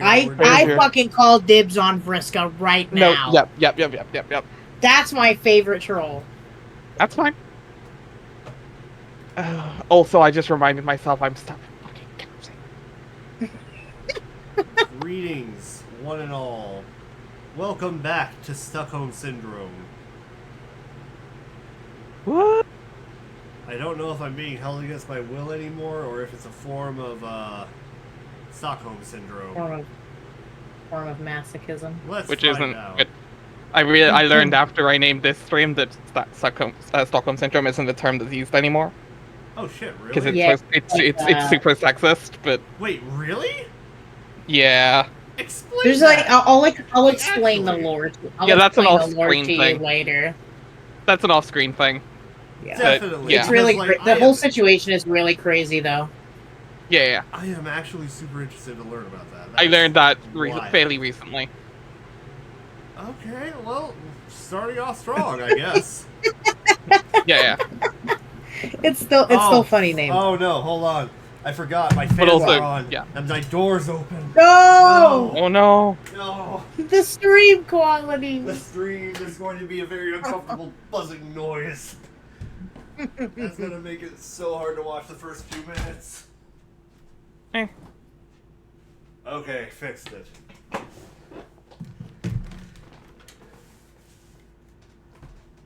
I fucking call dibs on Vriska right No, now. yep. That's my favorite troll. That's fine. Also, I just reminded myself I'm stuck in fucking Greetings, one and all. Welcome back to Stuckhome Syndrome. What? I don't know if I'm being held against my will anymore, or if it's a form of Stockholm Syndrome. Form of masochism. Let's Which find isn't out. good. I learned after I named this stream that Stockholm Syndrome isn't a term that's used anymore Oh shit, because really? Yeah, it's super sexist. But Wait, really? yeah, Explain there's like that! I'll Like, explain the actually. lore. I'll yeah, that's an explain the lore off-screen to you thing. later. That's an off-screen thing. Yeah, But Definitely, it's yeah, because, really like, the whole situation is really crazy though. yeah. I am actually super interested to learn about that. I learned that wild. fairly recently. Okay, well, starting off strong, I guess. Yeah. It's still funny name. Oh no, hold on. I forgot, my But fans also, are on, yeah. and my door's open. No! Oh no. No! The stream quality. The stream, there's going to be a very uncomfortable buzzing noise. That's gonna make it so hard to watch the first few minutes. Okay, fixed it.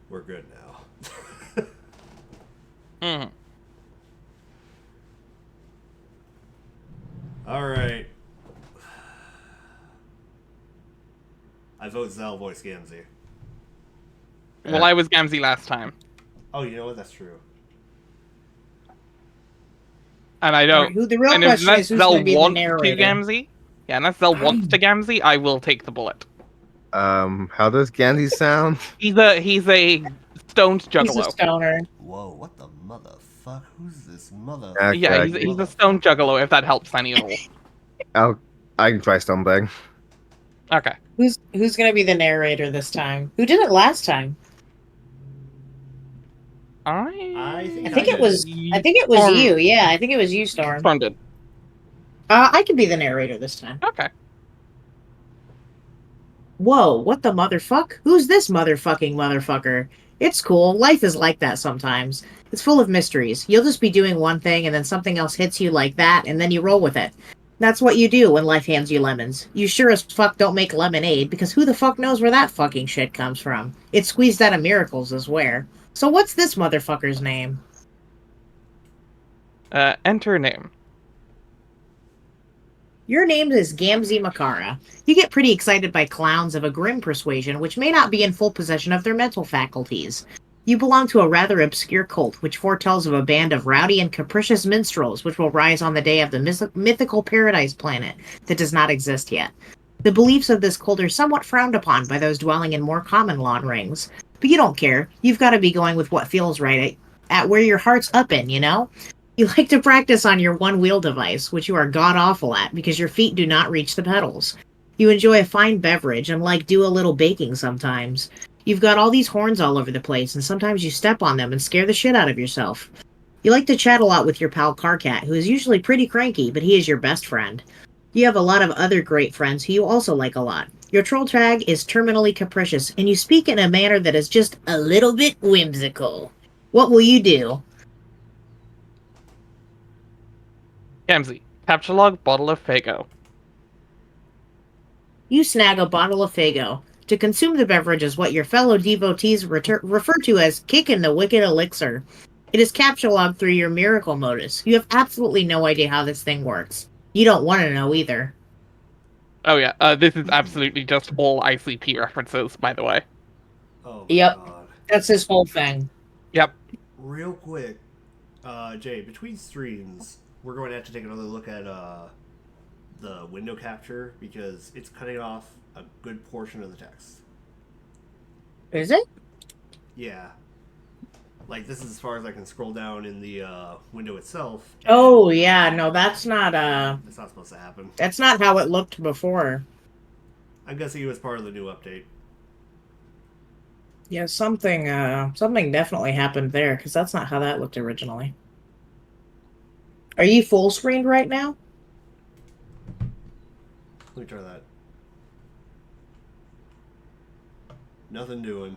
We're good now. Mm. Alright. I vote Zell voice Gamzee. Well, I was Gamzee last time, Oh, you know what? That's true. and I don't. Who the real And question is unless who's Zell going to be the wants to narrator? Gamzee, yeah, unless Zell wants to Gamzee, I will take the bullet. How does Gandhi sound? He's a stoned He's a juggalo. stoner. Whoa, what the motherfuck? Who's this mother? Yeah, he's a stone juggalo. If that helps any at all. I can try stumbling. Okay. Who's going to be the narrator this time? Who did it last time? I I think it was Storm, you. Yeah, I think it was you, Storm. Storm did. I could be the narrator this time. Okay. Whoa, what the motherfuck? Who's this motherfucker? It's cool. Life is like that sometimes. It's full of mysteries. You'll just be doing one thing and then something else hits you like that and then you roll with it. That's what you do when life hands you lemons. You sure as fuck don't make lemonade because who the fuck knows where that fucking shit comes from? It's squeezed out of miracles, I swear. So what's this motherfucker's name? Enter name. Your name is Gamzee Makara. You get pretty excited by clowns of a grim persuasion which may not be in full possession of their mental faculties. You belong to a rather obscure cult which foretells of a band of rowdy and capricious minstrels which will rise on the day of the mythical paradise planet that does not exist yet. The beliefs of this cult are somewhat frowned upon by those dwelling in more common lawn rings. But you don't care. You've got to be going with what feels right at where your heart's up in, you know? You like to practice on your one-wheel device, which you are god-awful at because your feet do not reach the pedals. You enjoy a fine beverage and do a little baking sometimes. You've got all these horns all over the place, and sometimes you step on them and scare the shit out of yourself. You like to chat a lot with your pal Carcat, who is usually pretty cranky, but he is your best friend. You have a lot of other great friends who you also like a lot. Your troll tag is terminally capricious, and you speak in a manner that is just a little bit whimsical. What will you do? Gamzee. Capture log, bottle of Fago. You snag a bottle of Fago. To consume the beverage is what your fellow devotees refer to as kicking the wicked elixir. It is capture logged through your miracle modus. You have absolutely no idea how this thing works. You don't want to know either. Oh yeah, this is absolutely just all ICP references, by the way. Oh my Yep. god. That's his whole thing. Yep. Real quick, Jay, between streams, we're going to have to take another look at the window capture because it's cutting off a good portion of the text. Is it? Yeah. Like, this is as far as I can scroll down in the window itself. Oh, yeah. No, that's not, It's not supposed to happen. that's not how it looked before. I'm guessing it was part of the new update. Yeah, something definitely happened there, because that's not how that looked originally. Are you full screened right now? Let me try that. Nothing doing.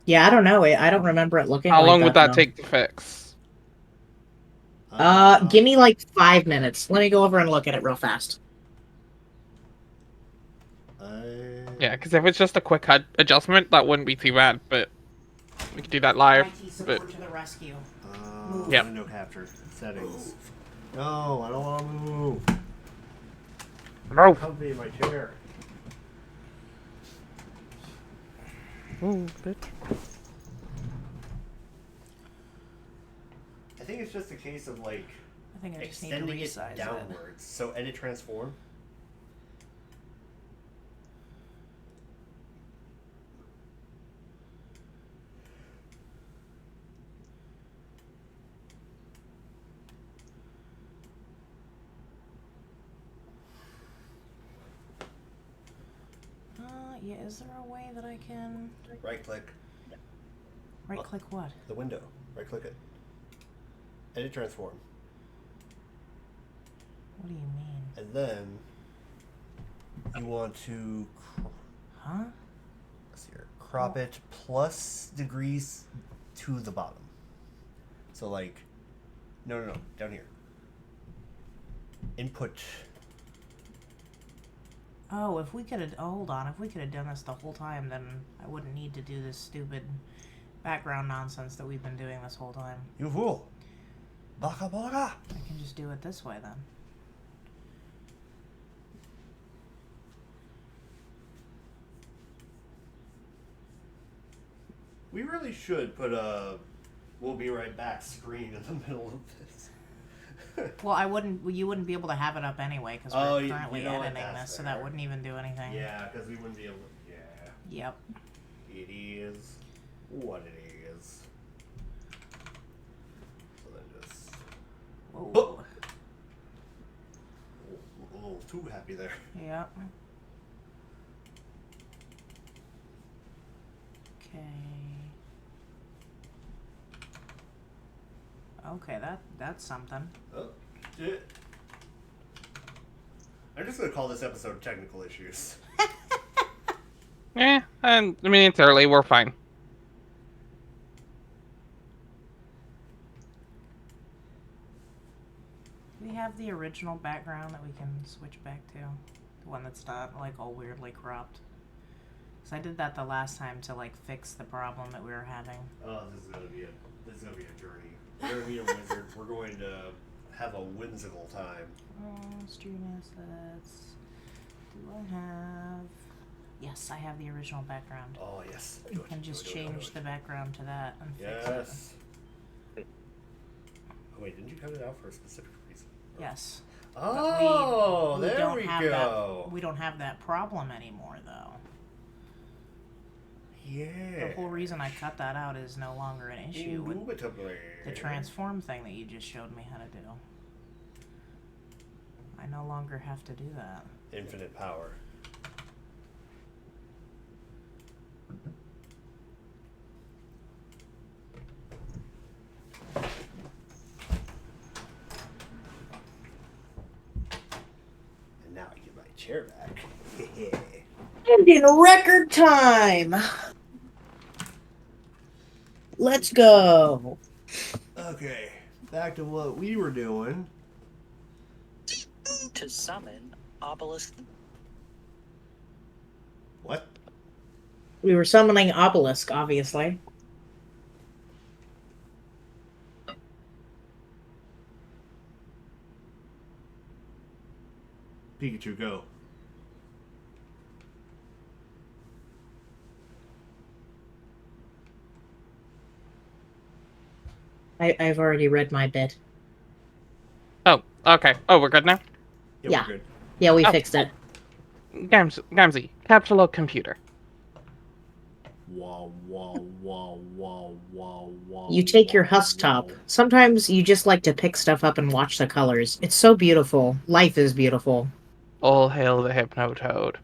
Yeah, I don't know. I don't remember it looking How like long would that though. take to fix? Give me like 5 minutes. Let me go over and look at it real fast. Yeah, because if it's just a quick adjustment, that wouldn't be too bad, but we could do that live. IT support to the rescue. Yep. Window capture. Settings. No, I don't want to move. No. Comfy in my chair. Ooh, bitch. I think it's just a case of like I think I just need to extending it resize it. downwards. So edit transform. Yeah, is there a way that I can Right click right click what? the window. Right click it. Edit transform. What do you mean? And then you want to Huh? let's see here, crop it plus degrees to the bottom. So like, no, down here. Input. Oh, if we could have hold on, if we could have done this the whole time, then I wouldn't need to do this stupid background nonsense that we've been doing this whole time. You fool. Baka baka. I can just do it this way then. We really should put a "we'll be right back" screen in the middle of this. Well, you wouldn't be able to have it up anyway because Oh, we're you currently know what, editing that's this, so that fair. wouldn't even do anything. Yeah, because we wouldn't be able to. Yeah. Yep. It is what it is. So then just. Whoa. Oh! A little too happy there. Yep. Okay. Okay, that's something. Oh, shit. I'm just gonna call this episode technical issues. Yeah, and I mean, it's early, we're fine. We have the original background that we can switch back to. The one that's not like all weirdly cropped. Cause I did that the last time to like fix the problem that we were having. Oh, this is gonna be a journey. We're gonna be a wizard. We're going to have a whimsical time. Stream assets. Do I have? Yes, I have the original background. Oh yes. You can just change the background to that and fix Yes. Oh wait, didn't you cut it out for a specific reason? it. Yes. Oh, we there don't we have go. That, we don't have that problem anymore, though. Yeah. The whole reason I cut that out is no longer an issue with Indubitably. the transform thing that you just showed me how to do. I no longer have to do that. Infinite power. And now I get my chair back. And in record time. Let's go. Okay, back to what we were doing. To summon obelisk. What? We were summoning Obelisk, obviously. Pikachu, go. I've already read my bit. Oh, okay. Oh, we're good now? Yeah. We're good. Yeah, we Oh. fixed it. Gamzee, capsule computer. Wow, wow, wow, wow, wow, wow. You take your wow, husk top. wow. Sometimes you just like to pick stuff up and watch the colors. It's so beautiful. Life is beautiful. All hail the Hypnotoad.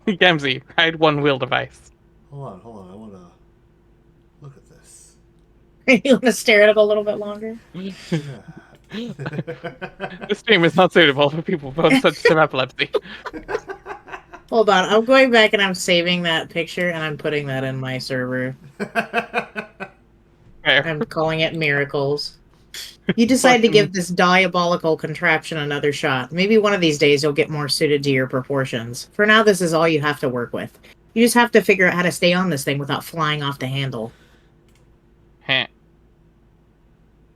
Gamzee, ride one-wheel device. Hold on. I wanna look at this. You want to stare at it a little bit longer? Yeah. This stream is not suitable for people with sensitive epilepsy. Hold on, I'm going back and I'm saving that picture and I'm putting that in my server. Fair. I'm calling it Miracles. You decide to Fucking- give this diabolical contraption another shot. Maybe one of these days you'll get more suited to your proportions. For now, this is all you have to work with. You just have to figure out how to stay on this thing without flying off the handle. Heh.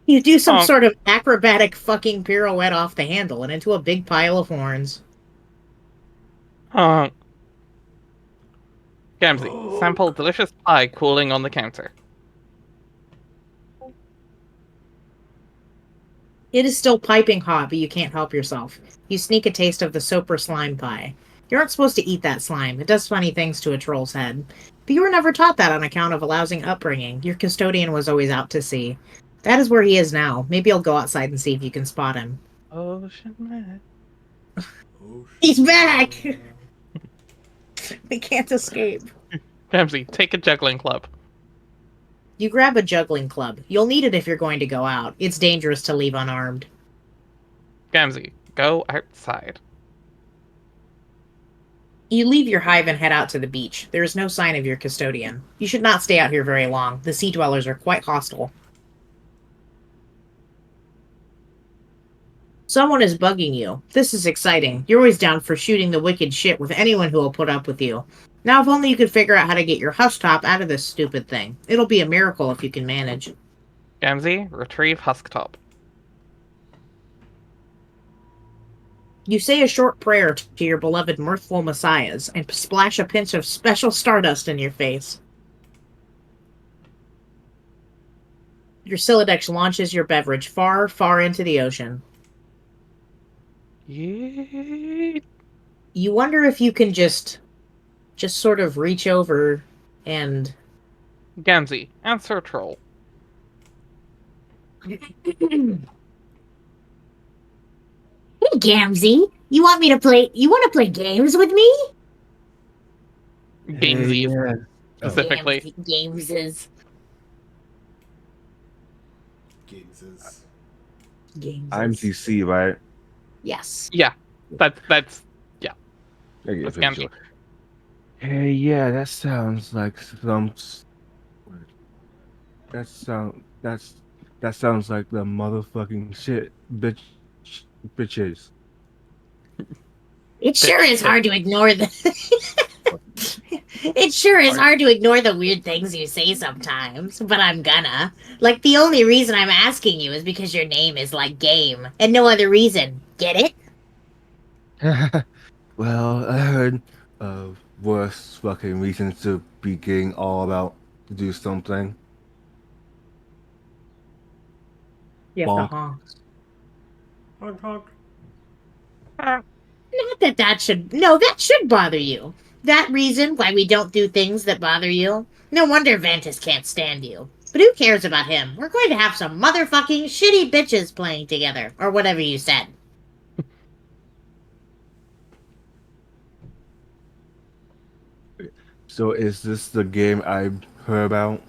You do some Oh. sort of acrobatic fucking pirouette off the handle and into a big pile of horns. Gamzee, sample delicious pie cooling on the counter. It is still piping hot, but you can't help yourself. You sneak a taste of the soap or slime pie. You aren't supposed to eat that slime. It does funny things to a troll's head. But you were never taught that on account of a lousy upbringing. Your custodian was always out to sea. That is where he is now. Maybe I'll go outside and see if you can spot him. Ocean man. He's back! We can't escape. Gamzee, take a juggling club. You grab a juggling club. You'll need it if you're going to go out. It's dangerous to leave unarmed. Gamzee, go outside. You leave your hive and head out to the beach. There is no sign of your custodian. You should not stay out here very long. The sea dwellers are quite hostile. Someone is bugging you. This is exciting. You're always down for shooting the wicked shit with anyone who will put up with you. Now if only you could figure out how to get your husk top out of this stupid thing. It'll be a miracle if you can manage. Gamzee, retrieve husk top. You say a short prayer to your beloved mirthful messiahs and splash a pinch of special stardust in your face. Your Silodex launches your beverage far, far into the ocean. Yeet. You wonder if you can just sort of reach over and... Gamzee, answer troll. Hey, Gamzee, you want to play games with me? Gamzee, yeah. specifically. Gameses. games. I'm TC, right? Yes. Yeah, that's I get That's a picture. Gamzee. Hey, yeah, that sounds like some. That sounds like the motherfucking shit, bitches. It sure is hard to ignore the. It sure is hard to ignore the weird things you say sometimes, but I'm gonna. Like, the only reason I'm asking you is because your name is like game, and no other reason. Get it? Well, I heard of worse fucking reasons to be getting all about to do something. You have Bonk. to honk. Honk honk. Not that should. No, that should bother you. That reason why we don't do things that bother you? No wonder Ventus can't stand you. But who cares about him? We're going to have some motherfucking shitty bitches playing together, or whatever you said. So is this the game I heard about?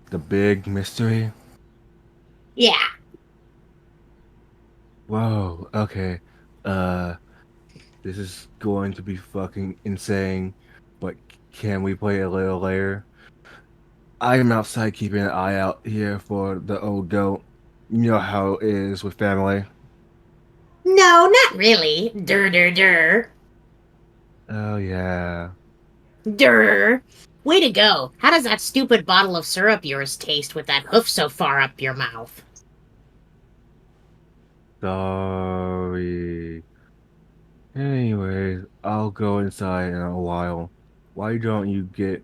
The big mystery? Yeah. Whoa, okay. This is going to be fucking insane, but can we play a little later? I am outside keeping an eye out here for the old goat. You know how it is with family. No, not really. Dur. Oh, yeah. Dur. Way to go. How does that stupid bottle of syrup yours taste with that hoof so far up your mouth? Sorry. Anyways, I'll go inside in a while. Why don't you get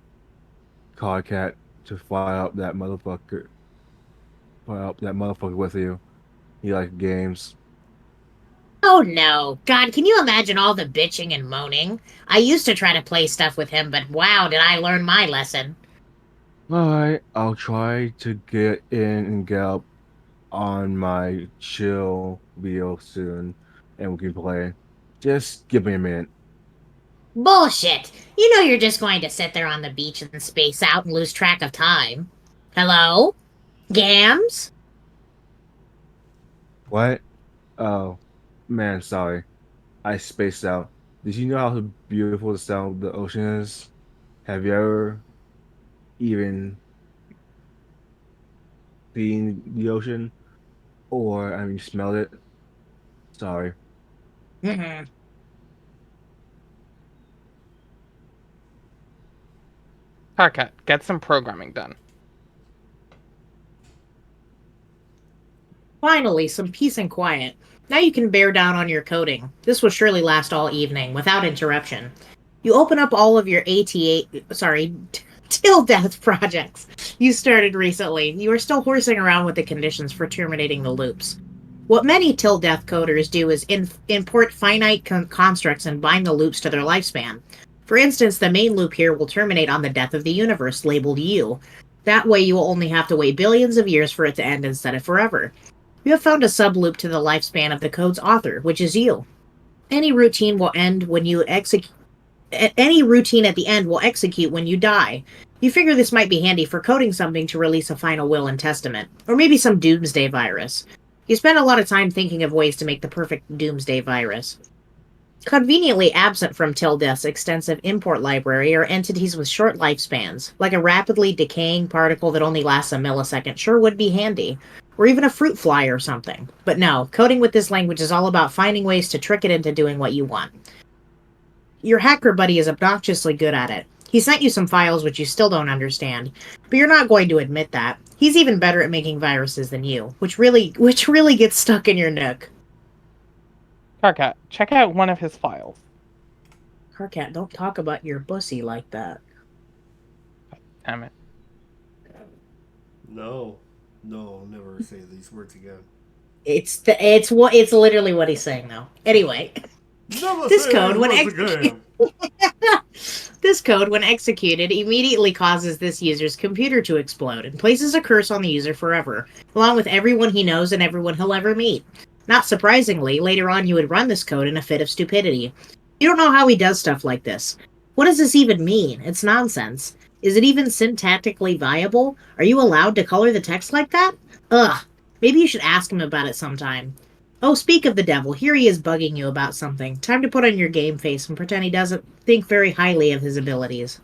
Codcat to fire up that motherfucker? Fire up that motherfucker with you. You like games. Oh no. God, can you imagine all the bitching and moaning? I used to try to play stuff with him, but wow, did I learn my lesson. Alright, I'll try to get in and get up on my chill wheel soon, and we can play. Just give me a minute. Bullshit. You know you're just going to sit there on the beach and space out and lose track of time. Hello? Gams? What? Oh, man, sorry. I spaced out. Did you know how beautiful the sound of the ocean is? Have you ever even seen the ocean? Or, I mean, smelled it? Sorry. Mhm. Karkat, get some programming done. Finally, some peace and quiet. Now you can bear down on your coding. This will surely last all evening, without interruption. You open up all of your till death projects you started recently. You are still horsing around with the conditions for terminating the loops. What many till death coders do is import finite constructs and bind the loops to their lifespan. For instance, the main loop here will terminate on the death of the universe, labeled you. That way, you will only have to wait billions of years for it to end instead of forever. You have found a subloop to the lifespan of the code's author, which is you. Any routine will end when you execute. Any routine at the end will execute when you die. You figure this might be handy for coding something to release a final will and testament, or maybe some doomsday virus. You spend a lot of time thinking of ways to make the perfect doomsday virus. Conveniently absent from Till Death's extensive import library are entities with short lifespans, like a rapidly decaying particle that only lasts a millisecond sure would be handy, or even a fruit fly or something. But no, coding with this language is all about finding ways to trick it into doing what you want. Your hacker buddy is obnoxiously good at it. He sent you some files which you still don't understand, but you're not going to admit that. He's even better at making viruses than you, which really gets stuck in your nook. Karkat, check out one of his files. Carcat, don't talk about your pussy like that. Damn it. No, never say these words again. It's literally what he's saying though. Anyway, Never this say code these when words again. this code when executed immediately causes this user's computer to explode and places a curse on the user forever, along with everyone he knows and everyone he'll ever meet. Not surprisingly, later on you would run this code in a fit of stupidity. You don't know how he does stuff like this. What does this even mean? It's nonsense. Is it even syntactically viable? Are you allowed to color the text like that? Ugh. Maybe you should ask him about it sometime. Oh, speak of the devil, here he is bugging you about something. Time to put on your game face and pretend he doesn't think very highly of his abilities.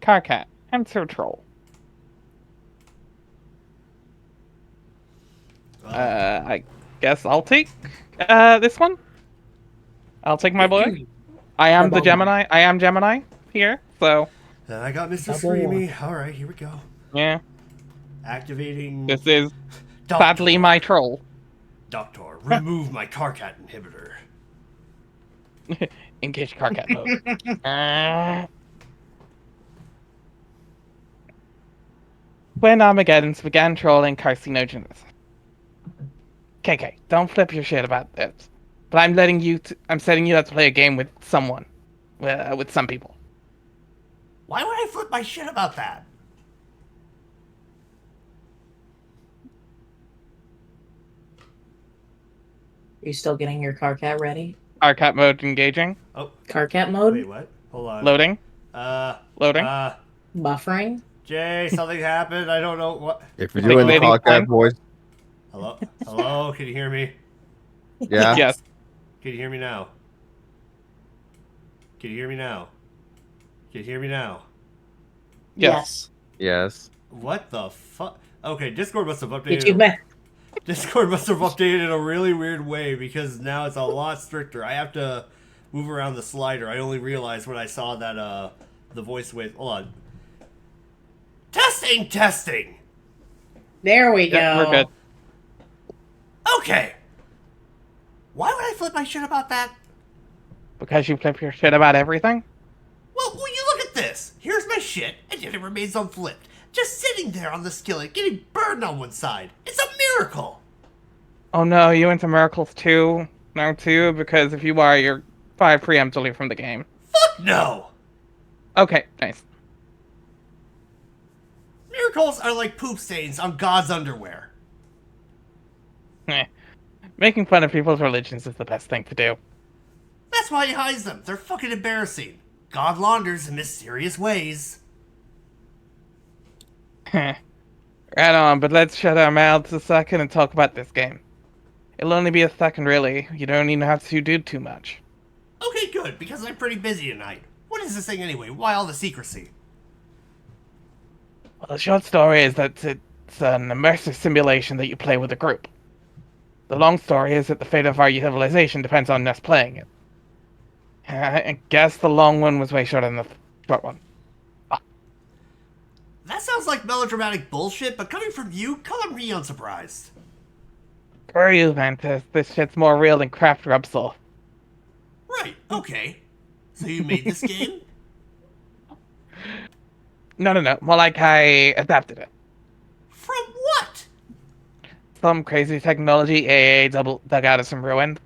Karkat, answer troll. I guess I'll take this one. I'll take my boy. I am the Gemini. I am Gemini here, so. And I got Mr. Double Screamy. Alright, here we go. Yeah. Activating. This is Doctor. sadly my troll. Doctor, remove my Karkat inhibitor. Engage Karkat mode. When Armageddons began trolling carcinogens. KK, don't flip your shit about this. But I'm I'm setting you up to play a game with someone. With some people. Why would I flip my shit about that? Are you still getting your Carcat ready? Karkat mode engaging. Oh, Carcat mode? wait, what? Hold on. Loading. Loading. Buffering? Jay, something happened. I don't know what. If you're doing the Waiting podcast time. voice, Hello? Hello? Can you hear me? yeah. Yes. Can you hear me now? Can you hear me now? Can you hear me now? Yes. Yes. What the fuck? Okay, Discord must have Get you updated. back. Discord must have updated in a really weird way because now it's a lot stricter. I have to move around the slider. I only realized when I saw that the voice wave. Hold on. Testing. There we go. Yep, we're good. Okay. Why would I flip my shit about that? Because you flip your shit about everything? Well, will you look at this? Here's my shit, and yet it remains unflipped. Just sitting there on the skillet, getting burned on one side. It's a miracle! Oh no, you into miracles too? No, too? Because if you are, you're fired preemptively from the game. Fuck no! Okay, nice. Miracles are like poop stains on God's underwear. Eh. Making fun of people's religions is the best thing to do. That's why he hides them. They're fucking embarrassing. God launders in mysterious ways. Right on, but let's shut our mouths a second and talk about this game. It'll only be a second, really. You don't even have to do too much. Okay, good, because I'm pretty busy tonight. What is this thing anyway? Why all the secrecy? Well, the short story is that it's an immersive simulation that you play with a group. The long story is that the fate of our civilization depends on us playing it. I guess the long one was way shorter than the short one. That sounds like melodramatic bullshit, but coming from you, color me unsurprised. For you, Ventus, this shit's more real than Craft Rubsol. Right, okay. So you made this game? No. More like I adapted it. From what? Some crazy technology AA dug out of some ruin.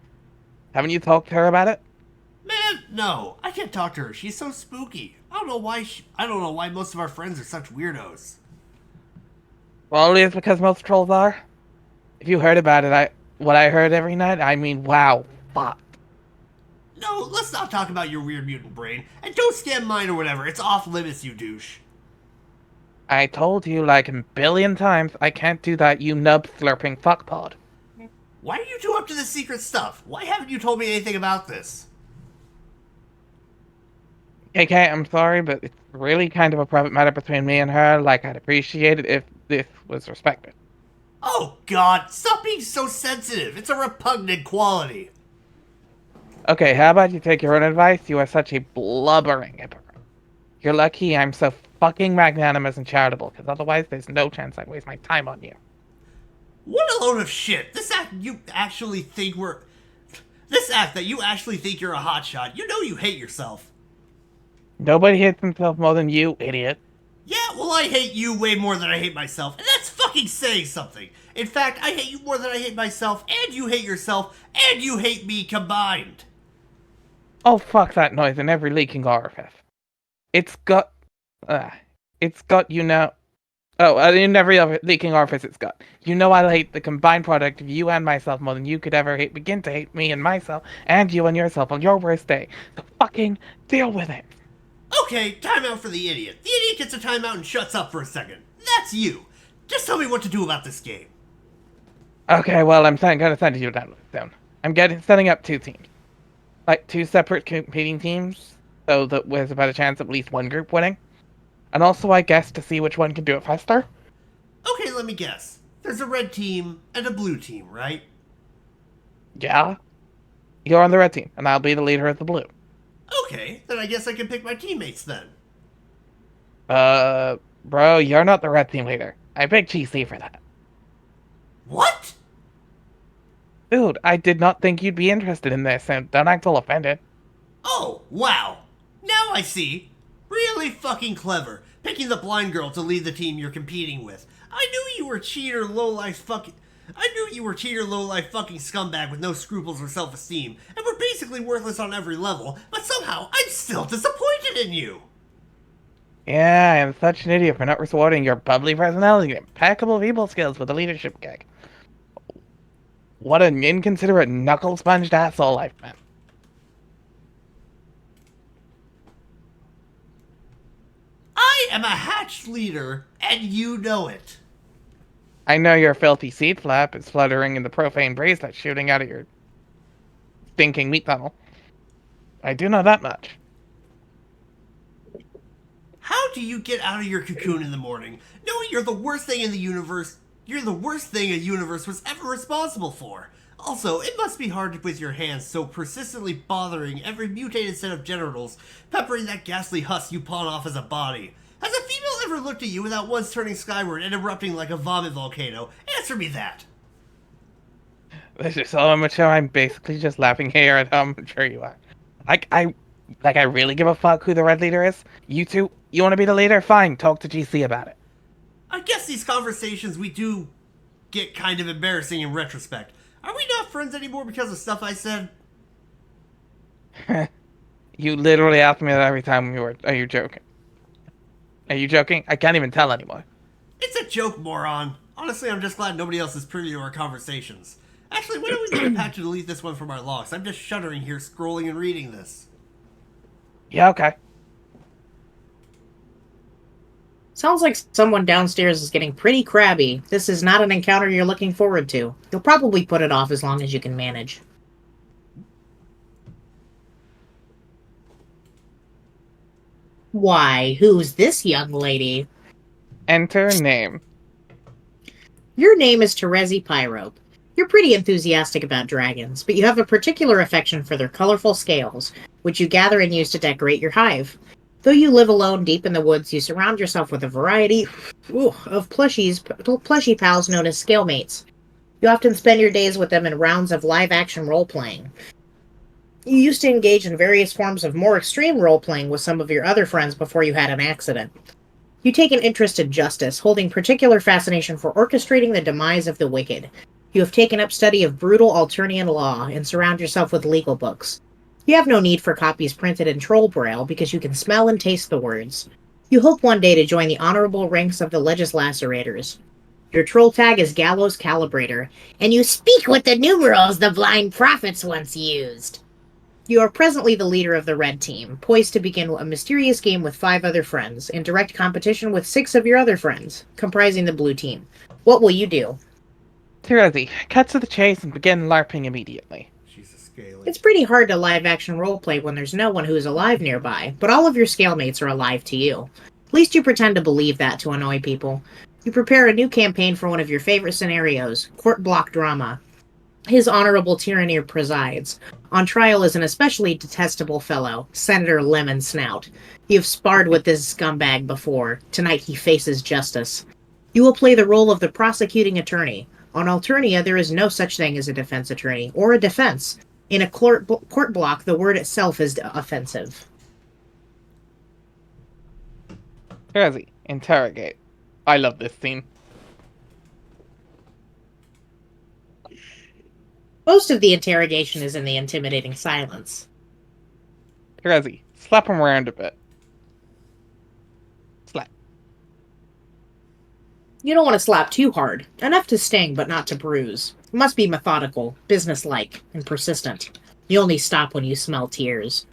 Haven't you talked to her about it? Man, no. I can't talk to her. She's so spooky. I don't know why most of our friends are such weirdos. Probably it's because most trolls are. If you heard about it, what I heard every night, I mean, wow, fuck. No, let's not talk about your weird mutant brain. And don't scam mine or whatever. It's off limits, you douche. I told you like a billion times I can't do that, you nub slurping fuckpod. Why are you two up to this secret stuff? Why haven't you told me anything about this? KK, I'm sorry, but it's really kind of a private matter between me and her. Like, I'd appreciate it if this was respected. Oh, God, stop being so sensitive. It's a repugnant quality. Okay, how about you take your own advice? You are such a blubbering hypocrite. You're lucky I'm so fucking magnanimous and charitable, because otherwise there's no chance I'd waste my time on you. What a load of shit. This act that you actually think you're a hotshot. You know you hate yourself. Nobody hates himself more than you, idiot. Yeah, well, I hate you way more than I hate myself, and that's fucking saying something. In fact, I hate you more than I hate myself, and you hate yourself, and you hate me combined. Oh, fuck that noise in every leaking orifice. It's got, you know. Oh, in every other leaking orifice it's got. You know I'll hate the combined product of you and myself more than you could ever begin to hate me and myself, and you and yourself on your worst day. So fucking deal with it. Okay, timeout for the idiot. The idiot gets a timeout and shuts up for a second. That's you. Just tell me what to do about this game. Okay, well, I'm gonna send you down soon. Setting up 2 teams. Like, 2 separate competing teams, so that there's about a chance of at least one group winning. And also, I guess, to see which one can do it faster. Okay, let me guess. There's a red team and a blue team, right? Yeah? You're on the red team, and I'll be the leader of the blue. Okay, then I guess I can pick my teammates then. Bro, you're not the red team leader. I picked GC for that. What? Dude, I did not think you'd be interested in this, and don't act all offended. Oh, wow. Now I see. Really fucking clever. Picking the blind girl to lead the team you're competing with. I knew you were cheater, low-life fucking scumbag with no scruples or self-esteem, and were basically worthless on every level, but somehow I'm still disappointed in you. Yeah, I am such an idiot for not rewarding your bubbly personality and impeccable people skills with a leadership gig. What an inconsiderate, knuckle-sponged asshole I've been. I am a hatched leader, and you know it. I know your filthy seed flap is fluttering in the profane breeze that's shooting out of your stinking meat tunnel. I do know that much. How do you get out of your cocoon in the morning, knowing you're the worst thing in the universe? You're the worst thing a universe was ever responsible for. Also, it must be hard with your hands so persistently bothering every mutated set of genitals, peppering that ghastly husk you pawn off as a body. Has a female ever looked at you without once turning skyward and erupting like a vomit volcano? Answer me that. This is so immature, I'm basically just laughing here at how mature you are. I really give a fuck who the red leader is? You two, you want to be the leader? Fine, talk to GC about it. I guess these conversations we do get kind of embarrassing in retrospect. Are we not friends anymore because of stuff I said? You literally ask me that every time are you joking? Are you joking? I can't even tell anymore. It's a joke, moron. Honestly, I'm just glad nobody else is privy to our conversations. Actually, why don't we get a patch to delete this one from our logs? I'm just shuddering here scrolling and reading this. Yeah, okay. Sounds like someone downstairs is getting pretty crabby. This is not an encounter you're looking forward to. You'll probably put it off as long as you can manage. Why, who's this young lady? Enter name. Your name is Terezi Pyrope. You're pretty enthusiastic about dragons, but you have a particular affection for their colorful scales, which you gather and use to decorate your hive. Though you live alone deep in the woods, you surround yourself with a variety of plushy pals known as scalemates. You often spend your days with them in rounds of live-action role-playing. You used to engage in various forms of more extreme role-playing with some of your other friends before you had an accident. You take an interest in justice, holding particular fascination for orchestrating the demise of the wicked. You have taken up study of brutal Alternian law and surround yourself with legal books. You have no need for copies printed in troll braille because you can smell and taste the words. You hope one day to join the honorable ranks of the legislaturators. Your troll tag is Gallows Calibrator, and you speak with the numerals the blind prophets once used. You are presently the leader of the red team, poised to begin a mysterious game with 5 other friends, in direct competition with 6 of your other friends, comprising the blue team. What will you do? Terezi, cut to the chase and begin LARPing immediately. She's a scaly. It's pretty hard to live-action roleplay when there's no one who is alive nearby, but all of your scalemates are alive to you. At least you pretend to believe that to annoy people. You prepare a new campaign for one of your favorite scenarios, court block drama. His Honorable Tyranny presides. On trial is an especially detestable fellow, Senator Lemon Snout. You've sparred with this scumbag before. Tonight he faces justice. You will play the role of the prosecuting attorney. On Alternia, there is no such thing as a defense attorney, or a defense. In a court block, the word itself is offensive. Terezi, interrogate. I love this scene. Most of the interrogation is in the intimidating silence. Terezi, slap him around a bit. Slap. You don't want to slap too hard. Enough to sting, but not to bruise. You must be methodical, businesslike, and persistent. You only stop when you smell tears.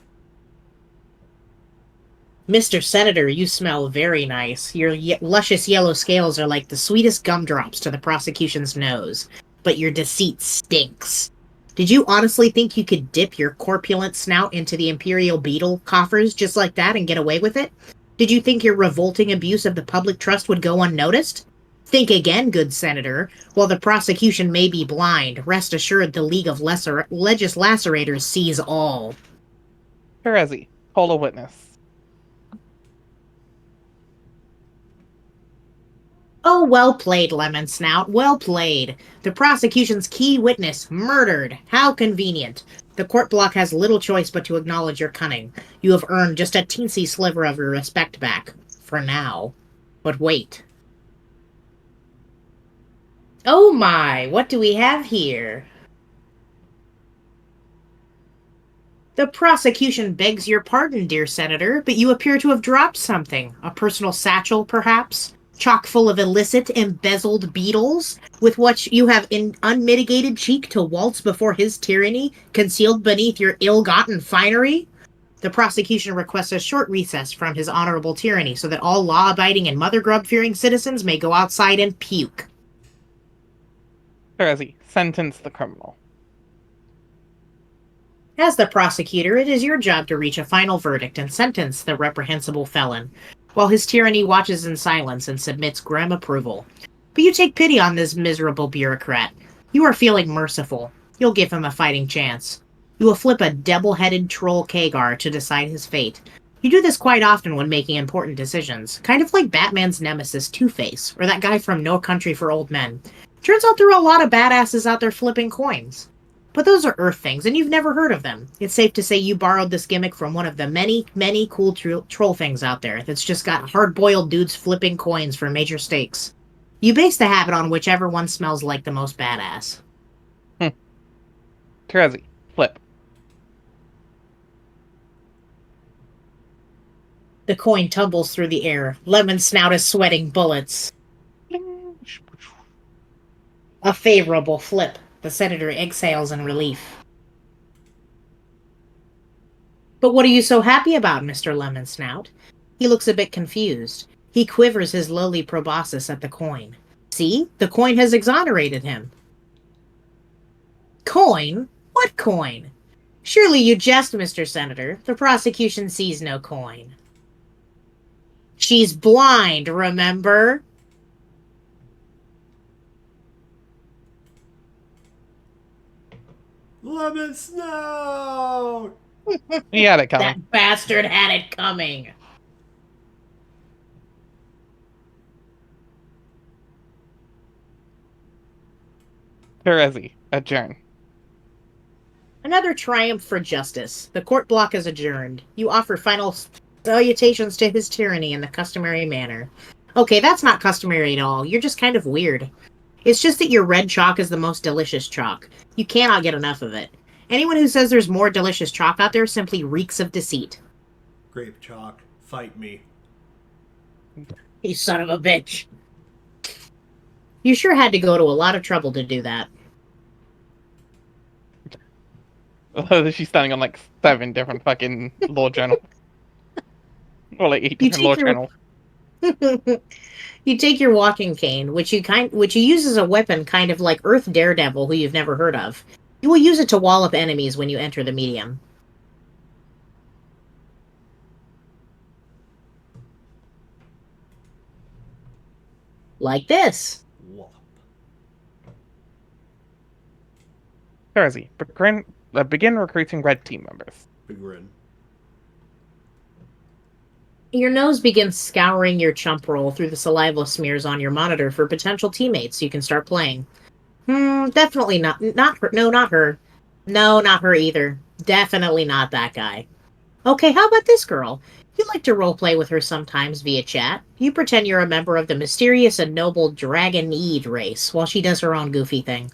Mr. Senator, you smell very nice. Your luscious yellow scales are like the sweetest gumdrops to the prosecution's nose. But your deceit stinks. Did you honestly think you could dip your corpulent snout into the Imperial Beetle coffers just like that and get away with it? Did you think your revolting abuse of the public trust would go unnoticed? Think again, good Senator. While the prosecution may be blind, rest assured the League of Legislaturators sees all. Terezi, call a witness. Oh, well played, Lemon Snout, well played. The prosecution's key witness, murdered. How convenient. The court block has little choice but to acknowledge your cunning. You have earned just a teensy sliver of your respect back. For now. But wait. Oh my, what do we have here? The prosecution begs your pardon, dear Senator, but you appear to have dropped something. A personal satchel, perhaps? Chock full of illicit, embezzled beetles, with which you have in unmitigated cheek to waltz before his tyranny, concealed beneath your ill-gotten finery? The prosecution requests a short recess from his honorable tyranny so that all law-abiding and mother-grub-fearing citizens may go outside and puke. Terezi, sentence the criminal. As the prosecutor, it is your job to reach a final verdict and sentence the reprehensible felon, while his tyranny watches in silence and submits grim approval. But you take pity on this miserable bureaucrat. You are feeling merciful. You'll give him a fighting chance. You will flip a double-headed troll Kagar to decide his fate. You do this quite often when making important decisions, kind of like Batman's nemesis Two-Face, or that guy from No Country for Old Men. Turns out there are a lot of badasses out there flipping coins. But those are Earth things, and you've never heard of them. It's safe to say you borrowed this gimmick from one of the many, many cool troll things out there that's just got hard-boiled dudes flipping coins for major stakes. You base the habit on whichever one smells like the most badass. Terezi, flip. The coin tumbles through the air. Lemon Snout is sweating bullets. A favorable flip. The senator exhales in relief. But what are you so happy about, Mr. Lemon Snout? He looks a bit confused. He quivers his lowly proboscis at the coin. See? The coin has exonerated him. Coin? What coin? Surely you jest, Mr. Senator. The prosecution sees no coin. She's blind, remember? Lemon Snow! He had it coming. That bastard had it coming. Terezi, adjourn. Another triumph for justice. The court block is adjourned. You offer final salutations to his tyranny in the customary manner. Okay, that's not customary at all. You're just kind of weird. It's just that your red chalk is the most delicious chalk. You cannot get enough of it. Anyone who says there's more delicious chalk out there simply reeks of deceit. Grape chalk, fight me. You son of a bitch. You sure had to go to a lot of trouble to do that. She's standing on like 7 different fucking law journals. Or like 8 You different law take your- journals. You take your walking cane, which you use as a weapon, kind of like Earth Daredevil, who you've never heard of. You will use it to wall up enemies when you enter the medium. Like this. Wallop. Terezi, begin recruiting red team members. Big grin. Your nose begins scouring your chump roll through the saliva smears on your monitor for potential teammates so you can start playing. Definitely not her. No, not her. No, not her either. Definitely not that guy. Okay, how about this girl? You like to roleplay with her sometimes via chat. You pretend you're a member of the mysterious and noble Dragonede race while she does her own goofy thing.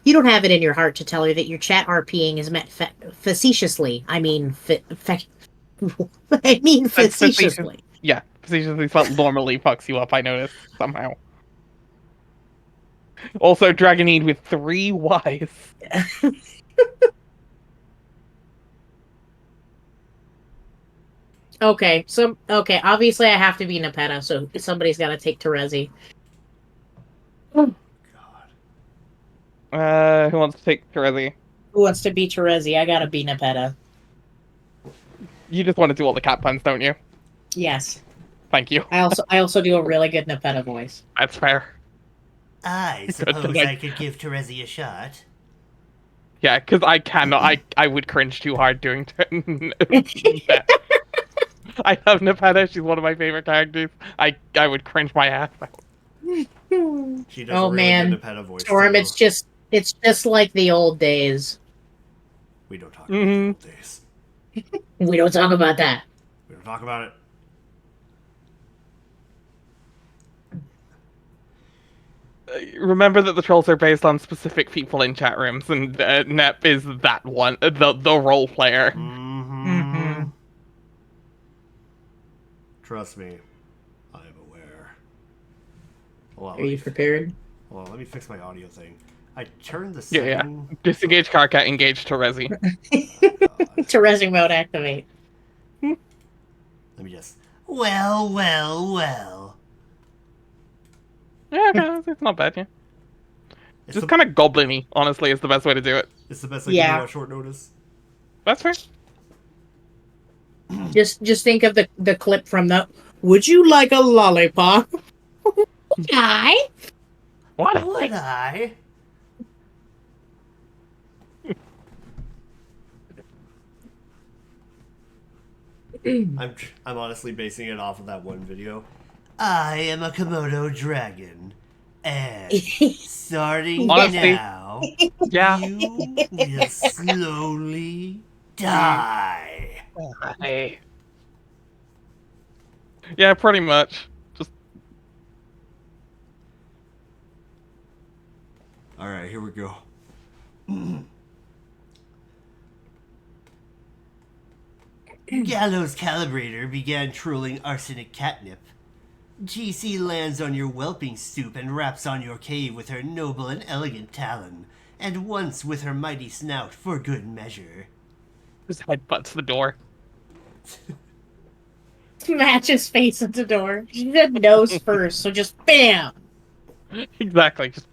You don't have it in your heart to tell her that your chat RPing is meant facetiously. I mean facetiously. Yeah, facetiously spelled normally fucks you up, I noticed, somehow. Also, Dragonede with 3 Ys. Okay, obviously I have to be Nepeta, so somebody's got to take Terezi. God. Who wants to take Terezi? Who wants to be Terezi? I gotta be Nepeta. You just want to do all the cat puns, don't you? Yes. Thank you. I also do a really good Nepeta voice. That's fair. I suppose I could give Terezi a shot. Yeah, because I cannot. I would cringe too hard doing that. I love Nepeta. She's one of my favorite characters. I would cringe my ass out. She does a really good Nepeta voice. Storm, too. it's just like the old days. We don't talk about the old days. We don't talk about that. We don't talk about it. Remember that the trolls are based on specific people in chat rooms, and Nep is that one, the role player. Mm-hmm. Trust me, I am aware. Hold on, Are you prepared? Hold on, let me fix my audio thing. I turned the Yeah. setting. Disengage Karkat, engage Terezi. Terezi mode activate. Let me just. Well. Yeah, okay, it's not bad, yeah. It's Just the, kind of goblin-y, honestly, is the best way to do it. it's the best I can Yeah. do on short notice. That's fair. Just think of the clip from the "Would you like a lollipop?" Guy. What? Would I? I'm honestly basing it off of that one video. I am a Komodo dragon, and starting Honestly, now, Yeah. you will slowly die. Hey. Yeah, pretty much. Just All right, here we go. Gallows Calibrator began trolling arsenic catnip. GC lands on your whelping stoop and raps on your cave with her noble and elegant talon, and once with her mighty snout for good measure. just headbutts the door. Smash his face at the door. She said nose first, so just bam. Exactly. Just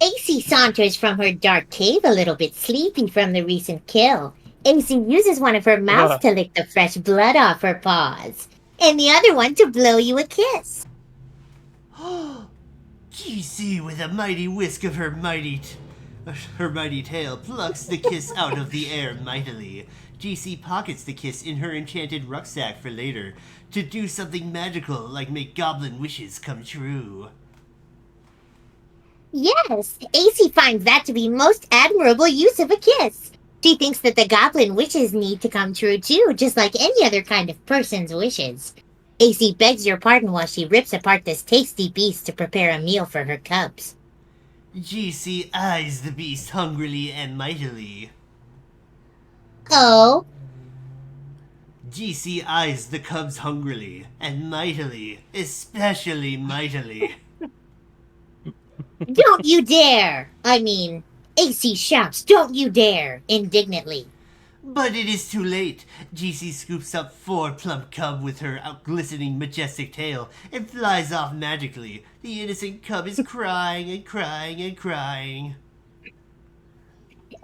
AC saunters from her dark cave a little bit sleepy from the recent kill. AC uses one of her mouths to lick the fresh blood off her paws, and the other one to blow you a kiss. GC, with a mighty whisk of her mighty tail, plucks the kiss out of the air mightily. GC pockets the kiss in her enchanted rucksack for later, to do something magical like make goblin wishes come true. Yes, AC finds that to be most admirable use of a kiss. She thinks that the goblin wishes need to come true too, just like any other kind of person's wishes. AC begs your pardon while she rips apart this tasty beast to prepare a meal for her cubs. GC eyes the beast hungrily and mightily. Oh, GC eyes the cubs hungrily and mightily, especially mightily. don't you dare! I mean, AC shouts, don't you dare! Indignantly. But it is too late. GC scoops up 4 plump cub with her out-glistening majestic tail and flies off magically. The innocent cub is crying and crying and crying.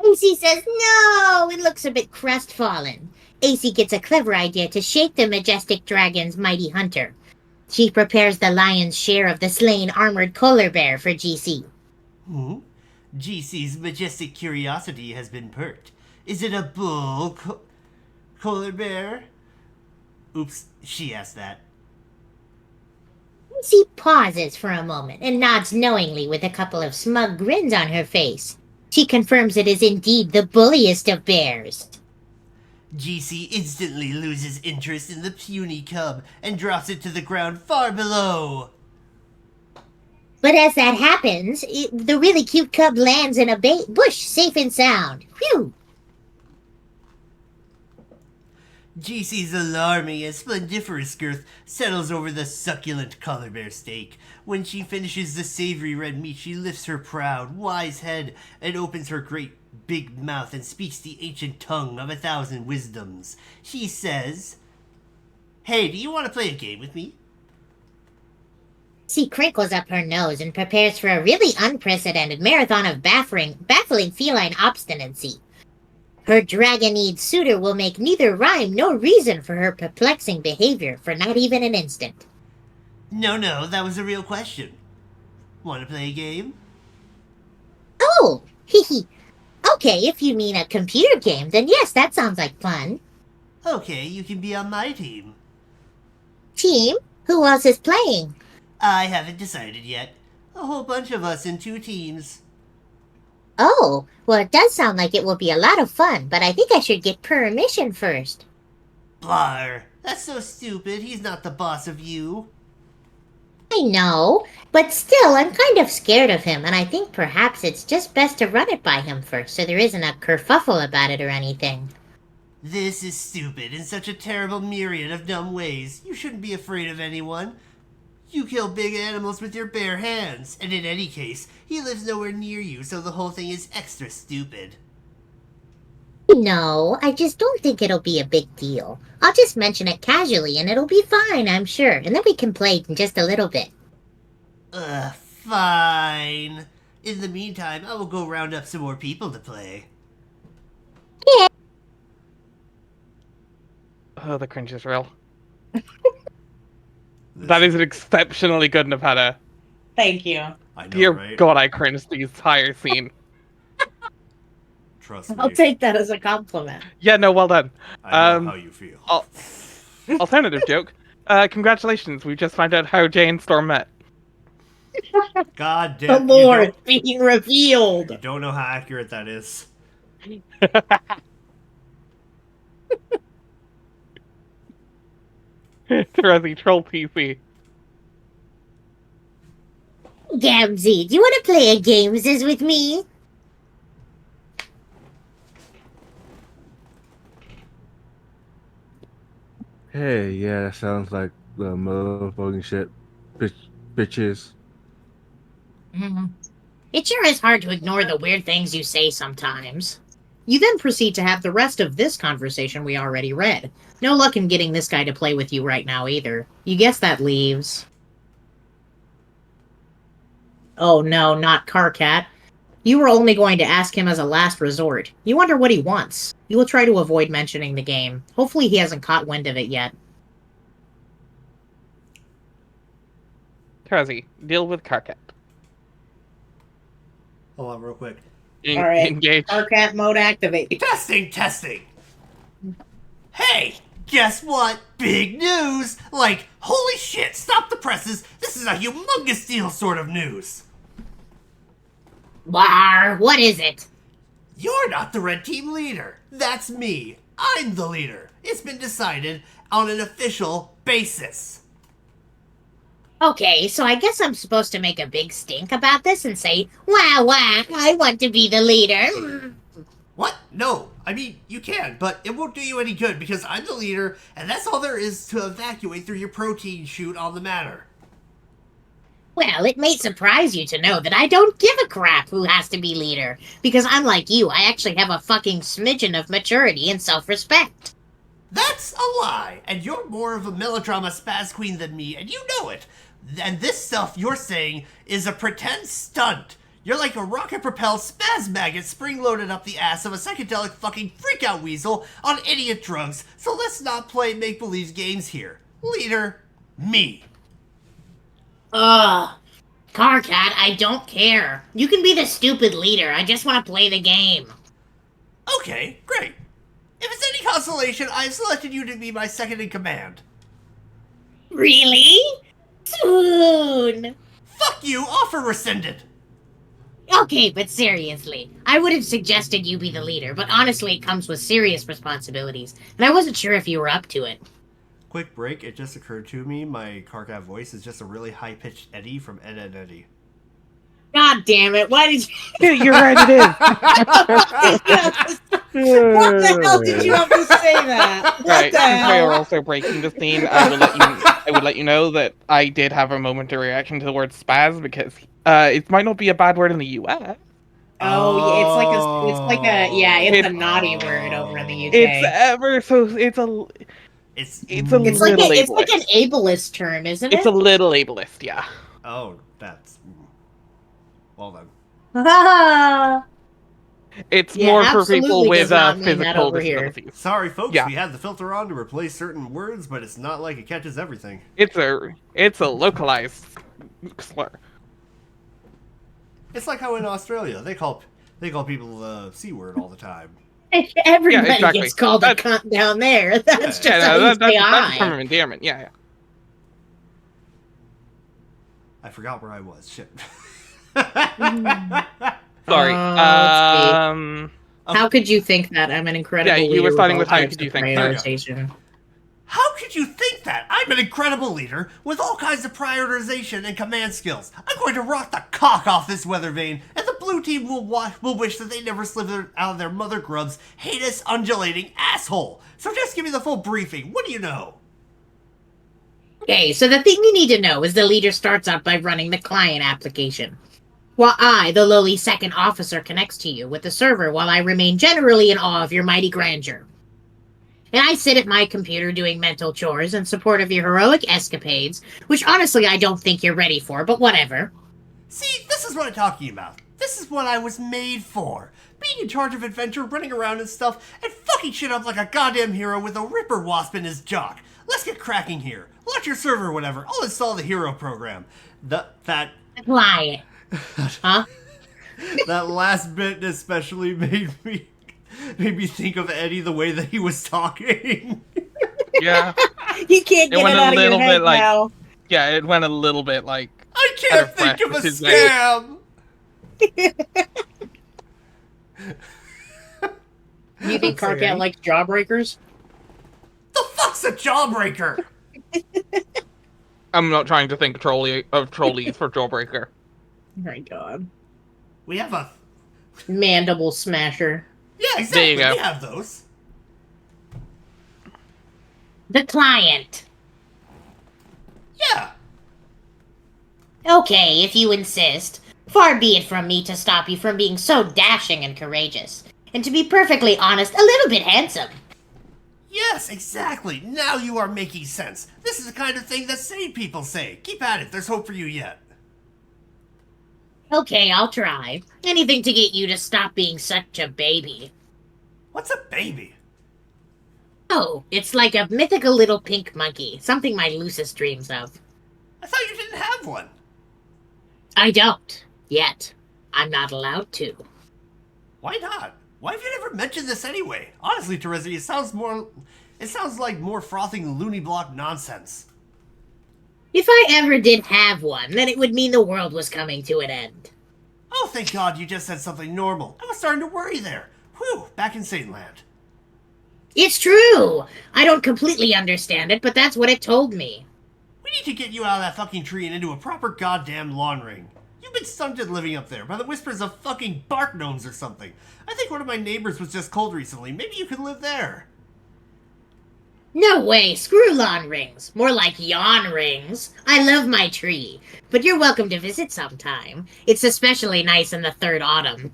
AC says no and looks a bit crestfallen. AC gets a clever idea to shake the majestic dragon's mighty hunter. She prepares the lion's share of the slain armored polar bear for GC. GC's majestic curiosity has been perked. Is it a bull polar bear? Oops, she asked that. AC pauses for a moment and nods knowingly with a couple of smug grins on her face. She confirms it is indeed the bulliest of bears. GC instantly loses interest in the puny cub and drops it to the ground far below. But as that happens, the really cute cub lands in a bush safe and sound. Phew! GC's alarming and splendiferous girth settles over the succulent collar bear steak. When she finishes the savory red meat, she lifts her proud, wise head and opens her great big mouth and speaks the ancient tongue of 1,000 wisdoms. She says, "Hey, do you want to play a game with me?" She crinkles up her nose and prepares for a really unprecedented marathon of baffling feline obstinacy. Her dragon-eyed suitor will make neither rhyme nor reason for her perplexing behavior for not even an instant. No, that was a real question. Want to play a game? Oh, hee hee. Okay, if you mean a computer game, then yes, that sounds like fun. Okay, you can be on my team. Team? Who else is playing? I haven't decided yet. A whole bunch of us in 2 teams. Oh, well, it does sound like it will be a lot of fun, but I think I should get permission first. Blar, that's so stupid. He's not the boss of you. I know, but still, I'm kind of scared of him, and I think perhaps it's just best to run it by him first so there isn't a kerfuffle about it or anything. This is stupid in such a terrible myriad of dumb ways. You shouldn't be afraid of anyone. You kill big animals with your bare hands, and in any case, he lives nowhere near you, so the whole thing is extra stupid. No, I just don't think it'll be a big deal. I'll just mention it casually and it'll be fine, I'm sure, and then we can play in just a little bit. Fine. In the meantime, I will go round up some more people to play. Yeah. Oh, the cringe is real. That is an exceptionally good Nevada. Thank you. I know, Dear right? God, I cringed the entire scene. Trust me. I'll take that as a compliment. Yeah, no, well done. I know how you feel. Alternative joke. Congratulations, we just found out how Jay and Storm met. God The damn. lore is being revealed. You don't know how accurate that is. Terezi, troll PC. Gamzee, do you want to play a gameses with me? Hey, yeah, that sounds like motherfucking shit. Bitches. It sure is hard to ignore the weird things you say sometimes. You then proceed to have the rest of this conversation we already read. No luck in getting this guy to play with you right now either. You guess that leaves... Oh no, not Carcat. You were only going to ask him as a last resort. You wonder what he wants. You will try to avoid mentioning the game. Hopefully he hasn't caught wind of it yet. Tazi, deal with Carcat. Hold on real quick. Alright, Engage. Carcat mode activated. Testing! Hey, guess what? Big news! Like, holy shit, stop the presses! This is a humongous deal sort of news! Blar, what is it? You're not the red team leader. That's me. I'm the leader. It's been decided on an official basis. Okay, so I guess I'm supposed to make a big stink about this and say, wah, I want to be the leader. What? No. I mean, you can, but it won't do you any good because I'm the leader, and that's all there is to evacuate through your protein chute on the matter. Well, it may surprise you to know that I don't give a crap who has to be leader, because unlike you, I actually have a fucking smidgen of maturity and self-respect. That's a lie, and you're more of a melodrama spaz queen than me, and you know it. And this stuff you're saying is a pretend stunt. You're like a rocket-propelled spaz maggot spring-loaded up the ass of a psychedelic fucking freak-out weasel on idiot drugs, so let's not play make-believe games here. Leader, me. Ugh. Carcat, I don't care. You can be the stupid leader. I just want to play the game. Okay, great. If it's any consolation, I've selected you to be my second in command. Really? Soon. Fuck you, offer rescinded. Okay, but seriously, I would have suggested you be the leader, but honestly, it comes with serious responsibilities, and I wasn't sure if you were up to it. Quick break, it just occurred to me, my Karkat voice is just a really high-pitched Eddie from Ed, Ed, Eddie. God damn it, why did you... You're right, it is. What the hell did you have to say that? What Right, the since we are hell? also breaking the scene, I would let you know that I did have a momentary reaction to the word spaz because it might not be a bad word in the US. Oh, yeah, it's like a naughty word over in the UK. It's ever so it's a It's It's a It's like little it's like an ableist. ableist term, isn't it? It's a little ableist, yeah. Oh, that's... Well then. It's Yeah, more for people absolutely with does not mean that physical over here. disabilities. Sorry, folks, Yeah. we had the filter on to replace certain words, but it's not like it catches everything. It's a localized slur. It's like how in Australia, they call people the C word all the time. Everybody Yeah, exactly. gets called a cunt down there. That's just how you that's say a term hi. of endearment. Yeah, yeah. I forgot where I was. Shit. Sorry. let's see. How could you think that? I'm an incredible Yeah, you leader were starting all with how types could you of think that? prioritization. How could you think that? I'm an incredible leader with all kinds of prioritization and command skills. I'm going to rock the cock off this weather vane, and the blue team will wish that they never slithered out of their mother grub's heinous, undulating asshole. So just give me the full briefing. What do you know? Okay, so the thing you need to know is the leader starts out by running the client application. While I, the lowly second officer, connects to you with the server while I remain generally in awe of your mighty grandeur. And I sit at my computer doing mental chores in support of your heroic escapades, which honestly I don't think you're ready for, but whatever. See, this is what I'm talking about. This is what I was made for. Being in charge of adventure, running around and stuff, and fucking shit up like a goddamn hero with a ripper wasp in his jock. Let's get cracking here. Launch your server or whatever. I'll install the hero program. That Client. Huh? that last bit especially made me think of Eddie the way that he was talking. Yeah. You can't It get went it a out of your little head bit like- now. Yeah, it went a little bit like I Out can't of think breath of a with his name. scam. You think Sorry, Carcat Eddie. likes jawbreakers? The fuck's a jawbreaker? I'm not trying to think of trolleys for Jawbreaker. Oh my god. We have a... Mandible smasher. Yeah, There exactly. you go. We have those. The client. Yeah. Okay, if you insist. Far be it from me to stop you from being so dashing and courageous. And to be perfectly honest, a little bit handsome. Yes, exactly. Now you are making sense. This is the kind of thing that sane people say. Keep at it. There's hope for you yet. Okay, I'll try. Anything to get you to stop being such a baby. What's a baby? Oh, it's like a mythical little pink monkey. Something my Lucis dreams of. I thought you didn't have one. I don't. Yet. I'm not allowed to. Why not? Why have you never mentioned this anyway? Honestly, Terezi, it sounds like more frothing loony block nonsense. If I ever did have one, then it would mean the world was coming to an end. Oh, thank God you just said something normal. I was starting to worry there. Whew, back in Satan Land. It's true! I don't completely understand it, but that's what it told me. We need to get you out of that fucking tree and into a proper goddamn lawn ring. You've been stunted living up there by the whispers of fucking bark gnomes or something. I think one of my neighbors was just cold recently. Maybe you could live there. No way, screw lawn rings. More like yawn rings. I love my tree, but you're welcome to visit sometime. It's especially nice in the third autumn.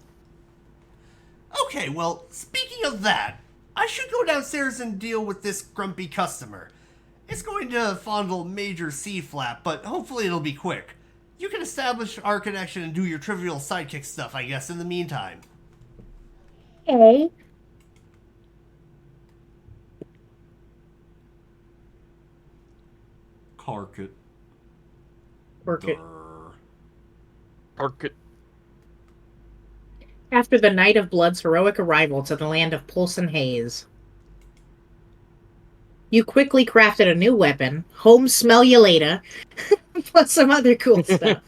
Okay, well, speaking of that, I should go downstairs and deal with this grumpy customer. It's going to fondle major C-flap, but hopefully it'll be quick. You can establish our connection and do your trivial sidekick stuff, I guess, in the meantime. Okay. Carkit. Orchid. Orchid. After the Night of Blood's heroic arrival to the land of Pulse and Haze, you quickly crafted a new weapon, Home Smell You Later, plus some other cool stuff.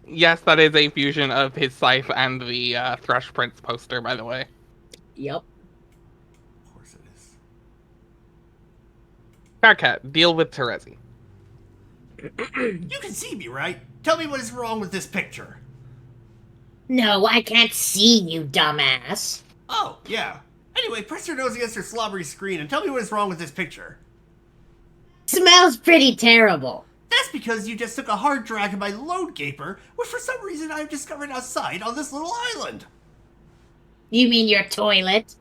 Yes, that is a fusion of his scythe and the Thrush Prince poster, by the way. Yep. Of course it is. Carcat, deal with Terezi. You can see me, right? Tell me what is wrong with this picture. No, I can't see you, dumbass. Oh, yeah. Anyway, press your nose against your slobbery screen and tell me what is wrong with this picture. Smells pretty terrible. That's because you just took a hard drag of my load gaper, which for some reason I've discovered outside on this little island. You mean your toilet?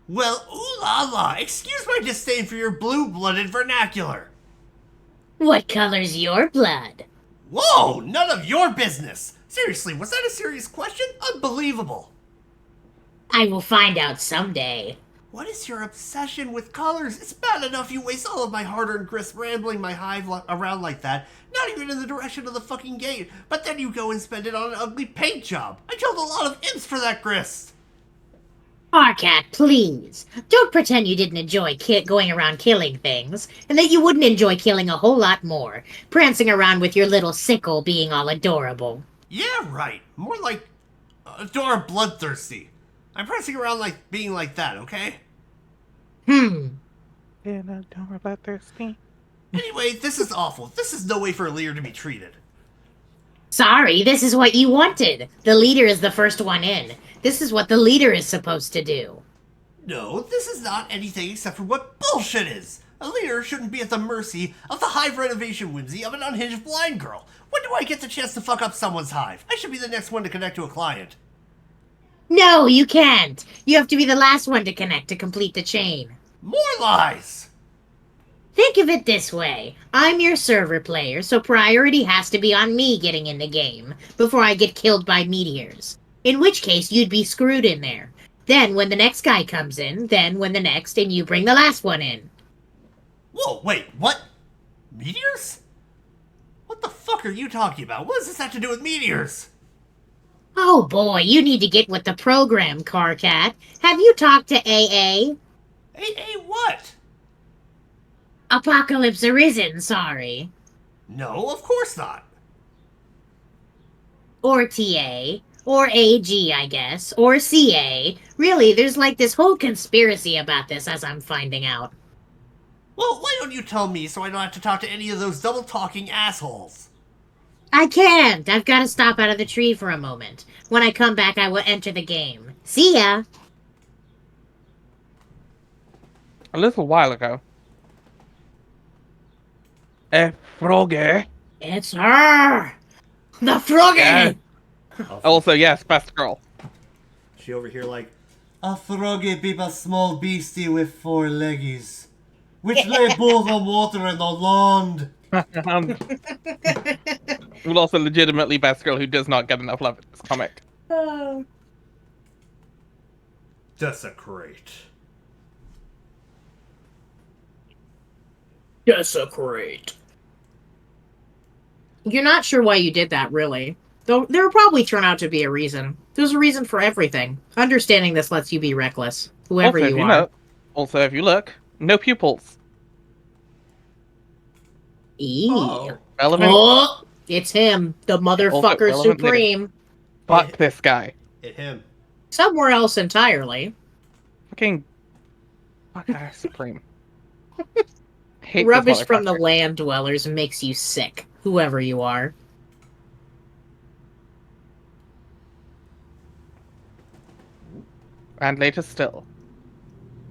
Well, ooh la la, excuse my disdain for your blue-blooded vernacular. What color's your blood? Whoa, none of your business. Seriously, was that a serious question? Unbelievable. I will find out someday. What is your obsession with colors? It's bad enough you waste all of my hard-earned grist rambling my hive around like that, not even in the direction of the fucking gate, but then you go and spend it on an ugly paint job. I killed a lot of imps for that grist. Arcat, please. Don't pretend you didn't enjoy going around killing things, and that you wouldn't enjoy killing a whole lot more, prancing around with your little sickle being all adorable. Yeah, right. More like Adora Bloodthirsty. I'm pressing around like being like that, okay? Anyway, this is awful. This is no way for a leader to be treated. Sorry, this is what you wanted. The leader is the first one in. This is what the leader is supposed to do. No, this is not anything except for what bullshit is. A leader shouldn't be at the mercy of the hive renovation whimsy of an unhinged blind girl. When do I get the chance to fuck up someone's hive? I should be the next one to connect to a client. No, you can't. You have to be the last one to connect to complete the chain. More lies! Think of it this way. I'm your server player, so priority has to be on me getting in the game before I get killed by meteors. In which case, you'd be screwed in there. Then when the next guy comes in, then when the next, and you bring the last one in. Whoa, wait, what? Meteors? What the fuck are you talking about? What does this have to do with meteors? Oh boy, you need to get with the program, Carcat. Have you talked to AA? AA what? Apocalypse Arisen, sorry. No, of course not. Or TA. Or AG, I guess. Or CA. Really, there's like this whole conspiracy about this, as I'm finding out. Well, why don't you tell me so I don't have to talk to any of those double-talking assholes? I can't! I've got to stop out of the tree for a moment. When I come back, I will enter the game. See ya! A little while ago. Froggy. It's her! The Froggy! Also, yes, best girl. She over here like, a froggy be a small beastie with 4 leggies, which lay both on water and on land. But also legitimately best girl who does not get enough love in this comic. Desecrate. Desecrate. You're not sure why you did that, really. Though there will probably turn out to be a reason. There's a reason for everything. Understanding this lets you be reckless, whoever Also, you if are. know, also, if you look, no pupils. Oh. Relevant. Oh, it's him, the motherfucker relevant later. supreme. Fuck this guy. Hit him. Somewhere else entirely. Fucking. Fuck our supreme. Hate this Rubbish from the motherfucker. land dwellers makes you sick, whoever you are. And later still.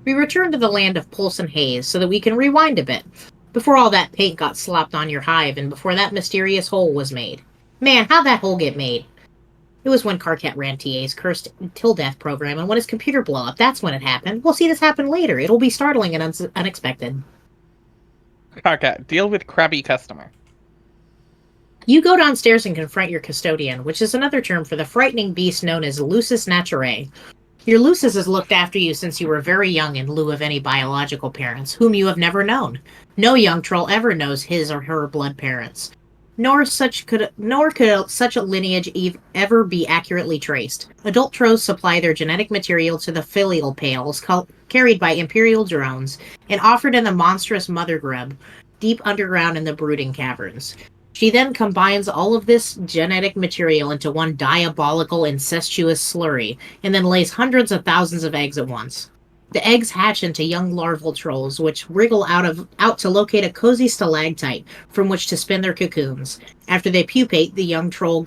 We return to the land of pulse and haze so that we can rewind a bit, before all that paint got slopped on your hive and before that mysterious hole was made. Man, how'd that hole get made? It was when Carcat ran TA's cursed till death program, and when his computer blew up, that's when it happened. We'll see this happen later. It'll be startling and unexpected. Karkat, deal with crabby customer. You go downstairs and confront your custodian, which is another term for the frightening beast known as Lucis Naturae. Your Lucis has looked after you since you were very young in lieu of any biological parents, whom you have never known. No young troll ever knows his or her blood parents. Nor could such a lineage ever be accurately traced. Adult trolls supply their genetic material to the filial pails, carried by imperial drones, and offered in the monstrous mother grub, deep underground in the brooding caverns. She then combines all of this genetic material into one diabolical, incestuous slurry, and then lays hundreds of thousands of eggs at once. The eggs hatch into young larval trolls, which wriggle out to locate a cozy stalactite from which to spin their cocoons. After they pupate, the young troll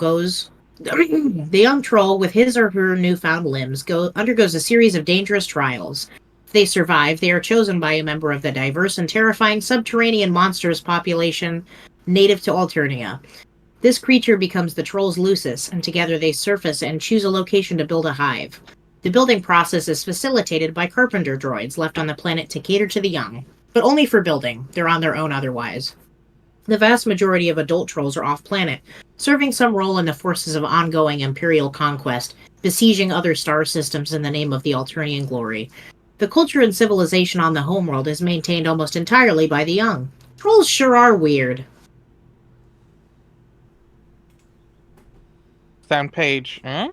with his or her newfound limbs undergoes a series of dangerous trials. If they survive, they are chosen by a member of the diverse and terrifying subterranean monsters population native to Alternia. This creature becomes the troll's Lucis, and together they surface and choose a location to build a hive. The building process is facilitated by carpenter droids left on the planet to cater to the young, but only for building. They're on their own otherwise. The vast majority of adult trolls are off-planet, serving some role in the forces of ongoing imperial conquest, besieging other star systems in the name of the Alternian glory. The culture and civilization on the homeworld is maintained almost entirely by the young. Trolls sure are weird. Sound page. Huh?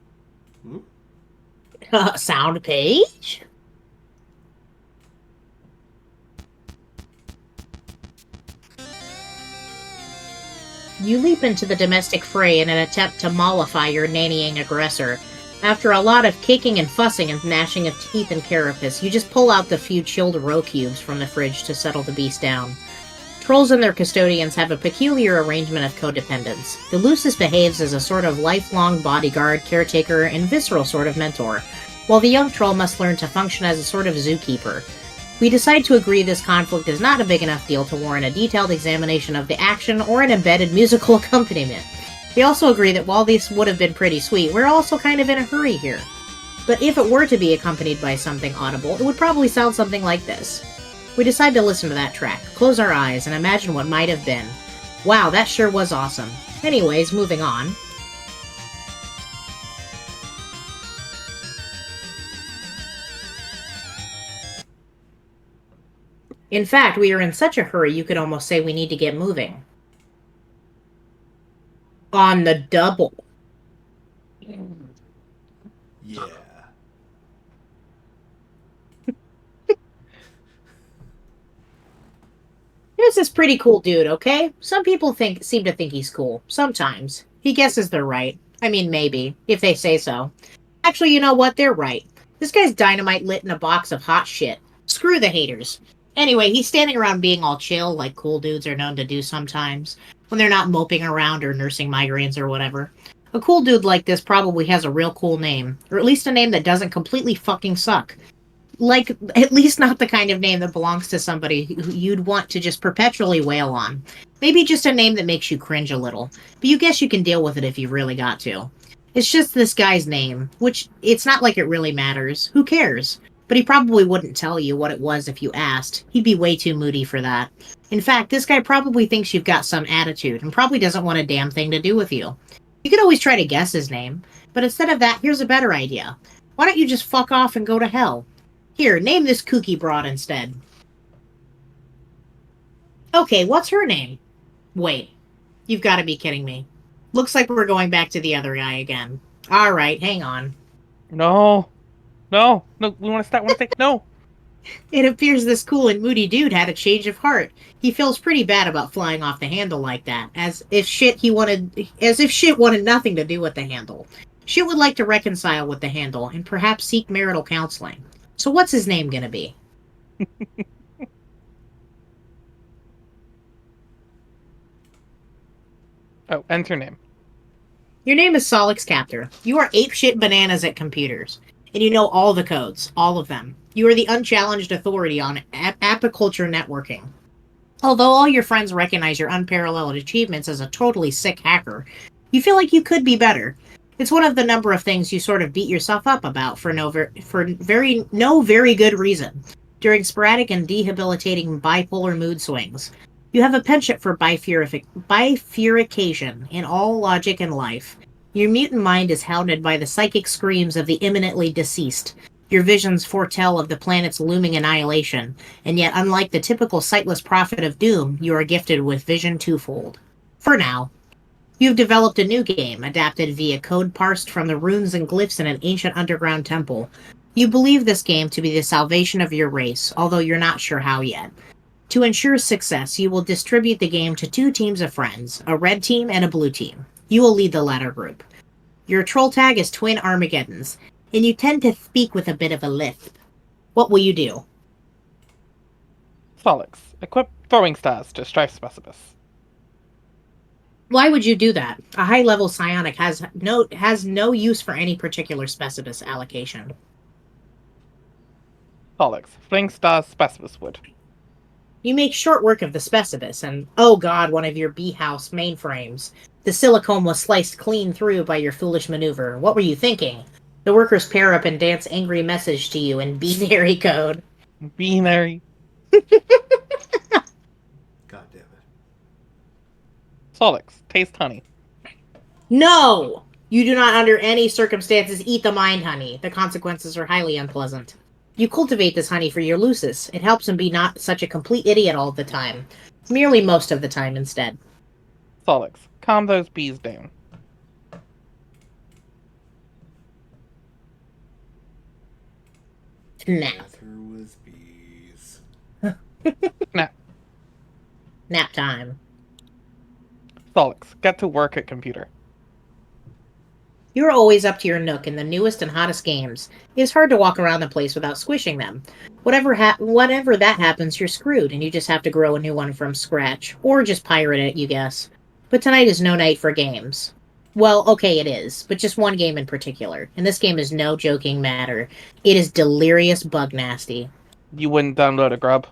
Sound page? You leap into the domestic fray in an attempt to mollify your nannying aggressor. After a lot of kicking and fussing and gnashing of teeth and carapace, you just pull out the few chilled roe cubes from the fridge to settle the beast down. Trolls and their custodians have a peculiar arrangement of codependence. The Lucis behaves as a sort of lifelong bodyguard, caretaker, and visceral sort of mentor, while the young troll must learn to function as a sort of zookeeper. We decide to agree this conflict is not a big enough deal to warrant a detailed examination of the action or an embedded musical accompaniment. We also agree that while this would have been pretty sweet, we're also kind of in a hurry here. But if it were to be accompanied by something audible, it would probably sound something like this. We decide to listen to that track, close our eyes, and imagine what might have been. Wow, that sure was awesome. Anyways, moving on. In fact, we are in such a hurry you could almost say we need to get moving. On the double. Yeah. Here's this pretty cool dude, okay? Some people seem to think he's cool. Sometimes. He guesses they're right. I mean, maybe, if they say so. Actually, you know what? They're right. This guy's dynamite lit in a box of hot shit. Screw the haters. Anyway, he's standing around being all chill, like cool dudes are known to do sometimes, when they're not moping around or nursing migraines or whatever. A cool dude like this probably has a real cool name, or at least a name that doesn't completely fucking suck. Like, at least not the kind of name that belongs to somebody who you'd want to just perpetually wail on. Maybe just a name that makes you cringe a little, but you guess you can deal with it if you've really got to. It's just this guy's name, which it's not like it really matters. Who cares? But he probably wouldn't tell you what it was if you asked. He'd be way too moody for that. In fact, this guy probably thinks you've got some attitude and probably doesn't want a damn thing to do with you. You could always try to guess his name, but instead of that, here's a better idea. Why don't you just fuck off and go to hell? Here, name this kooky broad instead. Okay, what's her name? Wait, you've got to be kidding me. Looks like we're going back to the other guy again. Alright, hang on. No. No. No, we want to start. No. It appears this cool and moody dude had a change of heart. He feels pretty bad about flying off the handle like that, as if shit wanted nothing to do with the handle. Shit would like to reconcile with the handle and perhaps seek marital counseling. So what's his name gonna be? Oh, enter name. Your name is Solix Captor. You are apeshit bananas at computers, and you know all the codes, all of them. You are the unchallenged authority on apiculture networking. Although all your friends recognize your unparalleled achievements as a totally sick hacker, you feel like you could be better. It's one of the number of things you sort of beat yourself up about for no very good reason. During sporadic and debilitating bipolar mood swings, you have a penchant for bifurcation in all logic and life. Your mutant mind is hounded by the psychic screams of the imminently deceased. Your visions foretell of the planet's looming annihilation, and yet unlike the typical sightless prophet of doom, you are gifted with vision twofold. For now. You've developed a new game, adapted via code parsed from the runes and glyphs in an ancient underground temple. You believe this game to be the salvation of your race, although you're not sure how yet. To ensure success, you will distribute the game to 2 teams of friends, a red team and a blue team. You will lead the latter group. Your troll tag is Twin Armageddons, and you tend to speak with a bit of a lisp. What will you do? Solix. Equip throwing stars to Strife Specibus. Why would you do that? A high-level psionic has no use for any particular Specibus allocation. Solix. Fling stars Specibus would. You make short work of the Specibus, and oh god, one of your B-house mainframes. The silicone was sliced clean through by your foolish maneuver. What were you thinking? The workers pair up and dance angry message to you in binary code. Binary. God damn it. Solix. Taste honey. No! You do not under any circumstances eat the mind honey. The consequences are highly unpleasant. You cultivate this honey for your Lucis. It helps him be not such a complete idiot all the time. Merely most of the time instead. Solix. Calm those bees down. Nap. There was bees. Nap. Nap time. Solix. Get to work at computer. You're always up to your nook in the newest and hottest games. It's hard to walk around the place without squishing them. Whenever that happens, you're screwed, and you just have to grow a new one from scratch. Or just pirate it, you guess. But tonight is no night for games. Well, okay, it is, but just one game in particular. And this game is no joking matter. It is delirious bug nasty. You wouldn't download a grub.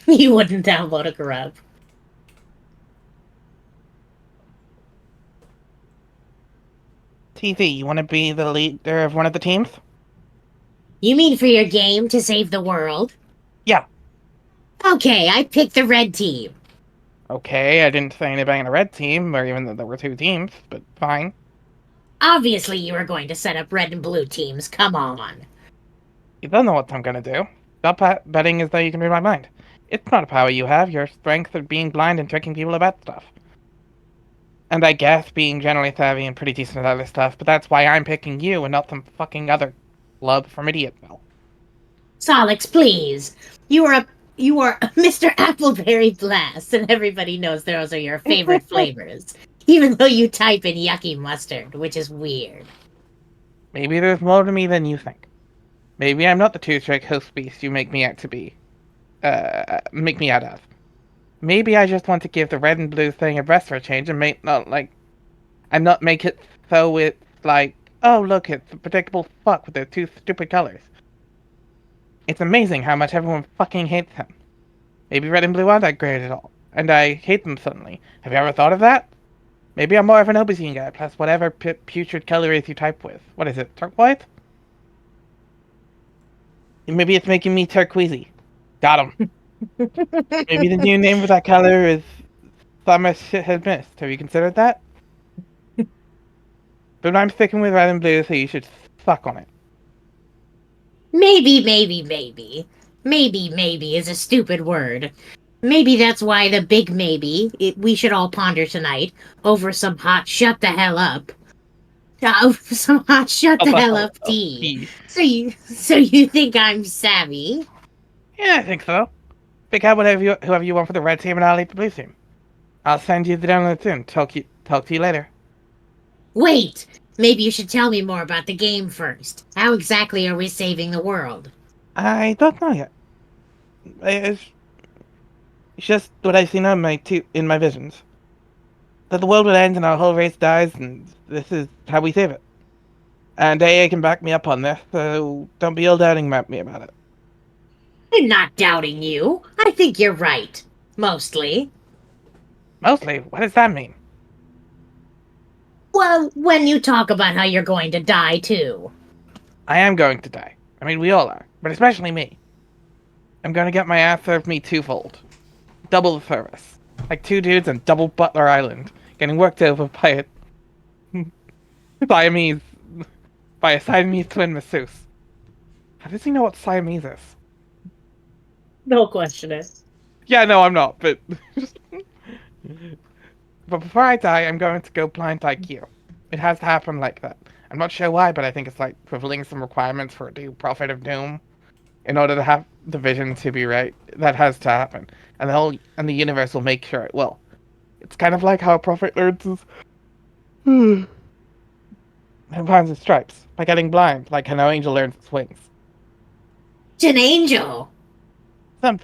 You wouldn't download a grub. TV, you want to be the leader of one of the teams? You mean for your game to save the world? Yeah. Okay, I picked the red team. Okay, I didn't say anybody in a red team, or even though there were 2 teams, but fine. Obviously you were going to set up red and blue teams, come on. You don't know what I'm gonna do. Stop betting as though you can read my mind. It's not a power you have, your strength of being blind and tricking people about stuff. And I guess being generally savvy and pretty decent at other stuff, but that's why I'm picking you and not some fucking other club from Idiotville. Solix, please. You are Mr. Appleberry Blast, and everybody knows those are your favorite flavors. Even though you type in yucky mustard, which is weird. Maybe there's more to me than you think. Maybe I'm not the two-trick host beast you make me out to be. Make me out of. Maybe I just want to give the red and blue thing a breath for a change and not make it so it's like, oh look, it's a predictable fuck with their 2 stupid colors. It's amazing how much everyone fucking hates him. Maybe red and blue aren't that great at all, and I hate them suddenly. Have you ever thought of that? Maybe I'm more of an aubergine guy, plus whatever putrid color is you type with. What is it, turquoise? Maybe it's making me turquoisey. Got him. Maybe the new name for that color is Summer Shit Has Missed. Have you considered that? But I'm sticking with red and blue, so you should suck on it. Maybe, maybe, maybe. Maybe is a stupid word. Maybe that's why the big maybe we should all ponder tonight over some hot shut the hell up. Some hot shut the hell up tea. Tea. So you think I'm savvy? Yeah, I think so. Pick out whoever you want for the red team, and I'll lead the blue team. I'll send you the download soon. Talk to you later. Wait! Maybe you should tell me more about the game first. How exactly are we saving the world? I don't know yet. It's just what I see now in my visions. That the world will end and our whole race dies, and this is how we save it. And AA can back me up on this, so don't be all doubting me about it. I'm not doubting you. I think you're right. Mostly. Mostly, what does that mean? Well, when you talk about how you're going to die, too. I am going to die. I mean, we all are, but especially me. I'm going to get my ass served me twofold. Double the service. Like two dudes on double Butler Island, getting worked over by a Siamese, by a Siamese twin masseuse. How does he know what Siamese is? No question it. Yeah, no, I'm not, but... But before I die, I'm going to go blind like you. It has to happen like that. I'm not sure why, but I think it's like fulfilling some requirements for a Prophet of Doom. In order to have the vision to be right, that has to happen. And the universe will make sure it will. It's kind of like how a prophet learns his... and finds his stripes. By getting blind, like how an angel learns its wings. It's an angel! Some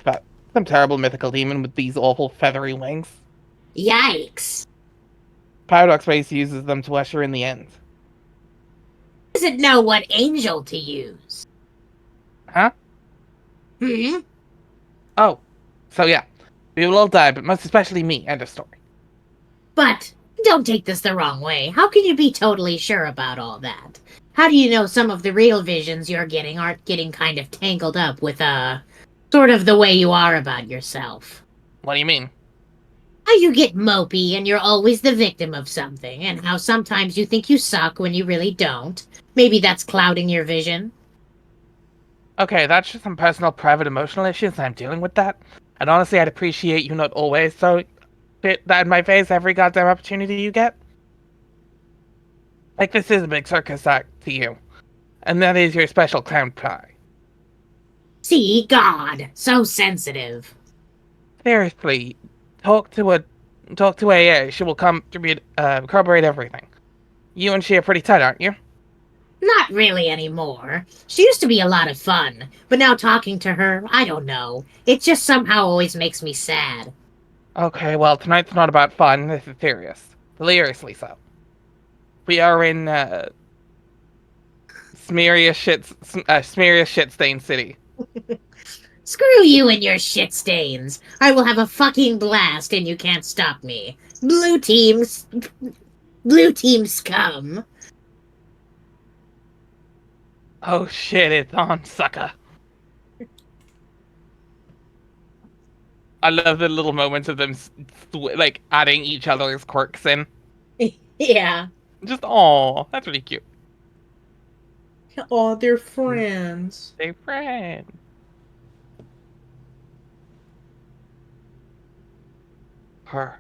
terrible mythical demon with these awful feathery wings. Yikes! Paradox Race uses them to usher in the end. Doesn't know what angel to use. Huh? Hmm? Oh. So yeah. We will all die, but most especially me. End of story. But don't take this the wrong way. How can you be totally sure about all that? How do you know some of the real visions you're getting aren't getting kind of tangled up with, sort of the way you are about yourself? What do you mean? How you get mopey and you're always the victim of something, and how sometimes you think you suck when you really don't. Maybe that's clouding your vision. Okay, that's just some personal, private, emotional issues, and I'm dealing with that. And honestly, I'd appreciate you not always so fit that in my face every goddamn opportunity you get. Like, this is a big circus act to you. And that is your special clown pie. See, God, so sensitive. Seriously, talk to AA. She will corroborate everything. You and she are pretty tight, aren't you? Not really anymore. She used to be a lot of fun, but now talking to her, I don't know. It just somehow always makes me sad. Okay, well, tonight's not about fun. This is serious. Deliriously so. We are in, Smearious Shit-Stained City. Screw you and your shit stains. I will have a fucking blast and you can't stop me. Blue team scum. Oh shit, it's on, sucker. I love the little moments of them, like, adding each other's quirks in. Yeah. Just, aw, that's really cute. Oh, they're friends. They friends. Her.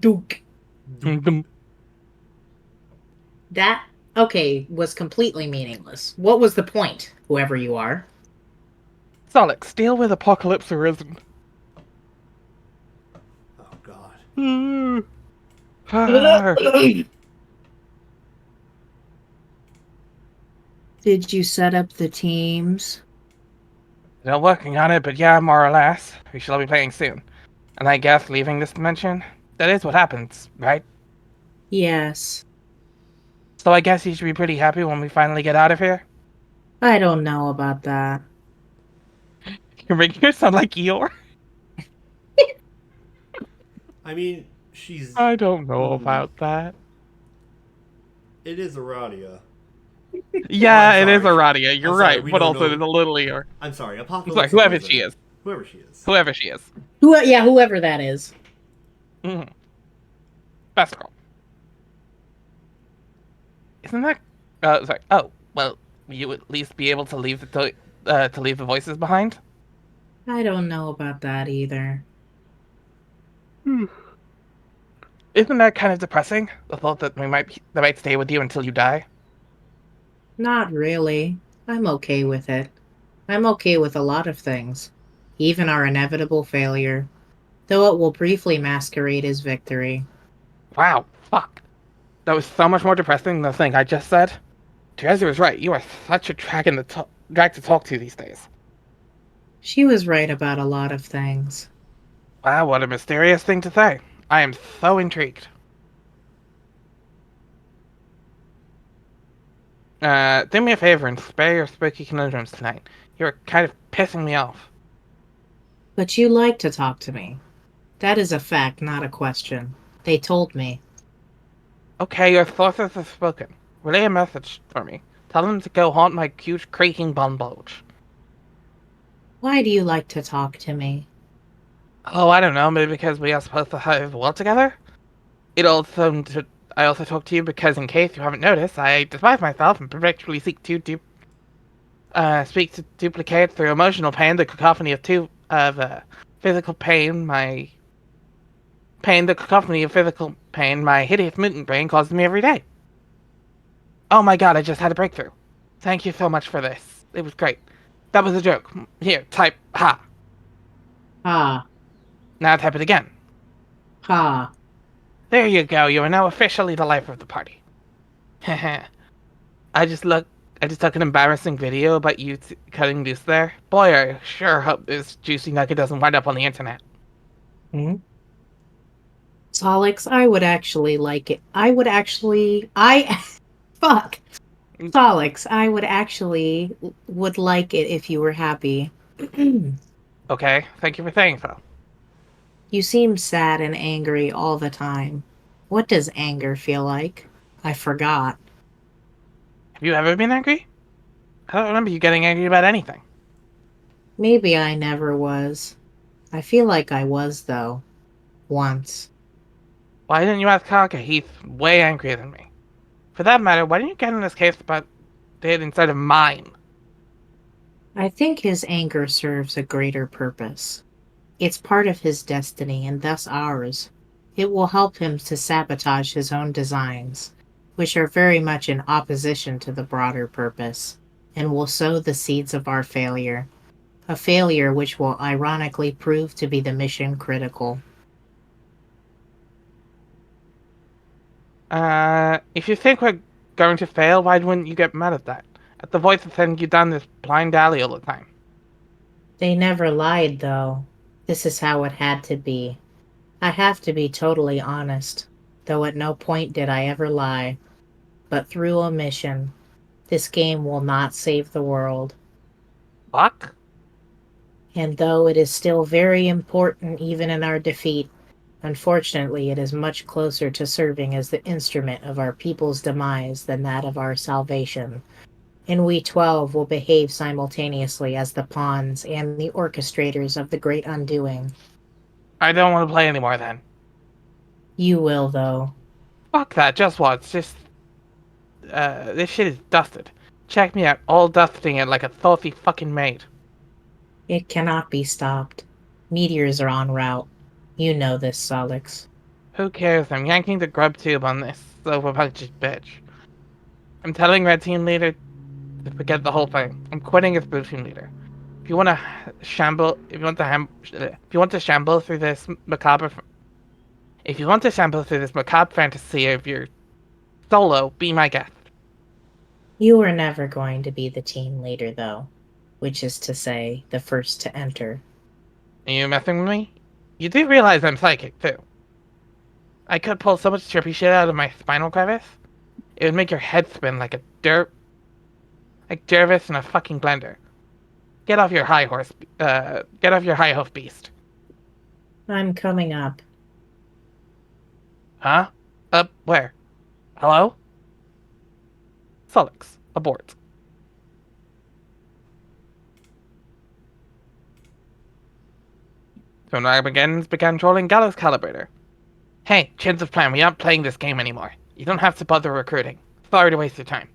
Duke. It's That, okay, was completely meaningless. What was the point, whoever you are? Alex, deal with Apocalypse Arisen. Oh God. Did you set up the teams? Still working on it, but yeah, more or less. We shall be playing soon. And I guess leaving this dimension? That is what happens, right? Yes. So I guess you should be pretty happy when we finally get out of here? I don't know about that. You're making her sound like Eeyore. I mean, she's. I don't know about that. It is Aradia. Yeah, I'm it is sorry. Aradia. You're I'm sorry, right, we but don't also know. there's a little ear. I'm sorry, I'm sorry, Apocalypse whoever she Arisen. is. Whoever she is. Whoever she is. Yeah, whoever that is. Mm-hmm. Best girl. Isn't that? Sorry. Oh, well, you at least be able to leave to leave the voices behind. I don't know about that either. Isn't that kind of depressing? The thought that they might stay with you until you die. Not really. I'm okay with it. I'm okay with a lot of things, even our inevitable failure, though it will briefly masquerade as victory. Wow, fuck. That was so much more depressing than the thing I just said. Teresa was right. You are such a drag to talk to these days. She was right about a lot of things. Wow, what a mysterious thing to say. I am so intrigued. Do me a favor and spare your spooky conundrums tonight. You're kind of pissing me off. But you like to talk to me. That is a fact, not a question. They told me. Okay, your sources have spoken. Relay a message for me. Tell them to go haunt my huge creaking bun bulge. Why do you like to talk to me? Oh, I don't know, maybe because we are supposed to have a world together? It also I also talk to you because, in case you haven't noticed, I despise myself and perpetually seek to speak to duplicate through emotional pain the cacophony of physical pain. The cacophony of physical pain my hideous mutant brain causes me every day. Oh my god, I just had a breakthrough. Thank you so much for this. It was great. That was a joke. Here, type ha. Ha, Now type it again. ha. There you go. You are now officially the life of the party. Heh. I just look. I just took an embarrassing video about you cutting loose there. Boy, I sure hope this juicy nugget doesn't wind up on the internet. Hmm? Solix, I would actually like it. I fuck. Solix, I would like it if you were happy. Okay, thank you for saying so. You seem sad and angry all the time. What does anger feel like? I forgot. Have you ever been angry? I don't remember you getting angry about anything. Maybe I never was. I feel like I was, though. Once. Why didn't you ask Kaka? He's way angrier than me. For that matter, why didn't you get in this case about it instead of mine? I think his anger serves a greater purpose. It's part of his destiny and thus ours. It will help him to sabotage his own designs, which are very much in opposition to the broader purpose, and will sow the seeds of our failure. A failure which will ironically prove to be the mission critical. If you think we're going to fail, why wouldn't you get mad at that? At the voice of sending you down this blind alley all the time. They never lied, though. This is how it had to be. I have to be totally honest, though at no point did I ever lie. But through omission, this game will not save the world. Fuck? And though it is still very important even in our defeat, unfortunately it is much closer to serving as the instrument of our people's demise than that of our salvation. And we 12 will behave simultaneously as the pawns and the orchestrators of the great undoing. I don't want to play anymore then. You will, though. Fuck that, just once. This shit is dusted. Check me out, all dusting it like a saucy fucking maid. It cannot be stopped. Meteors are en route. You know this, Solix. Who cares? I'm yanking the grub tube on this overpunch's bitch. I'm telling Red Team Leader to forget the whole thing. I'm quitting as Blue Team Leader. If you want to shamble through this macabre fantasy of your solo, be my guest. You were never going to be the team leader, though, which is to say, the first to enter. Are you messing with me? You do realize I'm psychic, too. I could pull so much trippy shit out of my spinal crevice. It would make your head spin like like Jervis in a fucking blender. Get off your high horse beast. I'm coming up. Huh? Where? Hello? Solix, abort. So now began trolling Gallows Calibrator. Hey, change of plan, we aren't playing this game anymore. You don't have to bother recruiting. Sorry to waste your time.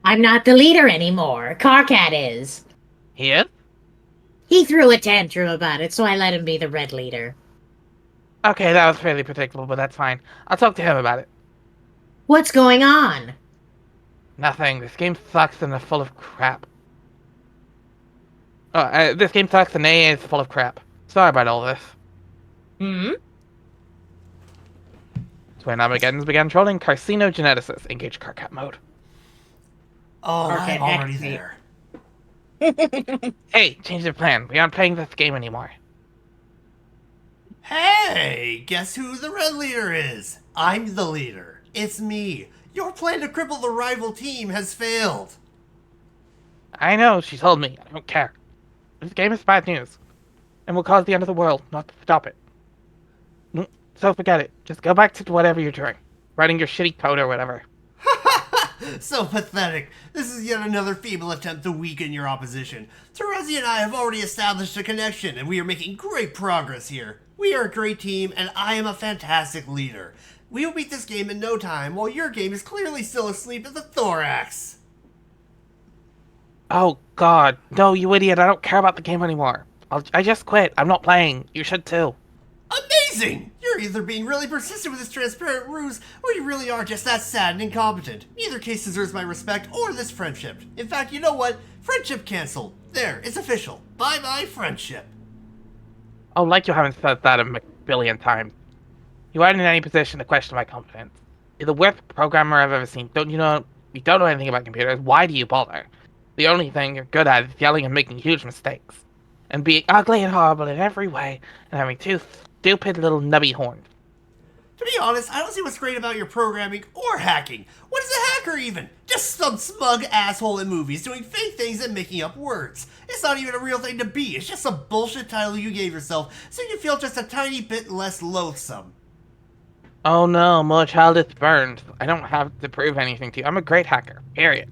I'm not the leader anymore. Carcat is. He is? He threw a tantrum about it, so I let him be the red leader. Okay, that was fairly predictable, but that's fine. I'll talk to him about it. What's going on? Nothing. This game sucks and it's full of crap. This game sucks and AA is full of crap. Sorry about all this. Hmm? So when Armageddons began trolling carcinogeneticists, engage Carcat mode. Oh, Okay, I'm already activate. there. Hey, change of plan. We aren't playing this game anymore. Hey, guess who the red leader is? I'm the leader. It's me. Your plan to cripple the rival team has failed. I know, she told me. I don't care. This game is bad news. And will cause the end of the world, not to stop it. So forget it. Just go back to whatever you're doing. Writing your shitty code or whatever. So pathetic. This is yet another feeble attempt to weaken your opposition. Terezi and I have already established a connection, and we are making great progress here. We are a great team, and I am a fantastic leader. We will beat this game in no time, while your game is clearly still asleep at the thorax. Oh, God. No, you idiot. I don't care about the game anymore. I just quit. I'm not playing. You should too. Amazing! You're either being really persistent with this transparent ruse, or you really are just that sad and incompetent. Neither case deserves my respect or this friendship. In fact, you know what? Friendship canceled. There, it's official. Bye-bye, friendship. Oh, like you haven't said that a billion times. You aren't in any position to question my competence. You're the worst programmer I've ever seen. You don't know anything about computers. Why do you bother? The only thing you're good at is yelling and making huge mistakes. And being ugly and horrible in every way, and having two stupid little nubby horns. To be honest, I don't see what's great about your programming or hacking. What is a hacker even? Just some smug asshole in movies doing fake things and making up words. It's not even a real thing to be. It's just some bullshit title you gave yourself so you feel just a tiny bit less loathsome. Oh no, my child is burned. I don't have to prove anything to you. I'm a great hacker. Period.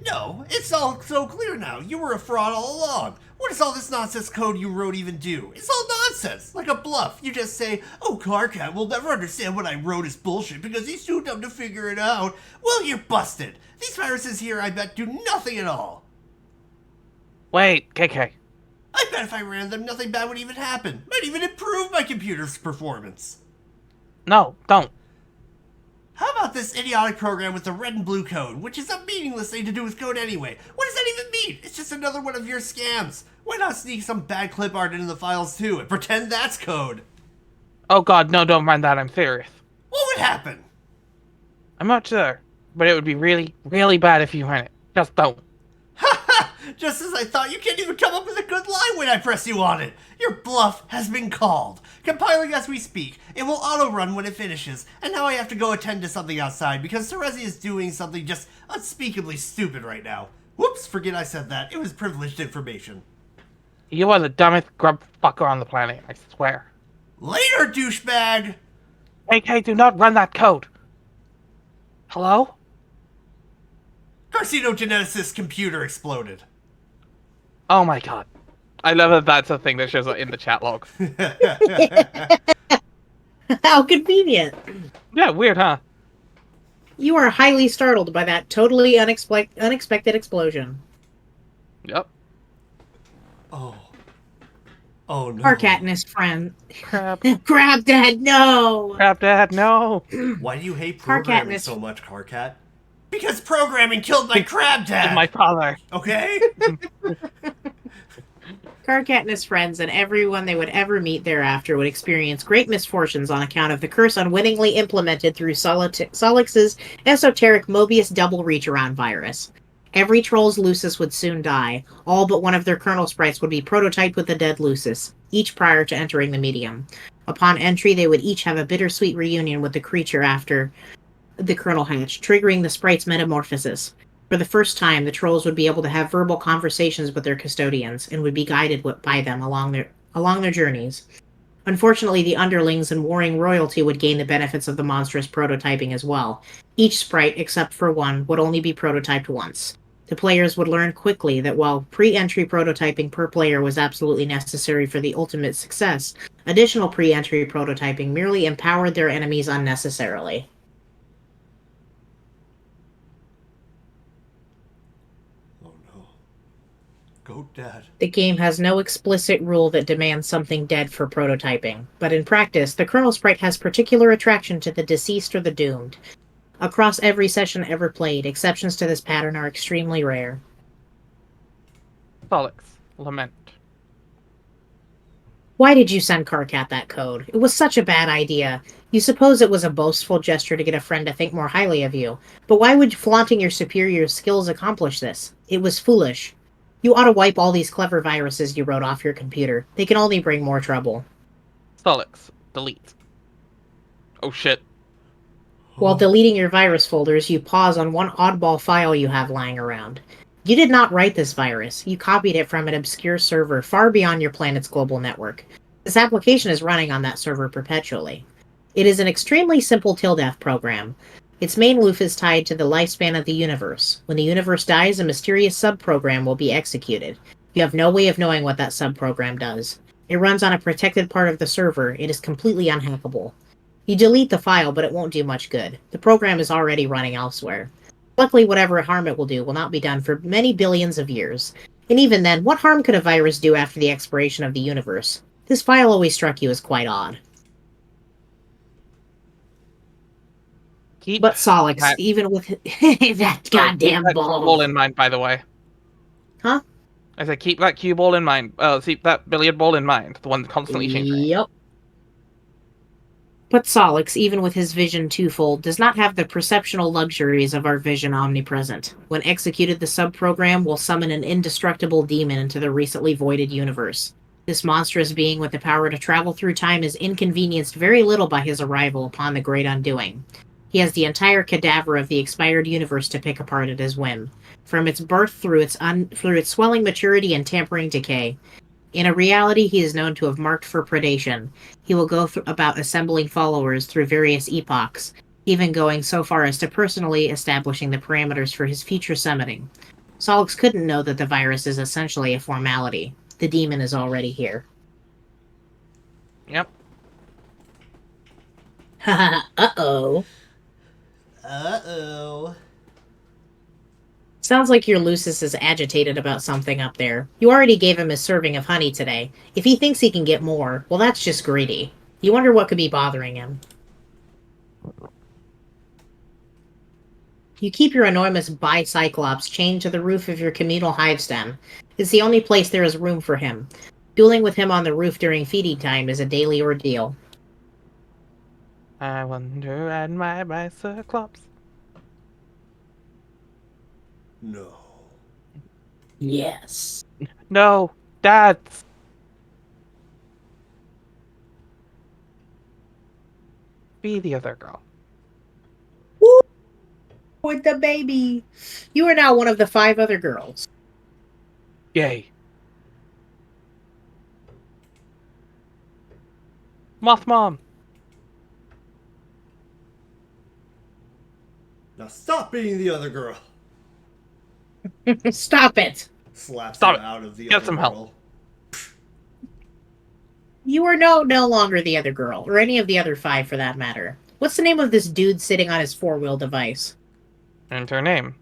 No, it's all so clear now. You were a fraud all along. What does all this nonsense code you wrote even do? It's all nonsense, like a bluff. You just say, oh, Carcat will never understand what I wrote is bullshit because he's too dumb to figure it out. Well, you're busted. These viruses here, I bet, do nothing at all. Wait, KK. I bet if I ran them, nothing bad would even happen. Might even improve my computer's performance. No, don't. How about this idiotic program with the red and blue code, which is a meaningless thing to do with code anyway? What does that even mean? It's just another one of your scams. Why not sneak some bad clip art into the files too and pretend that's code? Oh god, no, don't mind that. I'm serious. What would happen? I'm not sure, but it would be really, really bad if you ran it. Just don't. Just as I thought, you can't even come up with a good line when I press you on it. Your bluff has been called. Compiling as we speak. It will auto-run when it finishes, and now I have to go attend to something outside because Terezi is doing something just unspeakably stupid right now. Whoops, forget I said that. It was privileged information. You are the dumbest grub fucker on the planet, I swear. Later, douchebag! KK, do not run that code. Hello? Carcinogeneticist's computer exploded. Oh my god. I love that that's a thing that shows up in the chat logs. How convenient. Yeah, weird, huh? You are highly startled by that totally unexpected explosion. Yep. Oh. Oh no. Carcat and his friend. Crap. Crab Dad, no! Crap, Dad, no! Why do you hate Carcat programming is- so much, Carcat? Because programming killed my crab dad! My father. Okay? Carcat and his friends and everyone they would ever meet thereafter would experience great misfortunes on account of the curse unwittingly implemented through Solix's esoteric Mobius double reach-around virus. Every troll's Lucis would soon die. All but one of their kernel sprites would be prototyped with the dead Lucis, each prior to entering the medium. Upon entry, they would each have a bittersweet reunion with the creature after the kernel hatch, triggering the sprite's metamorphosis. For the first time, the trolls would be able to have verbal conversations with their custodians and would be guided by them along their journeys. Unfortunately, the underlings and warring royalty would gain the benefits of the monstrous prototyping as well. Each sprite, except for one, would only be prototyped once. The players would learn quickly that while pre-entry prototyping per player was absolutely necessary for the ultimate success, additional pre-entry prototyping merely empowered their enemies unnecessarily. Oh no. Goat Dad. The game has no explicit rule that demands something dead for prototyping, but in practice, the kernel sprite has particular attraction to the deceased or the doomed. Across every session ever played, exceptions to this pattern are extremely rare. Solix, lament. Why did you send Karkat that code? It was such a bad idea. You suppose it was a boastful gesture to get a friend to think more highly of you, but why would flaunting your superior skills accomplish this? It was foolish. You ought to wipe all these clever viruses you wrote off your computer. They can only bring more trouble. Solix, delete. Oh shit. While deleting your virus folders, you pause on one oddball file you have lying around. You did not write this virus. You copied it from an obscure server far beyond your planet's global network. This application is running on that server perpetually. It is an extremely simple TILDEF program. Its main loop is tied to the lifespan of the universe. When the universe dies, a mysterious subprogram will be executed. You have no way of knowing what that subprogram does. It runs on a protected part of the server. It is completely unhackable. You delete the file, but it won't do much good. The program is already running elsewhere. Luckily, whatever harm it will do will not be done for many billions of years. And even then, what harm could a virus do after the expiration of the universe? This file always struck you as quite odd. Keep But Solix, that- even with that keep goddamn that cue ball ball. in mind, by the way. Huh? I said keep that cue ball in mind. Keep that billiard ball in mind. The one that's constantly changing. Yep. But Solix, even with his vision twofold, does not have the perceptional luxuries of our vision omnipresent. When executed, the subprogram will summon an indestructible demon into the recently voided universe. This monstrous being with the power to travel through time is inconvenienced very little by his arrival upon the Great Undoing. He has the entire cadaver of the expired universe to pick apart at his whim, from its birth through its swelling maturity and tampering decay. In a reality he is known to have marked for predation. He will go about assembling followers through various epochs, even going so far as to personally establishing the parameters for his future summoning. Solix couldn't know that the virus is essentially a formality. The demon is already here. Yep. Uh-oh. Uh-oh. Sounds like your Lucis is agitated about something up there. You already gave him his serving of honey today. If he thinks he can get more, well, that's just greedy. You wonder what could be bothering him. You keep your enormous bicyclops chained to the roof of your communal hive stem. It's the only place there is room for him. Dueling with him on the roof during feeding time is a daily ordeal. I wonder at my bicyclops. No. Yes. No, dads. Be the other girl. Woo! With the baby. You are now one of the 5 other girls. Yay. Moth Mom. Now stop being the other girl. Stop it. Slaps Stop you it. out of the Get other some girl. help. You are no longer the other girl, or any of the other 5 for that matter. What's the name of this dude sitting on his 4-wheel device? And her name.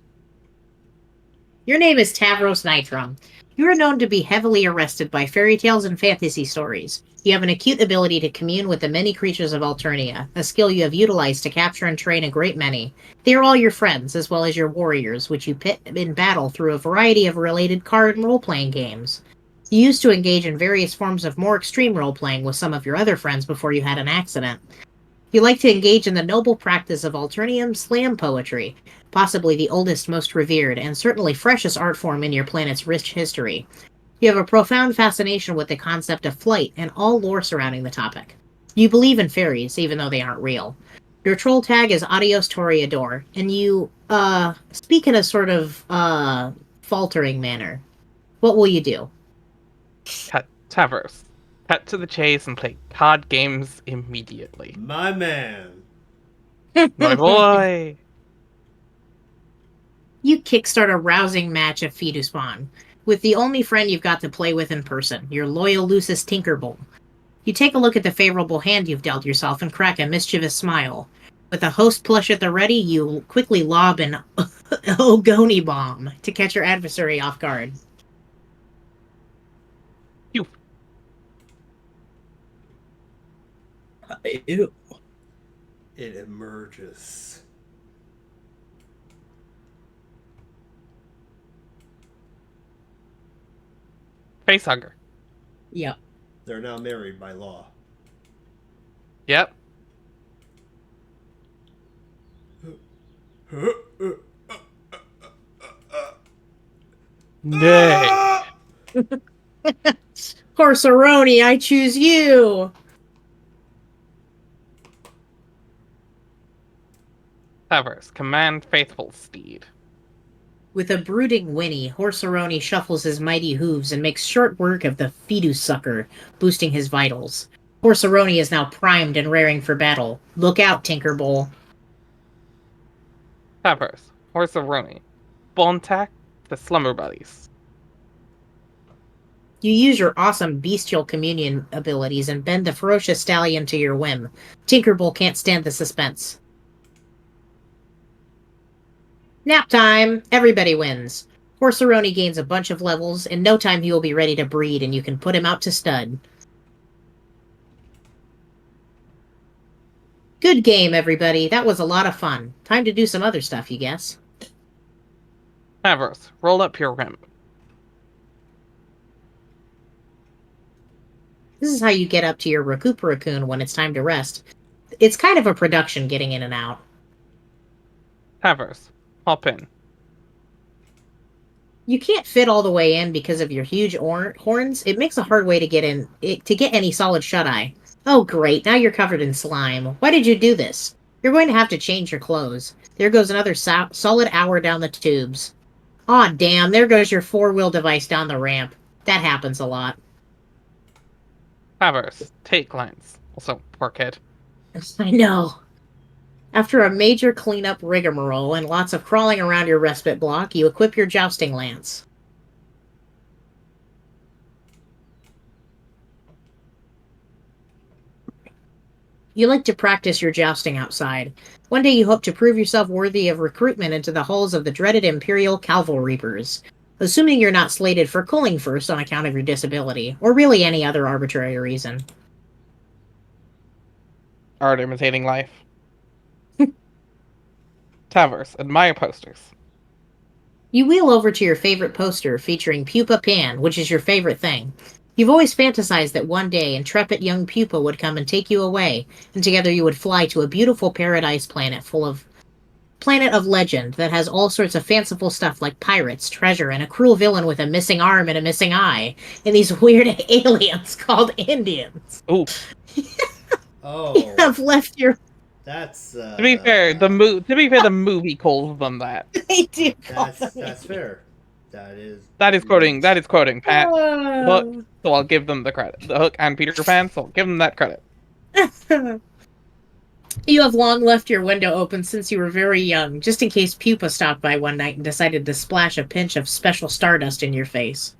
Your name is Tavros Nitrum. You are known to be heavily arrested by fairy tales and fantasy stories. You have an acute ability to commune with the many creatures of Alternia, a skill you have utilized to capture and train a great many. They are all your friends, as well as your warriors, which you pit in battle through a variety of related card and role-playing games. You used to engage in various forms of more extreme role-playing with some of your other friends before you had an accident. You like to engage in the noble practice of Alternium slam poetry, possibly the oldest, most revered, and certainly freshest art form in your planet's rich history. You have a profound fascination with the concept of flight and all lore surrounding the topic. You believe in fairies, even though they aren't real. Your troll tag is Adios Toreador, and you, speak in a sort of, faltering manner. What will you do? Tavros. cut to the chase and play card games immediately. My man. My boy! You kickstart a rousing match of Fiduspawn, with the only friend you've got to play with in person, your loyal Lucis Tinkerbell. You take a look at the favorable hand you've dealt yourself and crack a mischievous smile. With a host plush at the ready, you quickly lob an Ogoni bomb to catch your adversary off guard. Phew. Ew. It emerges. Facehugger. Yep. They're now married by law. Yep. Nay. Corsaroni, I choose you! Tavers, command faithful steed. With a brooding whinny, Horseroni shuffles his mighty hooves and makes short work of the Fidus sucker, boosting his vitals. Horseroni is now primed and raring for battle. Look out, Tinkerbell. Tavers, Horseroni. Bontac, the slumber buddies. You use your awesome bestial communion abilities and bend the ferocious stallion to your whim. Tinkerbell can't stand the suspense. Nap time! Everybody wins. Horseroni gains a bunch of levels. In no time he will be ready to breed, and you can put him out to stud. Good game, everybody. That was a lot of fun. Time to do some other stuff, you guess. Tavers, roll up your rim. This is how you get up to your Recuperacoon when it's time to rest. It's kind of a production getting in and out. Tavers, hop in. You can't fit all the way in because of your huge horns. It makes a hard way to get in to get any solid shut-eye. Oh great, now you're covered in slime. Why did you do this? You're going to have to change your clothes. There goes another solid hour down the tubes. Aw damn, there goes your four-wheel device down the ramp. That happens a lot. Tavers, take lines. Also, poor kid. I know. After a major cleanup rigmarole and lots of crawling around your respite block, you equip your jousting lance. You like to practice your jousting outside. One day you hope to prove yourself worthy of recruitment into the halls of the dreaded Imperial Cavalry Reapers, assuming you're not slated for culling first on account of your disability, or really any other arbitrary reason. Art imitating life. Tavers, admire posters. You wheel over to your favorite poster featuring Pupa Pan, which is your favorite thing. You've always fantasized that one day intrepid young Pupa would come and take you away, and together you would fly to a beautiful paradise planet of legend that has all sorts of fanciful stuff like pirates, treasure, and a cruel villain with a missing arm and a missing eye, and these weird aliens called Indians. Ooh. Oh. You have left your... That's To be fair, the movie calls them that. They do call them that's fair. That is quoting Pat Oh. Hook, so I'll give them the credit. The Hook and Peter Pan, so I'll give them that credit. You have long left your window open since you were very young, just in case Pupa stopped by one night and decided to splash a pinch of special stardust in your face.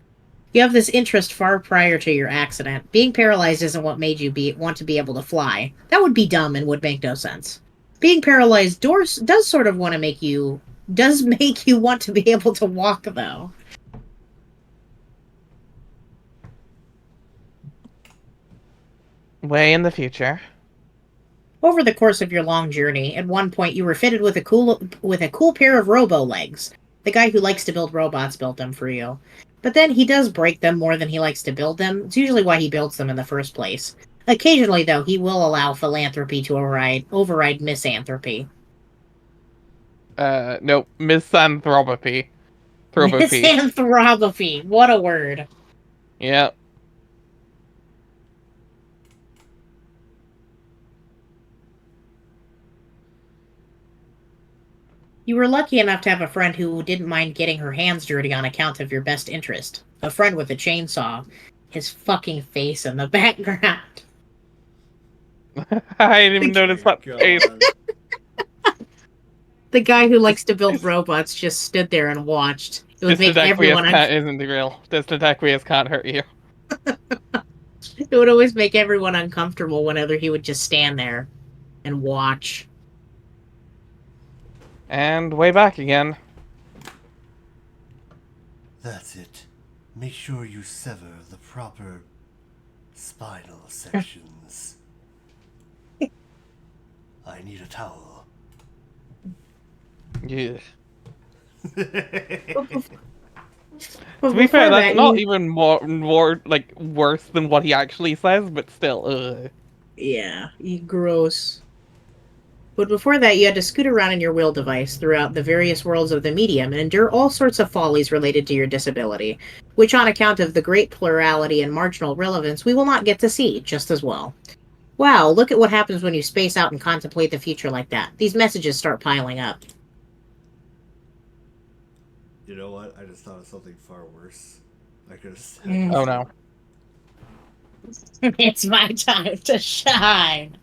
You have this interest far prior to your accident. Being paralyzed isn't what made you want to be able to fly. That would be dumb and would make no sense. Being paralyzed does sort of want to make you want to be able to walk, though. Way in the future. Over the course of your long journey, at one point you were fitted with a cool pair of robo legs. The guy who likes to build robots built them for you. But then he does break them more than he likes to build them. It's usually why he builds them in the first place. Occasionally, though, he will allow philanthropy to override misanthropy. No, misanthropy. Misanthropy. What a word. Yeah. You were lucky enough to have a friend who didn't mind getting her hands dirty on account of your best interest. A friend with a chainsaw. his fucking face in the background. I didn't even notice that face. God. The guy who likes to build robots just stood there and watched. It would Distant make everyone. acquiesce isn't real. Distant acquiesce can't hurt you. It would always make everyone uncomfortable whenever he would just stand there and watch. And way back again. That's it. Make sure you sever the proper spinal sections. I need a towel. Yeah. But To be fair, before that's that, not you- even more like worse than what he actually says, but still, Yeah, you gross. But before that, you had to scoot around in your will device throughout the various worlds of the medium and endure all sorts of follies related to your disability, which, on account of the great plurality and marginal relevance, we will not get to see just as well. Wow, look at what happens when you space out and contemplate the future like that. These messages start piling up. You know what? I just thought of something far worse. I could have said. oh no. It's my time to shine.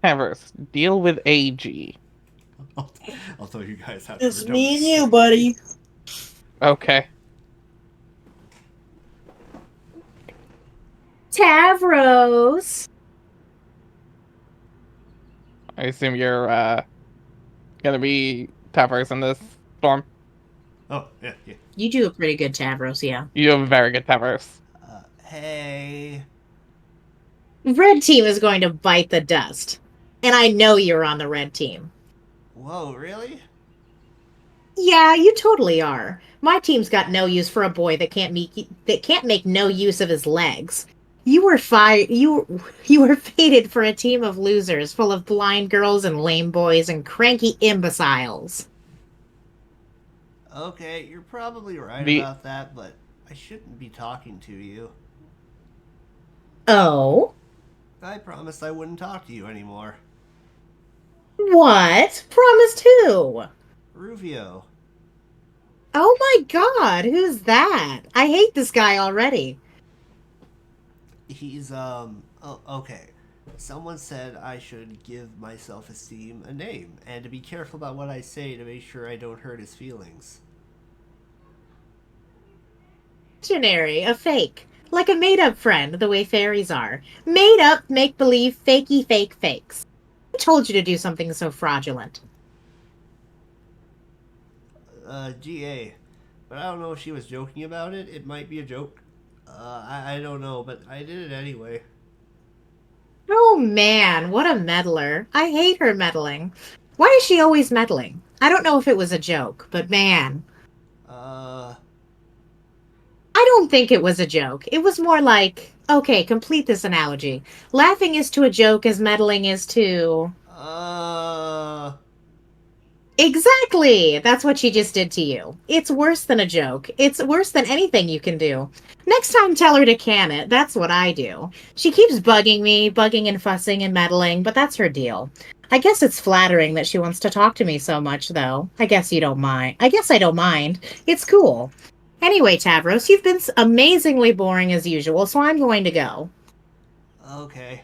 Havers, deal with AG. Although you guys have It's to me and you, buddy. Okay. Tavros. I assume you're gonna be Tavros in this storm. Oh, yeah, yeah. You do a pretty good Tavros, yeah. You have a very good Tavros. Hey. Red team is going to bite the dust. And I know you're on the red team. Whoa, really? Yeah, you totally are. My team's got no use for a boy that can't make no use of his legs. You were you were fated for a team of losers full of blind girls and lame boys and cranky imbeciles. Okay, you're probably right The- about that, but I shouldn't be talking to you. Oh? I promised I wouldn't talk to you anymore. What? Promised who? Ruvio. Oh my god, who's that? I hate this guy already. He's, oh, okay. Someone said I should give my self-esteem a name, and to be careful about what I say to make sure I don't hurt his feelings. Imaginary, a fake. Like a made-up friend, the way fairies are. Made up, make-believe, fakey fake fakes. Who told you to do something so fraudulent? GA. But I don't know if she was joking about it. It might be a joke. I don't know, but I did it anyway. Oh man, what a meddler. I hate her meddling. Why is she always meddling? I don't know if it was a joke, but man. I don't think it was a joke. It was more like, okay, complete this analogy. Laughing is to a joke as meddling is to... Exactly! That's what she just did to you. It's worse than a joke. It's worse than anything you can do. Next time, tell her to can it. That's what I do. She keeps bugging me, bugging and fussing and meddling, but that's her deal. I guess it's flattering that she wants to talk to me so much, though. I guess you don't mind. I guess I don't mind. It's cool. Anyway, Tavros, you've been amazingly boring as usual, so I'm going to go. Okay.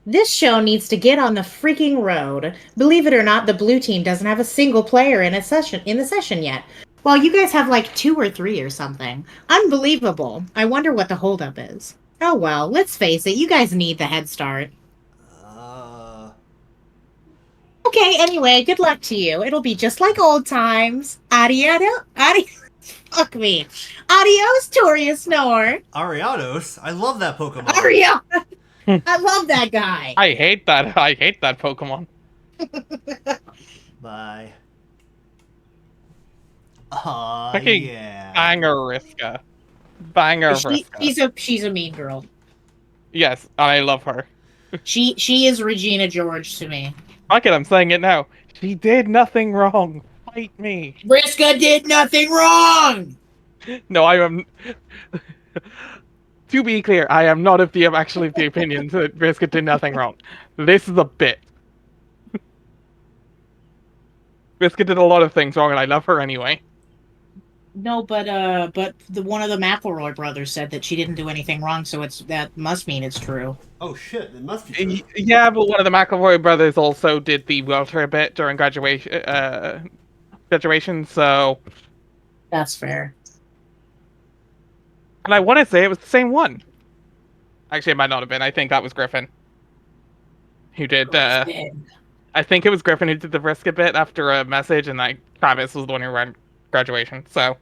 This show needs to get on the freaking road. Believe it or not, the blue team doesn't have a single player in the session yet. Well, you guys have like 2 or 3 or something. Unbelievable. I wonder what the holdup is. Oh well, let's face it, you guys need the head start. Okay, anyway, good luck to you. It'll be just like old times. Adios. Fuck me. Adios, Toria Snore. Ariados? I love that Pokemon. Aria. I love that guy. I hate that. I hate that Pokemon. Bye. Aw, Fucking yeah. Banger Riska. Banger Riska. She's a mean girl. Yes, I love her. She is Regina George to me. Fuck it, I'm saying it now. She did nothing wrong. Fight me. Briska did nothing wrong. No, I am. To be clear, I am not of the actually of the opinion that Brisket did nothing wrong. This is a bit. Brisket did a lot of things wrong, and I love her anyway. No, but the one of the McElroy brothers said that she didn't do anything wrong, so that must mean it's true. Oh shit, it must be true. Yeah, but one of the McElroy brothers also did the wheelchair bit during graduation. So, That's fair. and I want to say it was the same one. Actually, it might not have been. I think that was Griffin who did. Griffin. I think it was Griffin who did the brisket bit after a message, and like Travis was the one who ran graduation. So,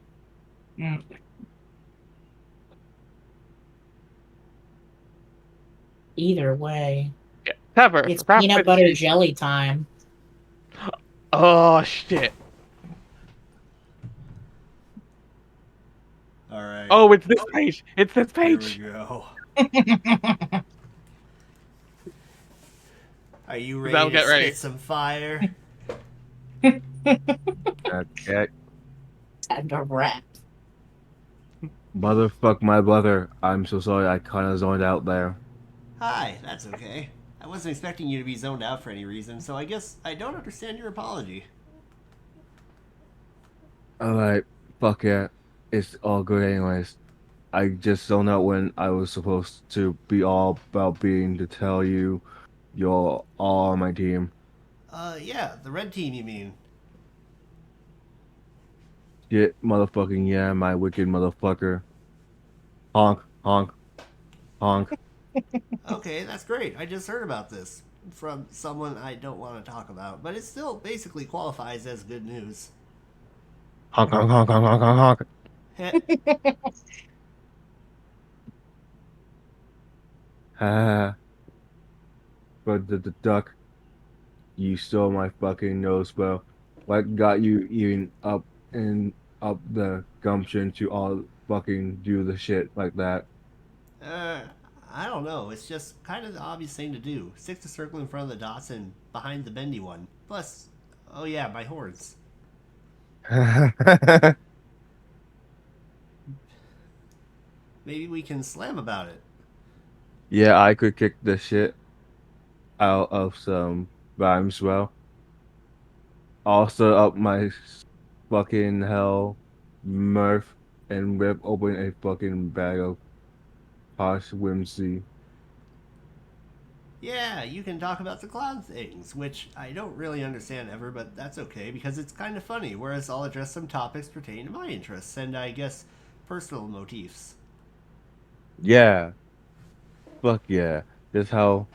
Mm. Either way, yeah, Pepper. it's Wrap peanut with butter cheese. jelly time. Oh shit! All right. Oh, it's this page. It's this Here we page. go. Are you ready That'll to get ready. spit some fire? Okay. And a rat. Motherfuck my brother. I'm so sorry. I kind of zoned out there. Hi, that's okay. I wasn't expecting you to be zoned out for any reason, so I guess I don't understand your apology. Alright, fuck yeah. It's all good anyways. I just zoned out when I was supposed to be all about being to tell you you're all on my team. Yeah, the red team, you mean? Shit, motherfucking yeah, my wicked motherfucker. Honk, honk, honk. Okay, that's great. I just heard about this from someone I don't want to talk about, but it still basically qualifies as good news. Honk, honk, honk, honk, honk, honk, honk. Heh. Ha. But the duck, you stole my fucking nose, bro. What got you even up the gumption to all fucking do the shit like that? Uh, I don't know. It's just kind of the obvious thing to do. Stick the circle in front of the dots and behind the bendy one. Plus, oh yeah, my horns. Maybe we can slam about it. Yeah, I could kick the shit out of some rhymes, well. Also up my fucking hell mirth and rip open a fucking bag of posh whimsy. Yeah, you can talk about the clown things, which I don't really understand ever, but that's okay because it's kind of funny. Whereas I'll address some topics pertaining to my interests and I guess personal motifs. Yeah, fuck yeah. That's how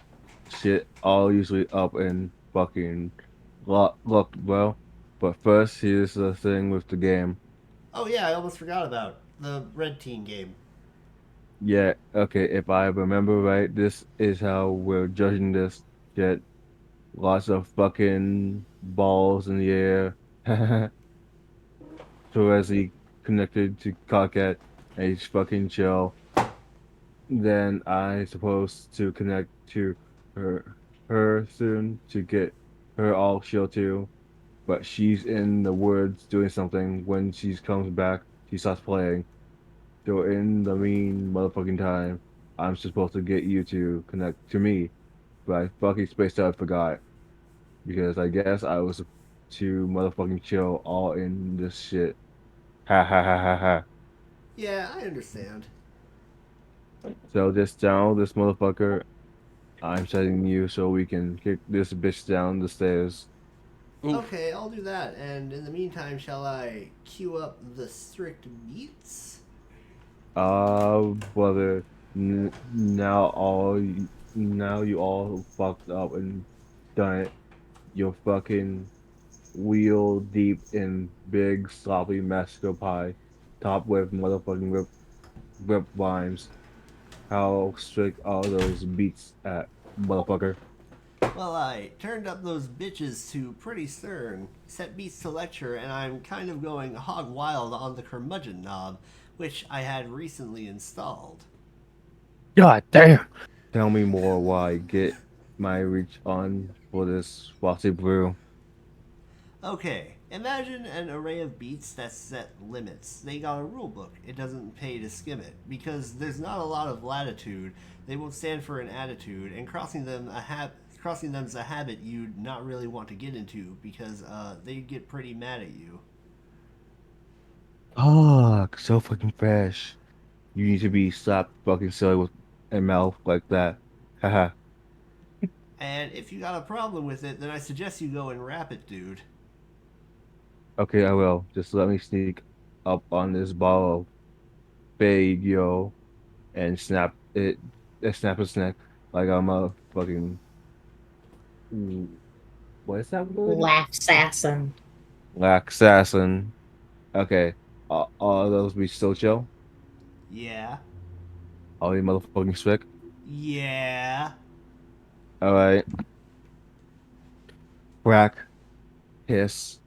shit all usually up and fucking look, bro. But first, here's the thing with the game. Oh yeah, I almost forgot about the red team game. Yeah, okay, if I remember right, this is how we're judging this shit. Lots of fucking balls in the air. So as he connected to Cockhead and he's fucking chill. Then I supposed to connect to her soon to get her all chill too. But she's in the woods doing something. When she comes back, she starts playing. So in the mean motherfucking time, I'm supposed to get you to connect to me. But I fucking spaced out, forgot. Because I guess I was too motherfucking chill all in this shit. Ha ha ha ha ha. Yeah, I understand. So this motherfucker, I'm setting you so we can kick this bitch down the stairs. Oof. Okay, I'll do that. And in the meantime, shall I queue up the strict beats? Brother, now you all fucked up and done it. You're fucking wheel deep in big sloppy Mexico pie, topped with motherfucking whip rhymes. How strict are those beats at, motherfucker? Well, I turned up those bitches to pretty stern, set beats to lecture, and I'm kind of going hog wild on the curmudgeon knob, which I had recently installed. God damn! Tell me more why I get my reach on for this frosty brew. Okay, imagine an array of beats that set limits. They got a rule book. It doesn't pay to skim it because there's not a lot of latitude. They won't stand for an attitude, and crossing them's a habit you'd not really want to get into because they'd get pretty mad at you. Fuck, so fucking fresh. You need to be slapped fucking silly with a mouth like that. Haha. And if you got a problem with it, then I suggest you go and wrap it, dude. Okay, I will. Just let me sneak up on this ball of fade, yo, and snap its neck like I'm a fucking what is that word? Laugh assassin. Like assassin. Okay. All of those be still chill. Yeah. All you motherfucking slick. Yeah. All right. Crack, hiss,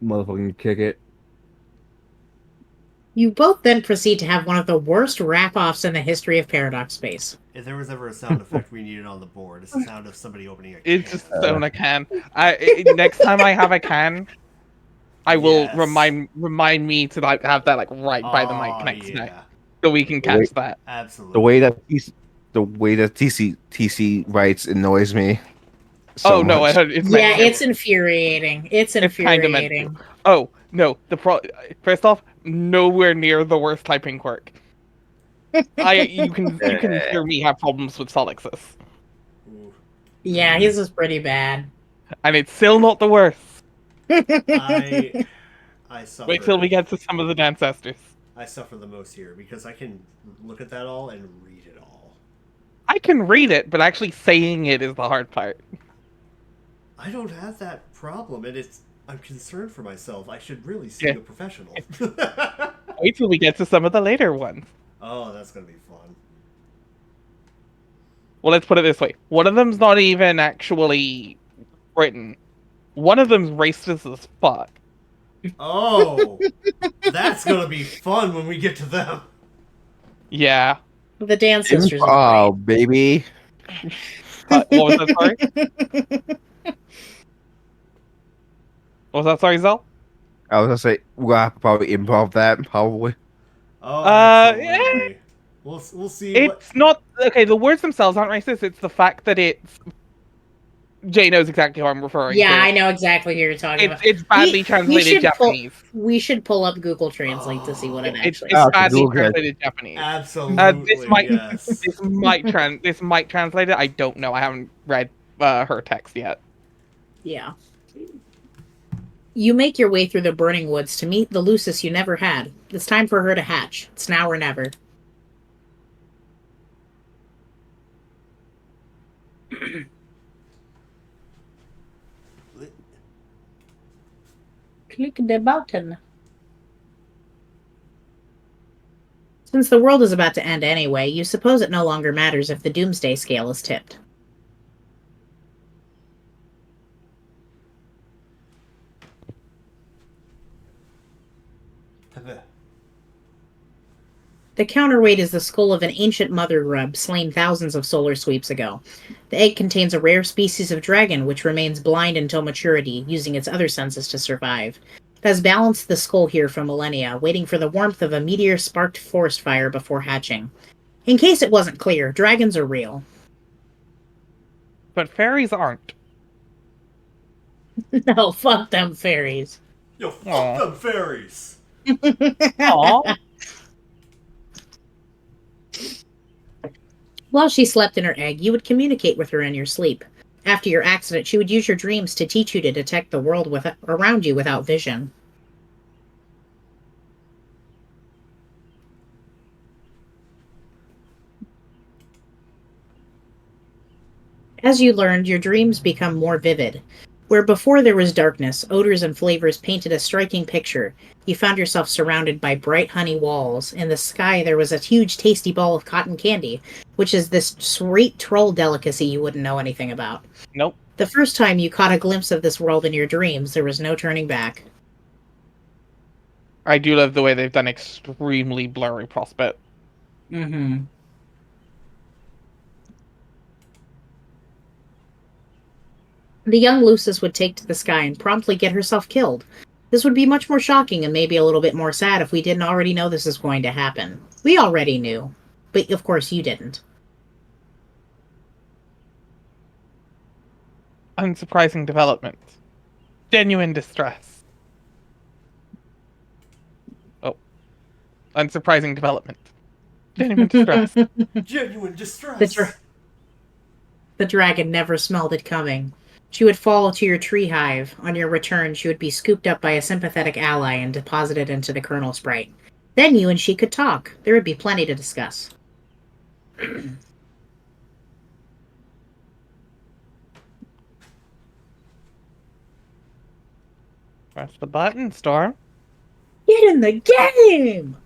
motherfucking kick it. You both then proceed to have one of the worst wrap-offs in the history of Paradox Space. If there was ever a sound effect we needed on the board, it's the sound of somebody opening a It's can. just so a can. Next time I have a can, I will Yes. remind me to like have that like right by the mic Oh, next night, yeah. so we can catch that. Absolutely. The way that TC writes annoys me so Oh no, much. it's Yeah, meant it's to. infuriating. It's It's kind of meant to. infuriating. Oh no, first off, nowhere near the worst typing quirk. You can hear me have problems with Solixus, Ooh. Yeah, his is pretty bad. and it's still not the worst. I Wait till we suffer. get to some of the ancestors. I suffer the most here because I can look at that all and read it all. I can read it, but actually saying it is the hard part. I don't have that problem, and I'm concerned for myself. I should really see Yeah. a professional. Wait till we get to some of the later ones. Oh, that's gonna be fun. Well, let's put it this way. One of them's not even actually written. One of them's racist as fuck. Oh, that's gonna be fun when we get to them. Yeah. The dance sisters are Oh, baby. What was that, sorry? great. What was that, sorry, Zell? I was gonna say we'll have to probably improv that probably. Oh, Yeah. absolutely. We'll see what. It's not... Okay, the words themselves aren't racist. It's the fact that it's... Jay knows exactly who I'm referring Yeah, to. I know exactly who you're talking about. It's badly translated Japanese. We should pull up Google Translate to see what it It's actually it's says. badly Google it. translated Japanese. Absolutely, yes. This might translate it. I don't know. I haven't read her text yet. Yeah. You make your way through the burning woods to meet the Lucis you never had. It's time for her to hatch. It's now or never. Click the button. Since the world is about to end anyway, you suppose it no longer matters if the doomsday scale is tipped. The counterweight is the skull of an ancient mother grub slain thousands of solar sweeps ago. The egg contains a rare species of dragon which remains blind until maturity, using its other senses to survive. It has balanced the skull here for millennia, waiting for the warmth of a meteor-sparked forest fire before hatching. In case it wasn't clear, dragons are real. But fairies aren't. No, fuck them fairies. Yo, fuck Aw. them fairies. Aww. While she slept in her egg, you would communicate with her in your sleep. After your accident, she would use your dreams to teach you to detect the world around you without vision. As you learned, your dreams become more vivid. Where before there was darkness, odors and flavors painted a striking picture. You found yourself surrounded by bright honey walls. In the sky, there was a huge, tasty ball of cotton candy, which is this sweet troll delicacy you wouldn't know anything about. Nope. The first time you caught a glimpse of this world in your dreams, there was no turning back. I do love the way they've done extremely blurry prospect. Mm-hmm. The young Lucis would take to the sky and promptly get herself killed. This would be much more shocking and maybe a little bit more sad if we didn't already know this was going to happen. We already knew. But of course you didn't. Unsurprising development. Genuine distress. Unsurprising development. Genuine distress. Genuine distress. The dragon never smelled it coming. She would fall to your tree hive. On your return, she would be scooped up by a sympathetic ally and deposited into the kernel sprite. Then you and she could talk. There would be plenty to discuss. Press the button, Storm. Get in the game!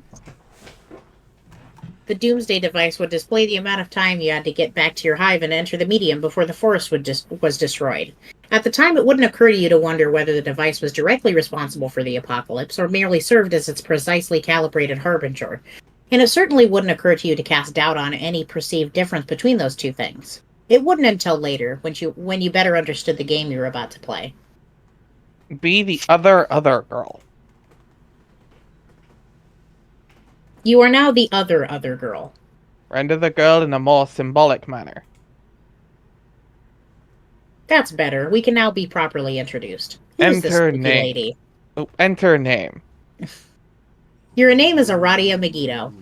The Doomsday device would display the amount of time you had to get back to your hive and enter the medium before the forest was destroyed. At the time, it wouldn't occur to you to wonder whether the device was directly responsible for the apocalypse or merely served as its precisely calibrated harbinger. And it certainly wouldn't occur to you to cast doubt on any perceived difference between those two things. It wouldn't until later, when you better understood the game you were about to play. Be the other girl. You are now the other girl. Render the girl in a more symbolic manner. That's better. We can now be properly introduced. Who is this Enter spooky name. lady? Oh, enter name. Your name is Aradia Megiddo.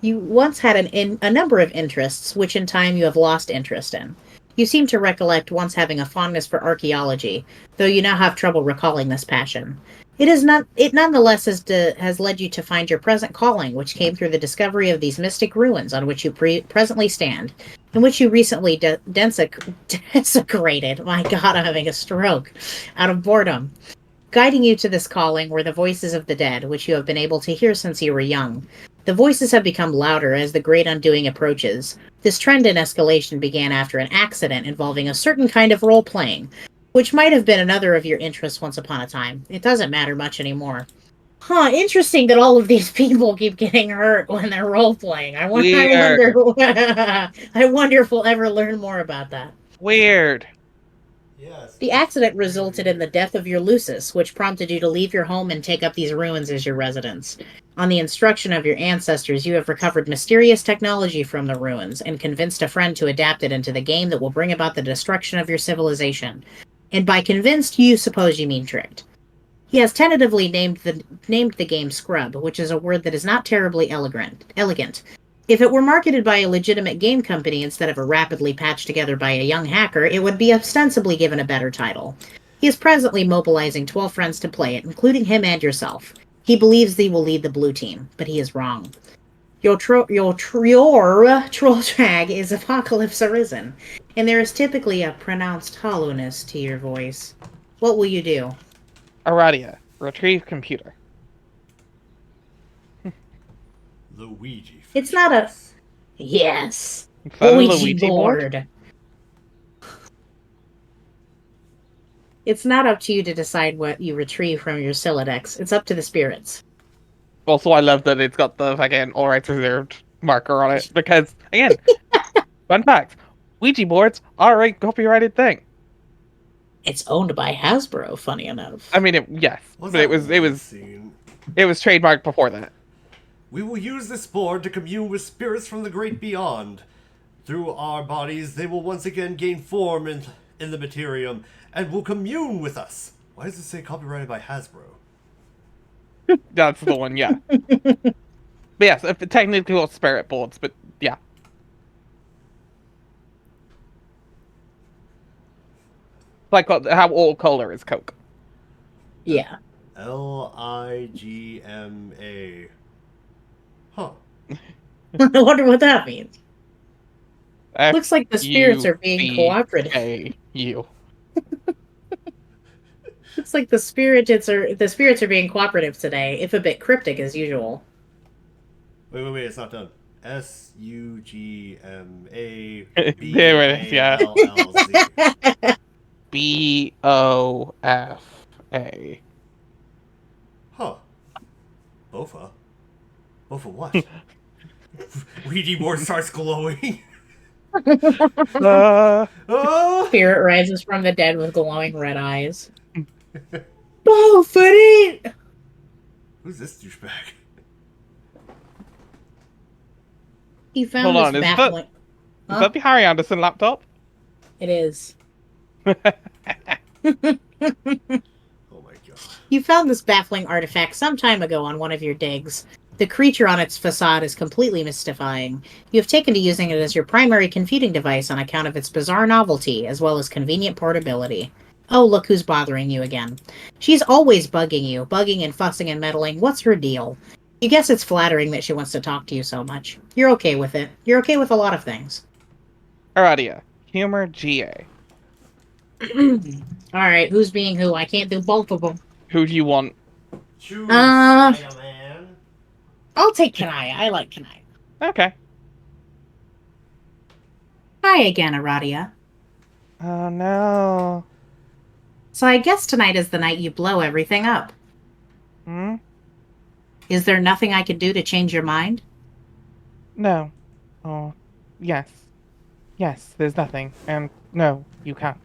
You once had a number of interests, which in time you have lost interest in. You seem to recollect once having a fondness for archaeology, though you now have trouble recalling this passion. It nonetheless has led you to find your present calling, which came through the discovery of these mystic ruins on which you presently stand, in which you recently desecrated. My God, I'm having a stroke. Out of boredom. Guiding you to this calling were the voices of the dead, which you have been able to hear since you were young. The voices have become louder as the great undoing approaches. This trend in escalation began after an accident involving a certain kind of role-playing, which might have been another of your interests once upon a time. It doesn't matter much anymore. Huh, interesting that all of these people keep getting hurt when they're role-playing. I wonder if we'll ever learn more about that. Weird. Yes. The accident resulted in the death of your Lucis, which prompted you to leave your home and take up these ruins as your residence. On the instruction of your ancestors, you have recovered mysterious technology from the ruins and convinced a friend to adapt it into the game that will bring about the destruction of your civilization. And by convinced, you suppose you mean tricked. He has tentatively named the game Scrub, which is a word that is not terribly elegant. If it were marketed by a legitimate game company instead of a rapidly patched together by a young hacker, it would be ostensibly given a better title. He is presently mobilizing 12 friends to play it, including him and yourself. He believes thee will lead the blue team, but he is wrong. Your troll tag is Apocalypse Arisen, and there is typically a pronounced hollowness to your voice. What will you do? Aradia, retrieve computer. The Ouija. It's not a... Yes. Found the Ouija board. It's not up to you to decide what you retrieve from your Silodex. It's up to the spirits. Also, I love that it's got the fucking all rights reserved marker on it because, again, fun fact: Ouija boards are a copyrighted thing. It's owned by Hasbro. Funny enough. I mean, yes, but it was trademarked before that. We will use this board to commune with spirits from the great beyond. Through our bodies, they will once again gain form in the materium and will commune with us. Why does it say copyrighted by Hasbro? That's the one, yeah. But yes, technically called spirit boards, but yeah. Like how all cola is Coke. Yeah. Ligma. Huh. I wonder what that means. Looks like the spirits are being cooperative. F-U-C-A-U. Looks like the spirits are being cooperative today, if a bit cryptic as usual. Wait, it's not done. S-U-G-M-A. There it is, yeah. B-A-L-L-Z. B-O-F-A. Huh. Bofa? Bofa what? Ouija board starts glowing. Spirit rises from the dead with glowing red eyes. Buffet! Who's this douchebag? He found Hold on, this is baffling... that the Harry Anderson laptop? It is. Oh my You found this baffling artifact some time ago on one of your digs. The creature on its facade is completely mystifying. You have taken to using it as your primary computing device on account of its bizarre novelty, as well as convenient portability. Oh, look who's bothering you again. She's always bugging you, bugging and fussing and meddling. What's her deal? You guess it's flattering that she wants to talk to you so much. You're okay with it. You're okay with a lot of things. Aradia, humor GA. Alright, who's being who? I can't do both of them. Who do you want? Choose, Uh, Spider-Man. I'll take Kanaya. I like Kanaya. Okay. Hi again, Aradia. Oh no. So I guess tonight is the night you blow everything up. Hmm? Is there nothing I could do to change your mind? No. Oh, yes. Yes, there's nothing. And no, you can't.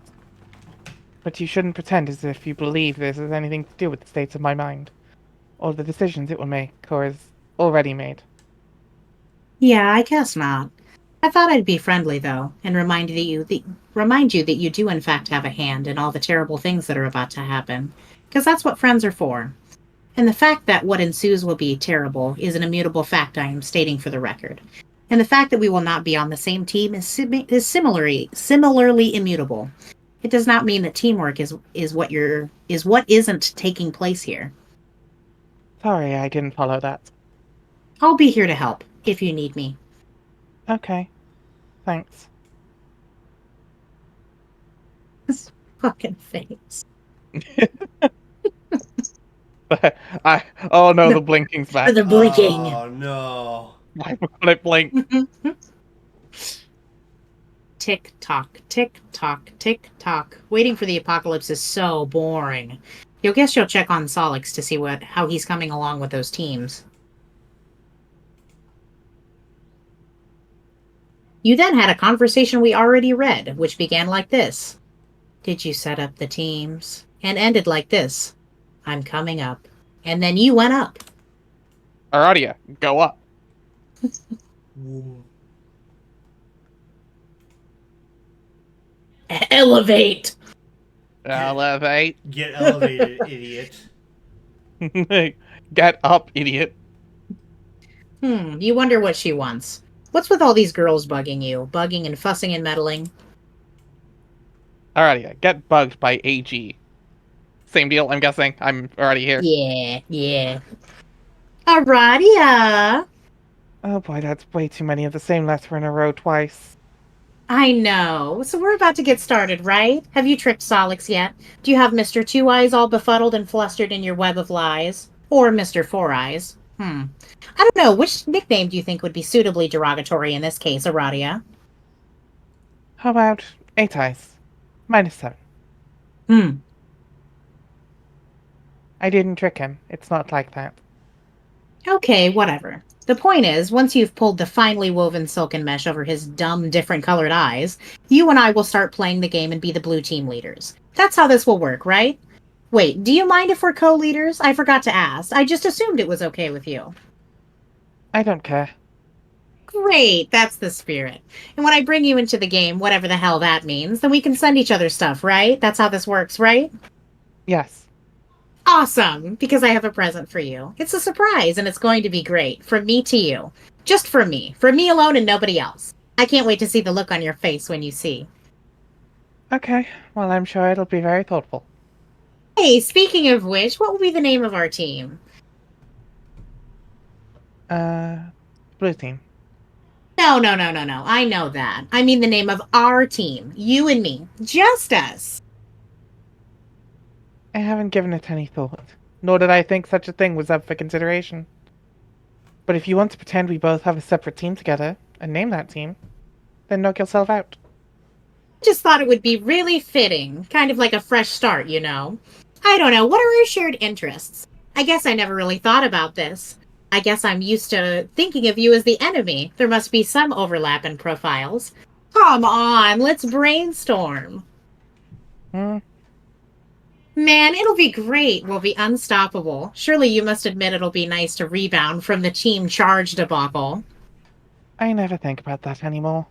But you shouldn't pretend as if you believe this has anything to do with the states of my mind, or the decisions it will make, or is already made. Yeah, I guess not. I thought I'd be friendly though, and remind you that you do in fact have a hand in all the terrible things that are about to happen, because that's what friends are for. And the fact that what ensues will be terrible is an immutable fact I am stating for the record. And the fact that we will not be on the same team is similarly immutable. It does not mean that teamwork is what isn't taking place here. Sorry, I didn't follow that. I'll be here to help if you need me. Okay. Thanks. This fucking face. Oh no, the blinking's back. The blinking. Oh no. I forgot it blinked. Tick tock, tick tock, tick tock. Waiting for the apocalypse is so boring. You'll guess you'll check on Solix to see how he's coming along with those teams. You then had a conversation we already read, which began like this. Did you set up the teams? And ended like this. I'm coming up. And then you went up. Aradia, go up. Elevate! Elevate. Get elevated, idiot. Get up, idiot. You wonder what she wants. What's with all these girls bugging you? Bugging and fussing and meddling? Aradia, get bugged by AG. Same deal, I'm guessing. I'm already here. Yeah. Aradia! Oh boy, that's way too many of the same letter in a row twice. I know. So we're about to get started, right? Have you tricked Solix yet? Do you have Mr. Two Eyes all befuddled and flustered in your web of lies? Or Mr. Four Eyes? I don't know. Which nickname do you think would be suitably derogatory in this case, Aradia? How about 8 eyes? -7. I didn't trick him. It's not like that. Okay, whatever. The point is, once you've pulled the finely woven silken mesh over his dumb, different colored eyes, you and I will start playing the game and be the blue team leaders. That's how this will work, right? Wait, do you mind if we're co-leaders? I forgot to ask. I just assumed it was okay with you. I don't care. Great, that's the spirit. And when I bring you into the game, whatever the hell that means, then we can send each other stuff, right? That's how this works, right? Yes. Awesome, because I have a present for you. It's a surprise, and it's going to be great. From me to you. Just for me alone and nobody else. I can't wait to see the look on your face when you see. Okay, well, I'm sure it'll be very thoughtful. Hey, speaking of which, what will be the name of our team? Blue team. No. I know that. I mean the name of our team. You and me. Just us. I haven't given it any thought, nor did I think such a thing was up for consideration. But if you want to pretend we both have a separate team together, and name that team, then knock yourself out. Just thought it would be really fitting. Kind of like a fresh start, you know? I don't know. What are our shared interests? I guess I never really thought about this. I guess I'm used to thinking of you as the enemy. There must be some overlap in profiles. Come on, let's brainstorm. Man, it'll be great. We'll be unstoppable. Surely you must admit it'll be nice to rebound from the team charge debacle. I never think about that anymore.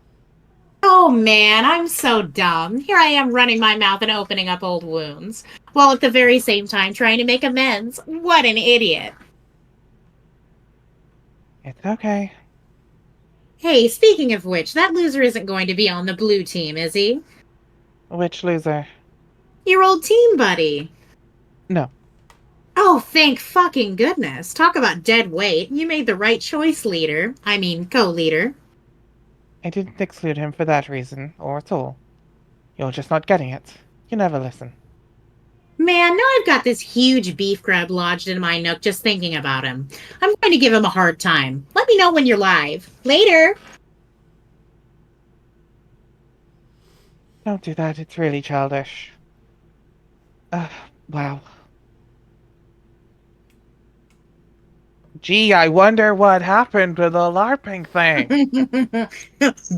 Oh man, I'm so dumb. Here I am running my mouth and opening up old wounds, while at the very same time trying to make amends. What an idiot. It's okay. Hey, speaking of which, that loser isn't going to be on the blue team, is he? Which loser? Your old team buddy. No. Oh, thank fucking goodness. Talk about dead weight. You made the right choice, leader. I mean, co-leader. I didn't exclude him for that reason, or at all. You're just not getting it. You never listen. Man, now I've got this huge beef grub lodged in my nook just thinking about him. I'm going to give him a hard time. Let me know when you're live. Later. Don't do that, it's really childish. Wow. Gee, I wonder what happened to the LARPing thing.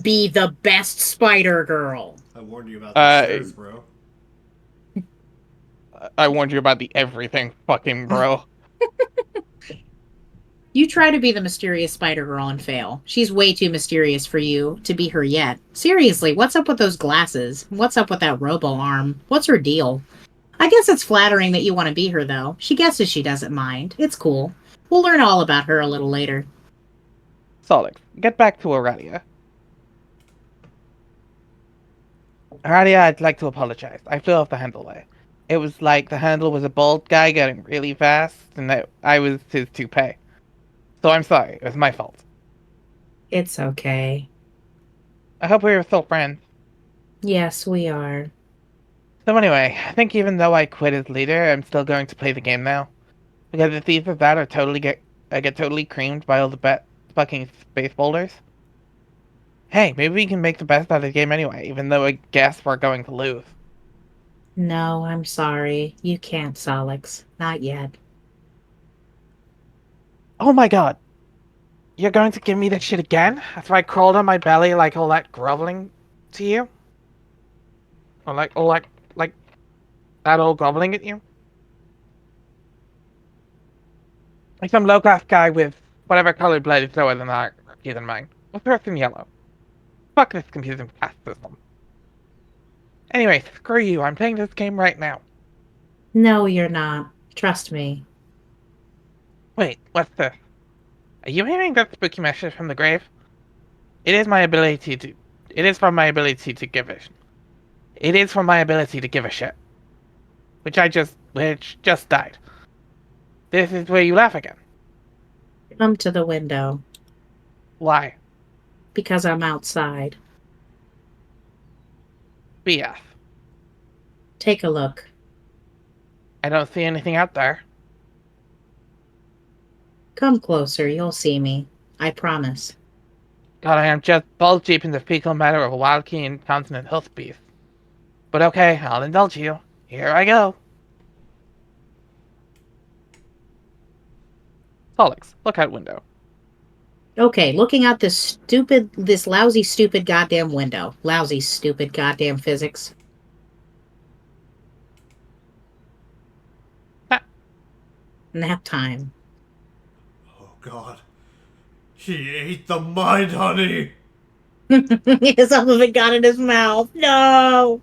Be the best spider girl. I warned you about the stairs, bro. I warned you about the everything fucking bro. You try to be the mysterious spider girl and fail. She's way too mysterious for you to be her yet. Seriously, what's up with those glasses? What's up with that robo arm? What's her deal? I guess it's flattering that you want to be her, though. She guesses she doesn't mind. It's cool. We'll learn all about her a little later. Solix, get back to Aradia. Aradia, I'd like to apologize. I flew off the handle there. It was like the handle was a bald guy getting really fast, and I was his toupee. So I'm sorry, it was my fault. It's okay. I hope we are still friends. Yes, we are. So anyway, I think even though I quit as leader, I'm still going to play the game now. Because it's either that or I get totally creamed by all the fucking space boulders. Hey, maybe we can make the best out of the game anyway, even though I guess we're going to lose. No, I'm sorry. You can't, Solix. Not yet. Oh my god! You're going to give me that shit again? After I crawled on my belly like all that groveling to you? Or like that all groveling at you? Like some low-class guy with whatever colored blood is lower than than mine. What's the rest in yellow? Fuck this computer caste system. Anyway, screw you, I'm playing this game right now. No, you're not. Trust me. Wait, what's this? Are you hearing that spooky message from the grave? It is my ability to... It is from my ability to give it. It is from my ability to give a shit. Which just died. This is where you laugh again. Come to the window. Why? Because I'm outside. BS. Take a look. I don't see anything out there. Come closer, you'll see me. I promise. God, I am just balls deep in the fecal matter of a wild key and continent health beast. But okay, I'll indulge you. Here I go. Solix, look out window. Okay, looking out this lousy, stupid goddamn window. Lousy, stupid goddamn physics. Ah. Nap time. Oh god. He ate the mind honey! Some of it got in his mouth. No!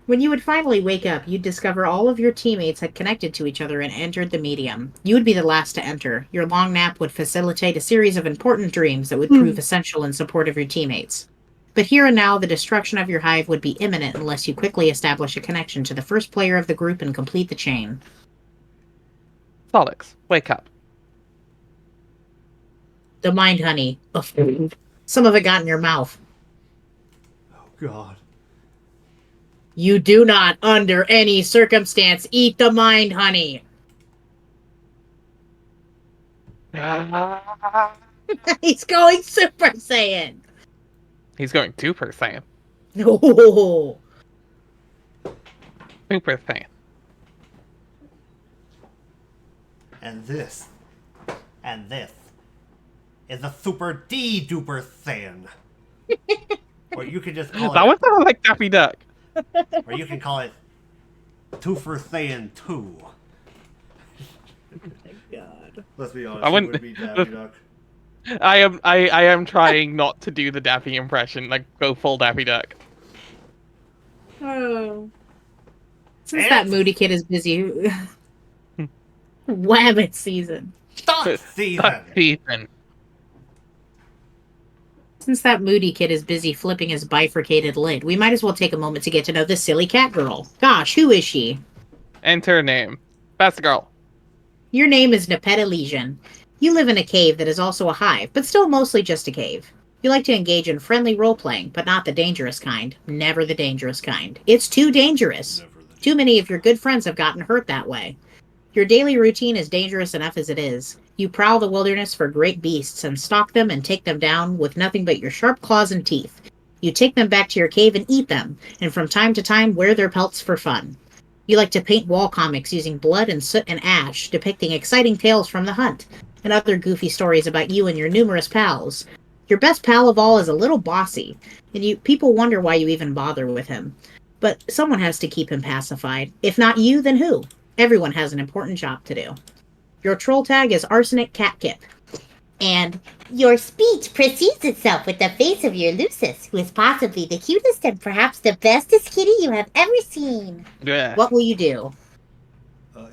When you would finally wake up, you'd discover all of your teammates had connected to each other and entered the medium. You would be the last to enter. Your long nap would facilitate a series of important dreams that would prove essential in support of your teammates. But here and now, the destruction of your hive would be imminent unless you quickly establish a connection to the first player of the group and complete the chain. Solix, wake up. The mind honey. Ugh. Some of it got in your mouth. Oh god. You do not, under any circumstance, eat the mind honey. He's going Super Saiyan. He's going Super Saiyan. No. Super Saiyan. And this is a Super D Duper Saiyan. Or you can just call That it, one sounded like Daffy Duck. or you can call it Twofer Saiyan 2. God. Let's be honest, I it wouldn't- would be Daffy Duck. I am trying not to do the Daffy impression, like go full Daffy Duck. Oh. Since And that moody kid is busy. Wabbit season. Duck season. Duck season. Since that moody kid is busy flipping his bifurcated lid, we might as well take a moment to get to know this silly cat girl. Gosh, who is she? Enter name. Best girl. Your name is Nepeta Legion. You live in a cave that is also a hive, but still mostly just a cave. You like to engage in friendly role-playing, but not the dangerous kind. Never the dangerous kind. It's too dangerous. Too many of your good friends have gotten hurt that way. Your daily routine is dangerous enough as it is. You prowl the wilderness for great beasts and stalk them and take them down with nothing but your sharp claws and teeth. You take them back to your cave and eat them, and from time to time wear their pelts for fun. You like to paint wall comics using blood and soot and ash, depicting exciting tales from the hunt, and other goofy stories about you and your numerous pals. Your best pal of all is a little bossy, and people wonder why you even bother with him. But someone has to keep him pacified. If not you, then who? Everyone has an important job to do. Your troll tag is Arsenic Catkip. And your speech precedes itself with the face of your Lucis, who is possibly the cutest and perhaps the bestest kitty you have ever seen. Yeah. What will you do?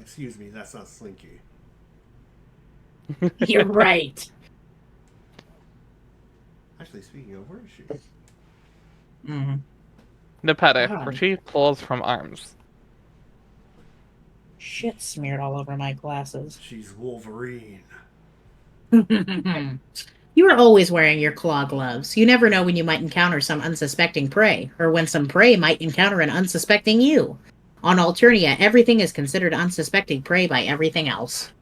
Excuse me, that's not Slinky. You're right. Actually, speaking of, where is she? Mm-hmm. Nepeta. God. Retrieve claws from arms. Shit smeared all over my glasses. She's Wolverine. You are always wearing your claw gloves. You never know when you might encounter some unsuspecting prey, or when some prey might encounter an unsuspecting you. On Alternia, everything is considered unsuspecting prey by everything else.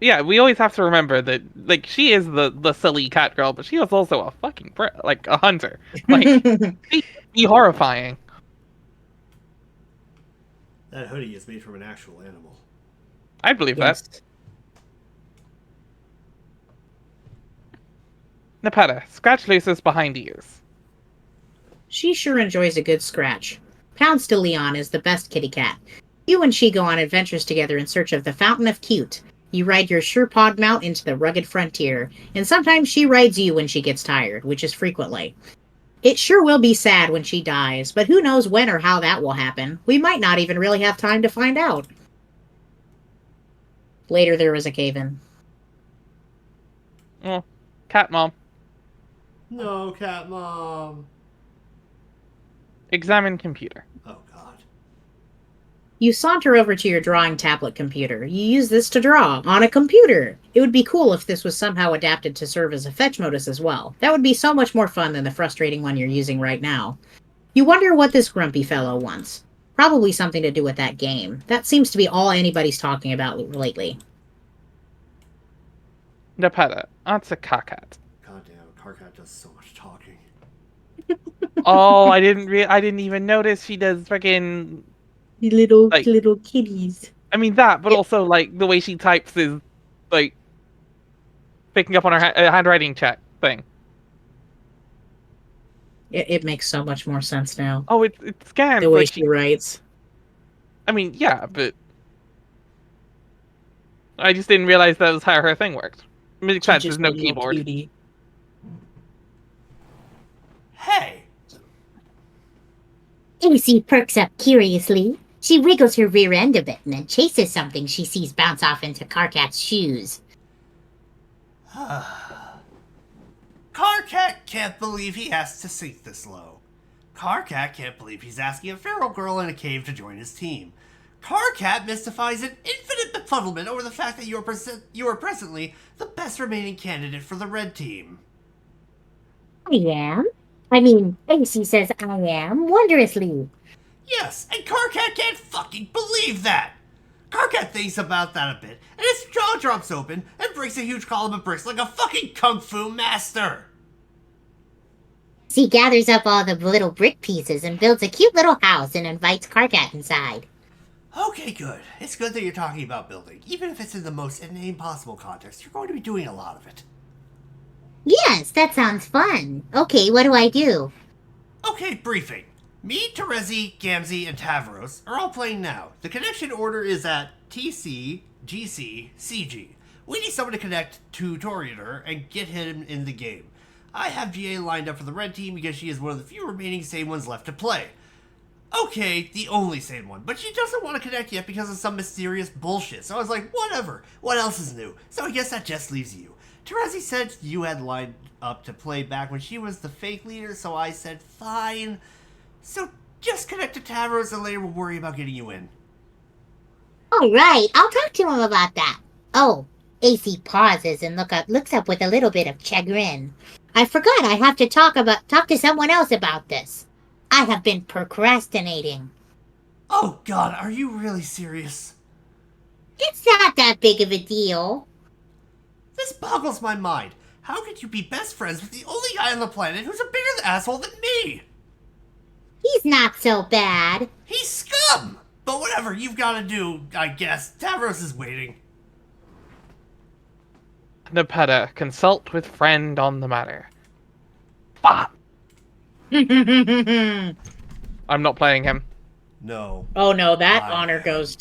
Yeah, we always have to remember that, like, she is the silly cat girl, but she is also a fucking a hunter. Like, she'd be horrifying. That hoodie is made from an actual animal. I believe that. Nepeta, scratch Lucis behind ears. She sure enjoys a good scratch. Pounds to Leon is the best kitty cat. You and she go on adventures together in search of the Fountain of Cute. You ride your Sherpod mount into the rugged frontier, and sometimes she rides you when she gets tired, which is frequently. It sure will be sad when she dies, but who knows when or how that will happen. We might not even really have time to find out. Later there was a cave-in. Oh, cat mom. No, cat mom. Examine computer. Oh, God. You saunter over to your drawing tablet computer. You use this to draw on a computer. It would be cool if this was somehow adapted to serve as a fetch modus as well. That would be so much more fun than the frustrating one you're using right now. You wonder what this grumpy fellow wants. Probably something to do with that game. That seems to be all anybody's talking about lately. Nepeta, answer Kakat. Goddamn, Karkat does so much talking. Oh, I didn't even notice she does freaking. Little Like- kitties. I mean that, but Yeah. also like the way she types is like picking up on her handwriting check thing. It makes so much more sense now. Oh, it scans. The way Like she writes. I mean, yeah, but I just didn't realize that was how her thing worked. It makes sense. There's no keyboard. Cutie. Hey! Lucy perks up curiously. She wiggles her rear end a bit and then chases something she sees bounce off into Karkat's shoes. Karkat can't believe he has to sink this low. Karkat can't believe he's asking a feral girl in a cave to join his team. Karkat mystifies an infinite befuddlement over the fact that you are presently the best remaining candidate for the red team. I am? I mean, Lucy says I am wondrously. Yes, and Karkat can't fucking believe that! Karkat thinks about that a bit, and his jaw drops open and breaks a huge column of bricks like a fucking kung fu master! She gathers up all the little brick pieces and builds a cute little house and invites Karkat inside. Okay, good. It's good that you're talking about building. Even if it's in the most inane possible context, you're going to be doing a lot of it. Yes, that sounds fun. Okay, what do I do? Okay, briefing. Me, Terezi, Gamzee, and Tavros are all playing now. The connection order is at TC, GC, CG. We need someone to connect to Torianer and get him in the game. I have GA lined up for the red team because she is one of the few remaining sane ones left to play. Okay, the only sane one, but she doesn't want to connect yet because of some mysterious bullshit. So I was like, whatever, what else is new? So I guess that just leaves you. Terezi said you had lined up to play back when she was the fake leader, so I said, fine. So just connect to Tavros and later we'll worry about getting you in. All right, I'll talk to him about that. Oh, AC pauses and looks up with a little bit of chagrin. I forgot I have to talk to someone else about this. I have been procrastinating. Oh god, are you really serious? It's not that big of a deal. This boggles my mind. How could you be best friends with the only guy on the planet who's a bigger asshole than me? He's not so bad. He's scum! But whatever you've got to do, I guess. Tavros is waiting. Nepeta, consult with friend on the matter. Fuck! I'm not playing him. No. Oh no, that I honor am. goes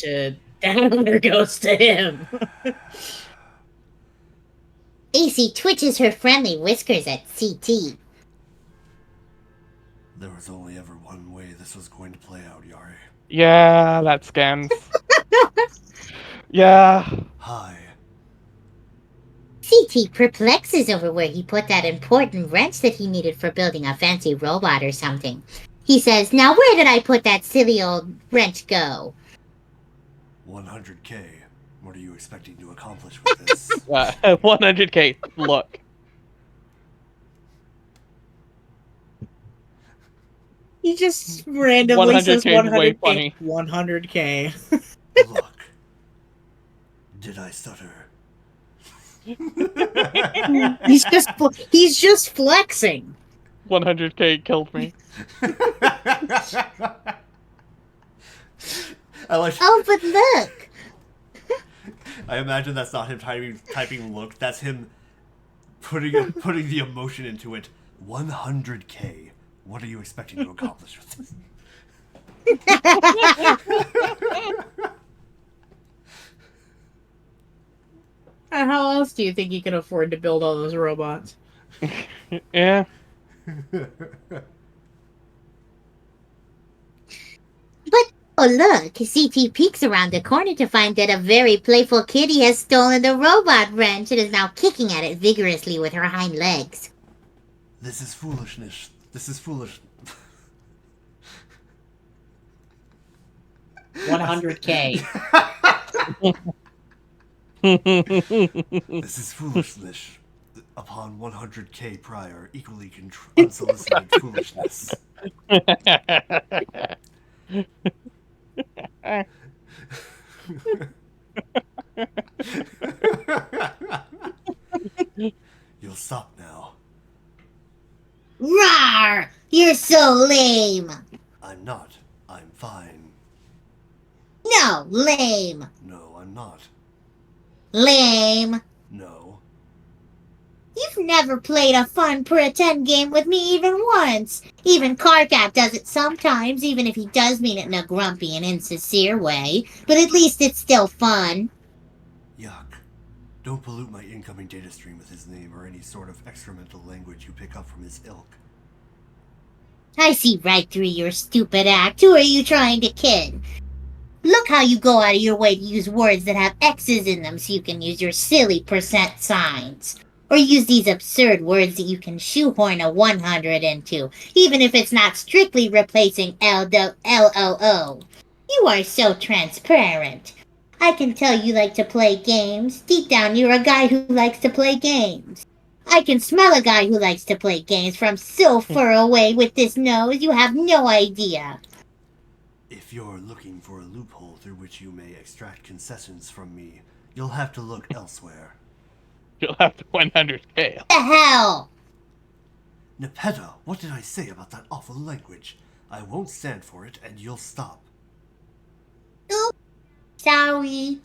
to him. AC twitches her friendly whiskers at CT. There was only ever one way this was going to play out, Yari. Yeah, that scans. Yeah. Hi. CT perplexes over where he put that important wrench that he needed for building a fancy robot or something. He says, now where did I put that silly old wrench go? 100K. What are you expecting to accomplish with this? 100k. Look. He just randomly says 100K is way 100K. funny. 100K. Look. Did I stutter? he's just flexing. 100k killed me. I like. Oh, but look! I imagine that's not him typing look. That's him putting the emotion into it. 100K. What are you expecting to accomplish with this? And how else do you think he can afford to build all those robots? Yeah. But, oh look, CT peeks around the corner to find that a very playful kitty has stolen the robot wrench and is now kicking at it vigorously with her hind legs. This is foolishness. This is foolish. 100K. This is foolishness. Upon 100K prior, equally unsolicited foolishness. You'll stop now. Rawr! You're so lame! I'm not. I'm fine. No, lame! No, I'm not. Lame! No. You've never played a fun pretend game with me even once. Even Carcat does it sometimes, even if he does mean it in a grumpy and insincere way. But at least it's still fun. Yuck. Don't pollute my incoming data stream with his name or any sort of extramental language you pick up from his ilk. I see right through your stupid act. Who are you trying to kid? Look how you go out of your way to use words that have X's in them so you can use your silly percent signs. Or use these absurd words that you can shoehorn a 100 into, even if it's not strictly replacing L-O-O. You are so transparent. I can tell you like to play games. Deep down, you're a guy who likes to play games. I can smell a guy who likes to play games from so far away with this nose, you have no idea. If you're looking for a loophole through which you may extract concessions from me, you'll have to look elsewhere. You'll have to 100k. What the hell? Nepeta, what did I say about that awful language? I won't stand for it, and you'll stop. Oops. Sorry.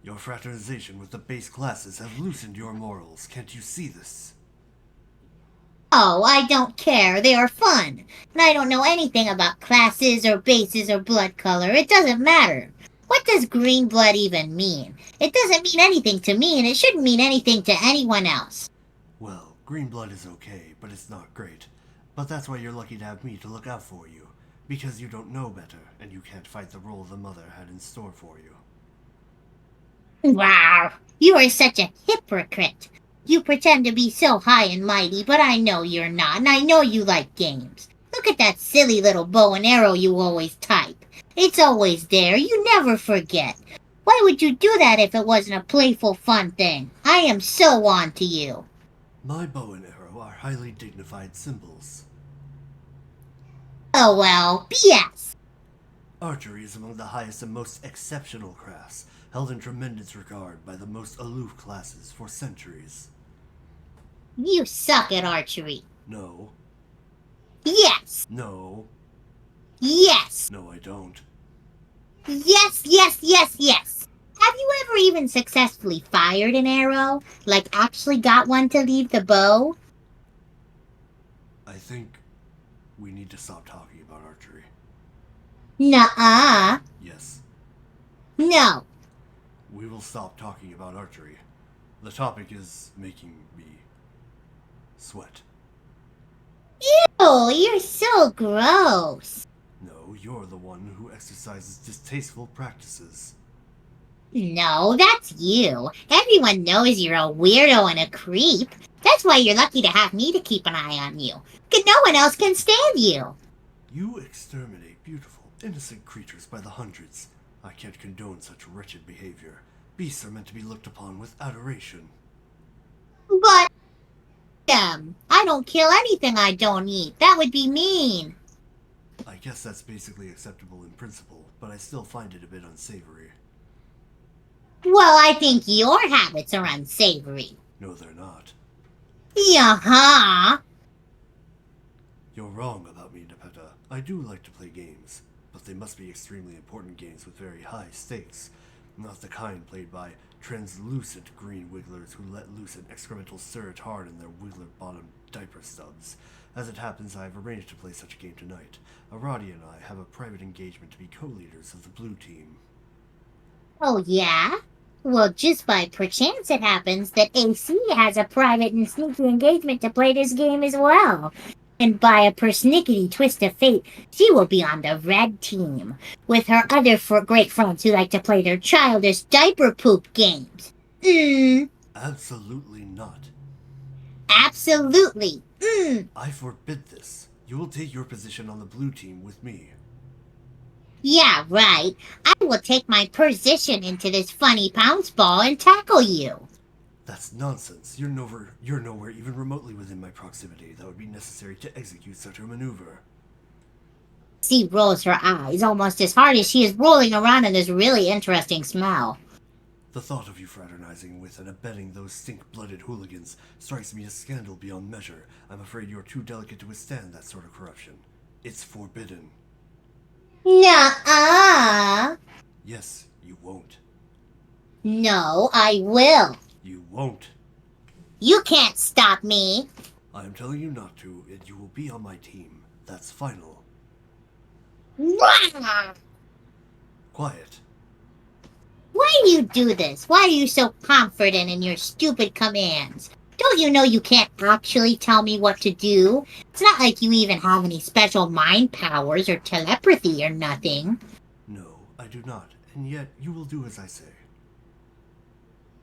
Your fraternization with the base classes have loosened your morals. Can't you see this? Oh, I don't care. They are fun. And I don't know anything about classes or bases or blood color. It doesn't matter. What does green blood even mean? It doesn't mean anything to me, and it shouldn't mean anything to anyone else. Well, green blood is okay, but it's not great. But that's why you're lucky to have me to look out for you. Because you don't know better, and you can't fight the role the mother had in store for you. Wow, you are such a hypocrite. You pretend to be so high and mighty, but I know you're not, and I know you like games. Look at that silly little bow and arrow you always type. It's always there, you never forget. Why would you do that if it wasn't a playful, fun thing? I am so on to you. My bow and arrow are highly dignified symbols. Oh well, BS. Archery is among the highest and most exceptional crafts, held in tremendous regard by the most aloof classes for centuries. You suck at archery. No, Yes, no, yes, no, I don't. yes, yes, yes, yes. Have you ever even successfully fired an arrow? Like actually got one to leave the bow? I think we need to stop talking about archery. Nuh-uh. Yes, No. we will stop talking about archery. The topic is making me sweat. Oh, you're so gross. No, you're the one who exercises distasteful practices. No, that's you. Everyone knows you're a weirdo and a creep. That's why you're lucky to have me to keep an eye on you. 'Cause no one else can stand you. You exterminate beautiful, innocent creatures by the hundreds. I can't condone such wretched behavior. Beasts are meant to be looked upon with adoration. But, I don't kill anything I don't eat. That would be mean. I guess that's basically acceptable in principle, but I still find it a bit unsavory. Well, I think your habits are unsavory. No, they're not. Yeah-huh. You're wrong about me, Nepeta. I do like to play games, but they must be extremely important games with very high stakes, not the kind played by translucent green wigglers who let loose an excremental surge hard in their wiggler-bottomed diaper stubs. As it happens, I have arranged to play such a game tonight. Aradi and I have a private engagement to be co-leaders of the blue team. Oh, yeah? Well, just by perchance it happens that AC has a private and sneaky engagement to play this game as well. And by a persnickety twist of fate, she will be on the red team, with her other great friends who like to play their childish diaper poop games. Absolutely not. Absolutely. I forbid this. You will take your position on the blue team with me. Yeah, right. I will take my position into this funny bounce ball and tackle you. That's nonsense. You're nowhere even remotely within my proximity that would be necessary to execute such a maneuver. She rolls her eyes almost as hard as she is rolling around in this really interesting smell. The thought of you fraternizing with and abetting those stink-blooded hooligans strikes me as scandal beyond measure. I'm afraid you're too delicate to withstand that sort of corruption. It's forbidden. Nuh-uh. Yes, you won't. No, I will. You won't. You can't stop me. I'm telling you not to, and you will be on my team. That's final. Why Quiet. do you do this? Why are you so confident in your stupid commands? Don't you know you can't actually tell me what to do? It's not like you even have any special mind powers or telepathy or nothing. No, I do not, and yet you will do as I say.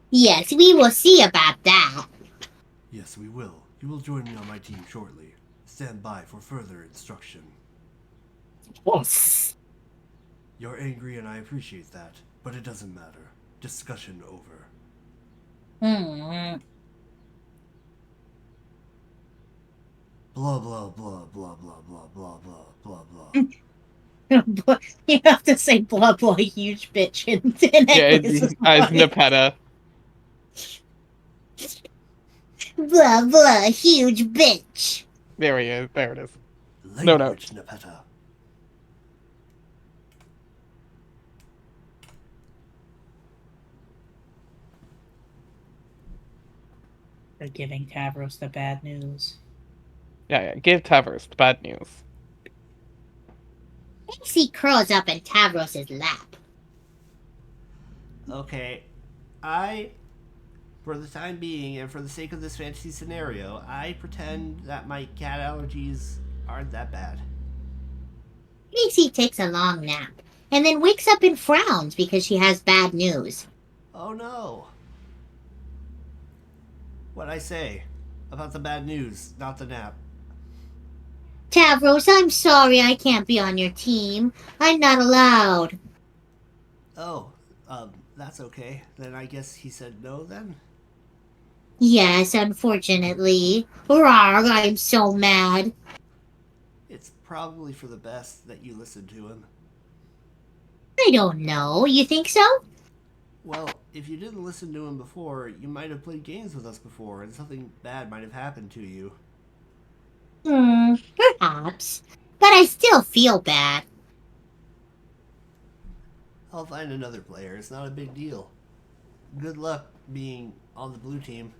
Yes, we will see about that. Yes, we will. You will join me on my team shortly. Stand by for further instruction. Yes. You're angry and I appreciate that, but it doesn't matter. Discussion over. Blah blah blah blah blah blah blah blah blah blah. You have to say blah blah huge bitch in Yeah, Equus's as voice. Nepeta. Blah blah huge bitch. There he is. There it is. No. Language, Nepeta. They're giving Tavros the bad news. Yeah. Give Tavros the bad news. AC curls up in Tavros's lap. Okay, for the time being and for the sake of this fantasy scenario, I pretend that my cat allergies aren't that bad. Macy takes a long nap and then wakes up and frowns because she has bad news. Oh no! What'd I say? About the bad news, not the nap. Tavros, I'm sorry I can't be on your team. I'm not allowed. Oh, that's okay. Then I guess he said no then? Yes, unfortunately. Rawr, I'm so mad. It's probably for the best that you listened to him. I don't know. You think so? Well, if you didn't listen to him before, you might have played games with us before, and something bad might have happened to you. Perhaps. But I still feel bad. I'll find another player. It's not a big deal. Good luck being on the blue team.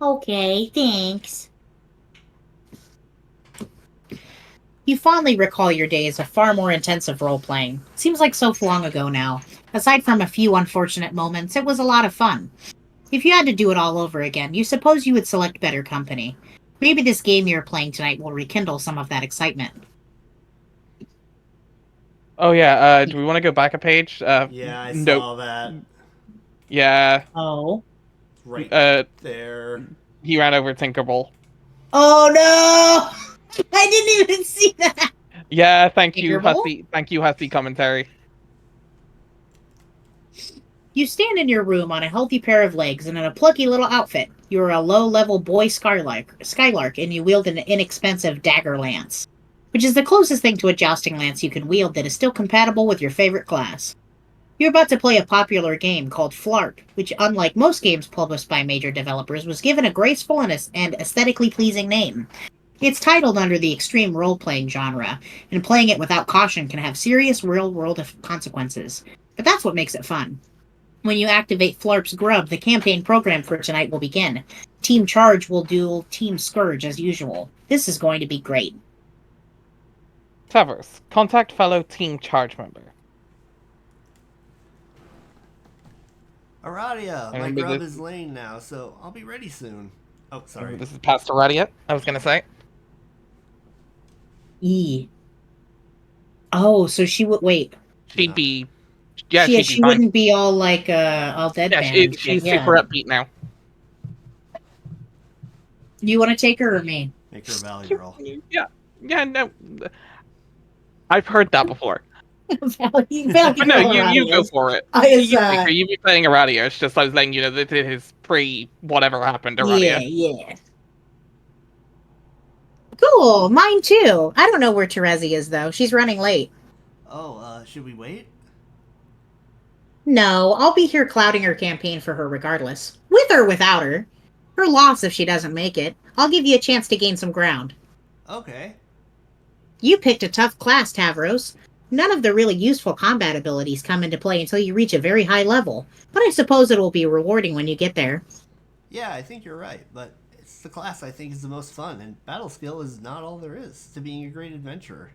Okay, thanks. You fondly recall your days of far more intensive role-playing. Seems like so long ago now. Aside from a few unfortunate moments, it was a lot of fun. If you had to do it all over again, you suppose you would select better company. Maybe this game you're playing tonight will rekindle some of that excitement. Oh yeah, do we want to go back a page? Yeah, I nope. saw that. Yeah, Oh. Right there. he ran over Tinkerbell. Oh no! I didn't even see that! Yeah, thank you, Tinkerbell? Hussy. Thank you, Hussy commentary. You stand in your room on a healthy pair of legs and in a plucky little outfit. You are a low-level boy Skylark, and you wield an inexpensive dagger lance, which is the closest thing to a jousting lance you can wield that is still compatible with your favorite class. You're about to play a popular game called Flart, which, unlike most games published by major developers, was given a graceful and aesthetically pleasing name. It's titled under the extreme role-playing genre, and playing it without caution can have serious real-world consequences. But that's what makes it fun. When you activate Flarp's Grub, the campaign program for tonight will begin. Team Charge will duel Team Scourge as usual. This is going to be great. Travers, contact fellow Team Charge member. Aradia, my Remember grub this- is laying now, so I'll be ready soon. Oh, sorry. This is past Aradia, I was gonna say. E. Oh, so she would wait. She'd be... Yeah, she she'd be she fine. wouldn't be all like all deadpan. Yeah, she's super upbeat now. You want to take her or me? Make her a valley girl. Yeah, no. I've heard that before. Valley But no, girl you go Aradias. for it. You be playing Aradia. It's just I was letting you know that it is pre-whatever happened to Aradia. Yeah. Cool, mine too. I don't know where Terezi is though. She's running late. Oh, should we wait? No, I'll be here clouding her campaign for her regardless. With or without her. Her loss if she doesn't make it. I'll give you a chance to gain some ground. Okay. You picked a tough class, Tavros. None of the really useful combat abilities come into play until you reach a very high level, but I suppose it'll be rewarding when you get there. Yeah, I think you're right, but it's the class I think is the most fun, and battle skill is not all there is to being a great adventurer.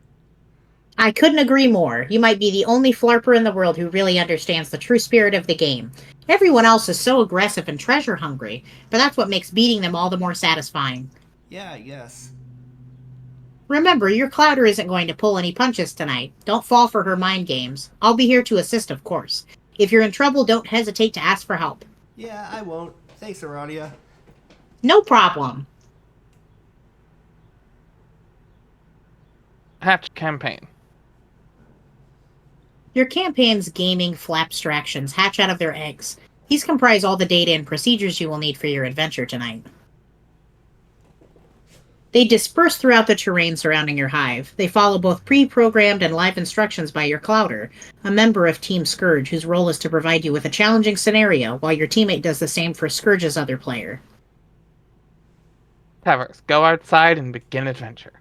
I couldn't agree more. You might be the only flarper in the world who really understands the true spirit of the game. Everyone else is so aggressive and treasure hungry, but that's what makes beating them all the more satisfying. Yeah, I guess. Remember, your Clouder isn't going to pull any punches tonight. Don't fall for her mind games. I'll be here to assist, of course. If you're in trouble, don't hesitate to ask for help. Yeah, I won't. Thanks, Aradia. No problem. Hatch campaign. Your campaign's gaming flapstractions hatch out of their eggs. These comprise all the data and procedures you will need for your adventure tonight. They disperse throughout the terrain surrounding your hive. They follow both pre-programmed and live instructions by your Clouder, a member of Team Scourge whose role is to provide you with a challenging scenario, while your teammate does the same for Scourge's other player. Travers, go outside and begin adventure.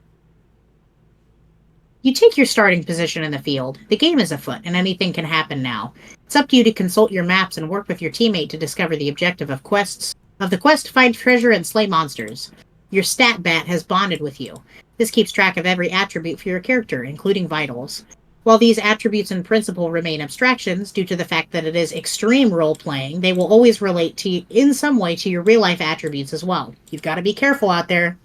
You take your starting position in the field. The game is afoot, and anything can happen now. It's up to you to consult your maps and work with your teammate to discover the objective of the quest to find treasure and slay monsters. Your stat bat has bonded with you. This keeps track of every attribute for your character, including vitals. While these attributes in principle remain abstractions due to the fact that it is extreme role playing, they will always relate to you in some way to your real life attributes as well. You've got to be careful out there.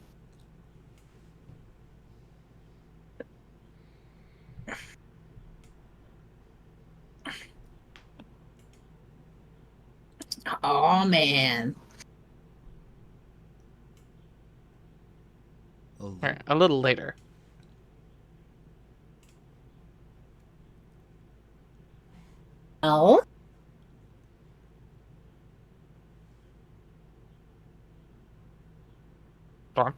Oh man. Alright, a little later. Oh? Storm.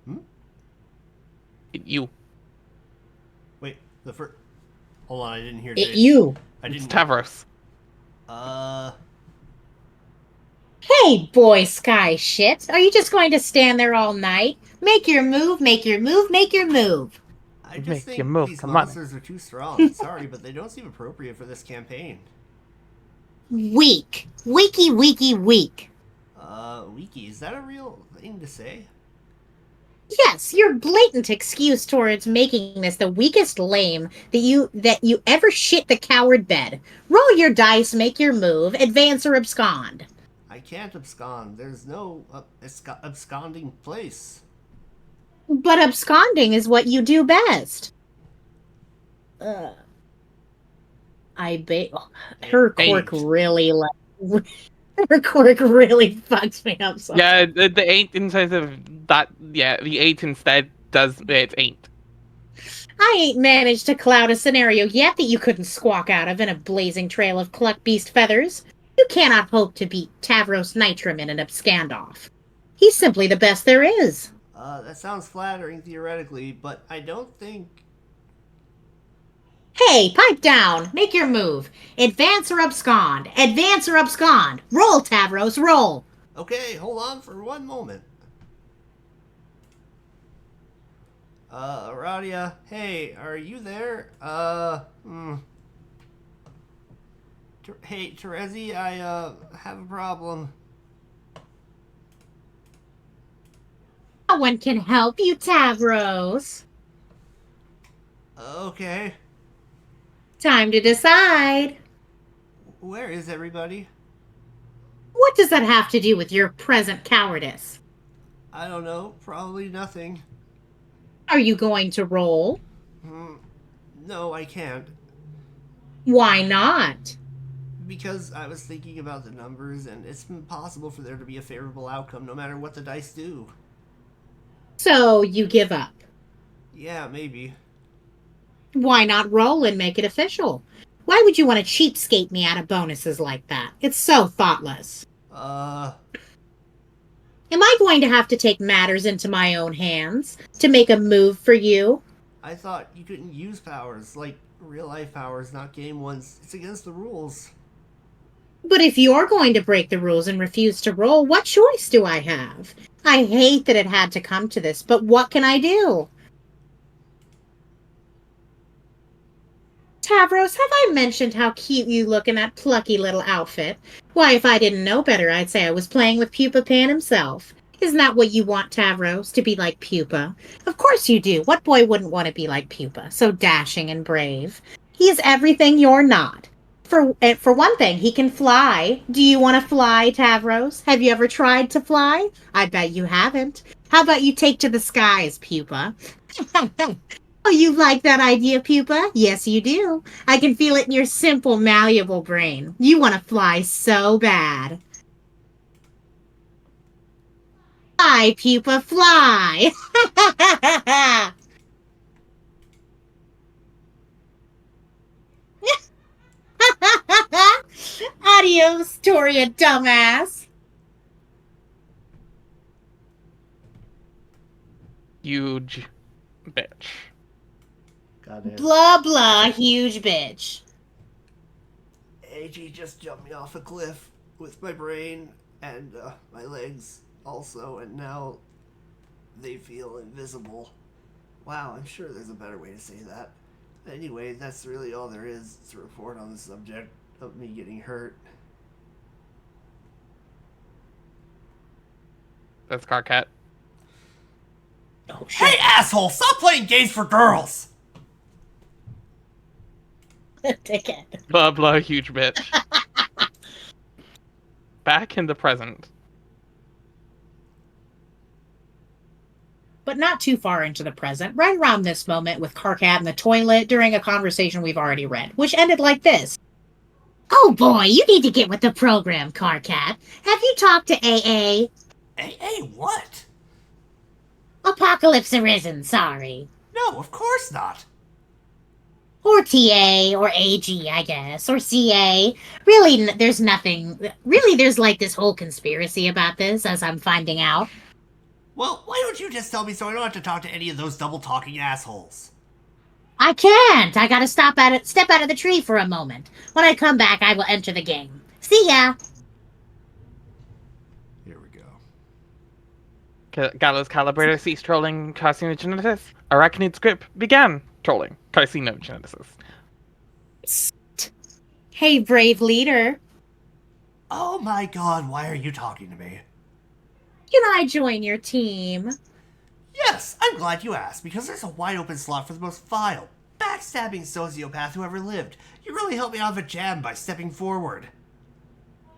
Hmm? You. Wait, the first. Hold on, I didn't hear. You. I It's didn't. Tavros. Hey, boy sky shit. Are you just going to stand there all night? Make your move, make your move, make your move. I just Make think your move, these come on. monsters are too strong. Sorry, but they don't seem appropriate for this campaign. Weak. Weaky, weaky, weak. Wiki, is that a real thing to say? Yes, your blatant excuse towards making this the weakest lame that you ever shit the coward bed. Roll your dice, make your move, advance or abscond. I can't abscond. There's no absconding place. But absconding is what you do best. I bet her quirk Ain't. really her quirk really fucks me up. So Yeah, the ain't instead of that. Yeah, the eight instead does. It's ain't. I ain't managed to cloud a scenario yet that you couldn't squawk out of in a blazing trail of cluck beast feathers. You cannot hope to beat Tavros Nitram in an abscandoff. He's simply the best there is. That sounds flattering theoretically, but I don't think. Hey, pipe down. Make your move. Advance or abscond. Advance or abscond. Roll, Tavros, roll. Okay, hold on for one moment. Aradia, hey, are you there? Hey, Terezi, I, have a problem. No one can help you, Tavros. Okay. Time to decide. Where is everybody? What does that have to do with your present cowardice? I don't know. Probably nothing. Are you going to roll? No, I can't. Why not? Because I was thinking about the numbers, and it's impossible for there to be a favorable outcome no matter what the dice do. So you give up. Yeah, maybe. Why not roll and make it official? Why would you want to cheapskate me out of bonuses like that? It's so thoughtless. Am I going to have to take matters into my own hands to make a move for you? I thought you couldn't use powers, like real life powers, not game ones. It's against the rules. But if you're going to break the rules and refuse to roll, what choice do I have? I hate that it had to come to this, but what can I do? Tavros, have I mentioned how cute you look in that plucky little outfit? Why, if I didn't know better, I'd say I was playing with Pupa Pan himself. Isn't that what you want, Tavros, to be like Pupa? Of course you do. What boy wouldn't want to be like Pupa? So dashing and brave. He is everything you're not. For one thing, he can fly. Do you want to fly, Tavros? Have you ever tried to fly? I bet you haven't. How about you take to the skies, Pupa? Oh, you like that idea, Pupa? Yes, you do. I can feel it in your simple, malleable brain. You want to fly so bad. Fly, Pupa, fly! Adios, Toria, dumbass. Huge bitch. Got it. Blah, blah, huge bitch. AG just jumped me off a cliff with my brain and my legs also, and now they feel invisible. Wow, I'm sure there's a better way to say that. Anyway, that's really all there is to report on the subject of me getting hurt. That's Carcat. Oh, shit. Hey, asshole! Stop playing games for girls! Dickhead. Blah, blah, huge bitch. Back in the present. But not too far into the present, right around this moment with Karkat in the toilet during a conversation we've already read, which ended like this. Oh boy, you need to get with the program, Karkat. Have you talked to AA? Hey, what? Apocalypse Arisen, sorry. No, of course not. Or TA, or AG, I guess, or CA. Really, there's nothing. Really, there's like this whole conspiracy about this, as I'm finding out. Well, why don't you just tell me so I don't have to talk to any of those double-talking assholes? I can't. I gotta step out of the tree for a moment. When I come back, I will enter the game. See ya. Here we go. Gallows Calibrator ceased trolling carcinogenesis. Arachnid script began trolling carcinogenesis. Hey, brave leader. Oh my god, why are you talking to me? Can I join your team? Yes, I'm glad you asked, because there's a wide open slot for the most vile, backstabbing sociopath who ever lived. You really helped me out of a jam by stepping forward.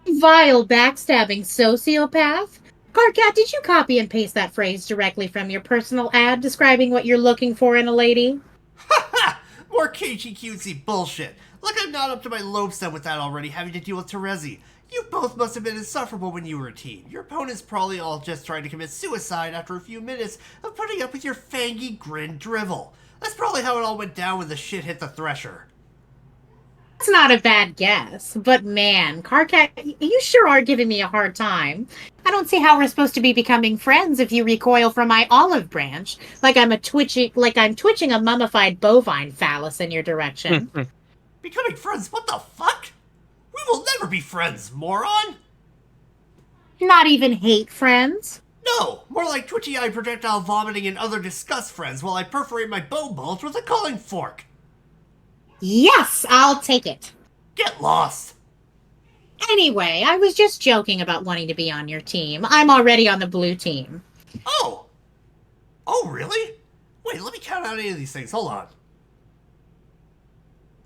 Vile, backstabbing sociopath? Karkat, did you copy and paste that phrase directly from your personal ad describing what you're looking for in a lady? Ha ha! More cagey cutesy bullshit. Look, I'm not up to my lobster with that already, having to deal with Terezi. You both must have been insufferable when you were a teen. Your opponents probably all just trying to commit suicide after a few minutes of putting up with your fangy grin drivel. That's probably how it all went down when the shit hit the thresher. That's not a bad guess, but man, Karkat, you sure are giving me a hard time. I don't see how we're supposed to be becoming friends if you recoil from my olive branch, like I'm twitching a mummified bovine phallus in your direction. Becoming friends? What the fuck? We will never be friends, moron! Not even hate friends? No, more like twitchy-eyed projectile vomiting and other disgust friends while I perforate my bone bulge with a culling fork. Yes, I'll take it. Get lost. Anyway, I was just joking about wanting to be on your team. I'm already on the blue team. Oh! Oh, really? Wait, let me count out any of these things. Hold on.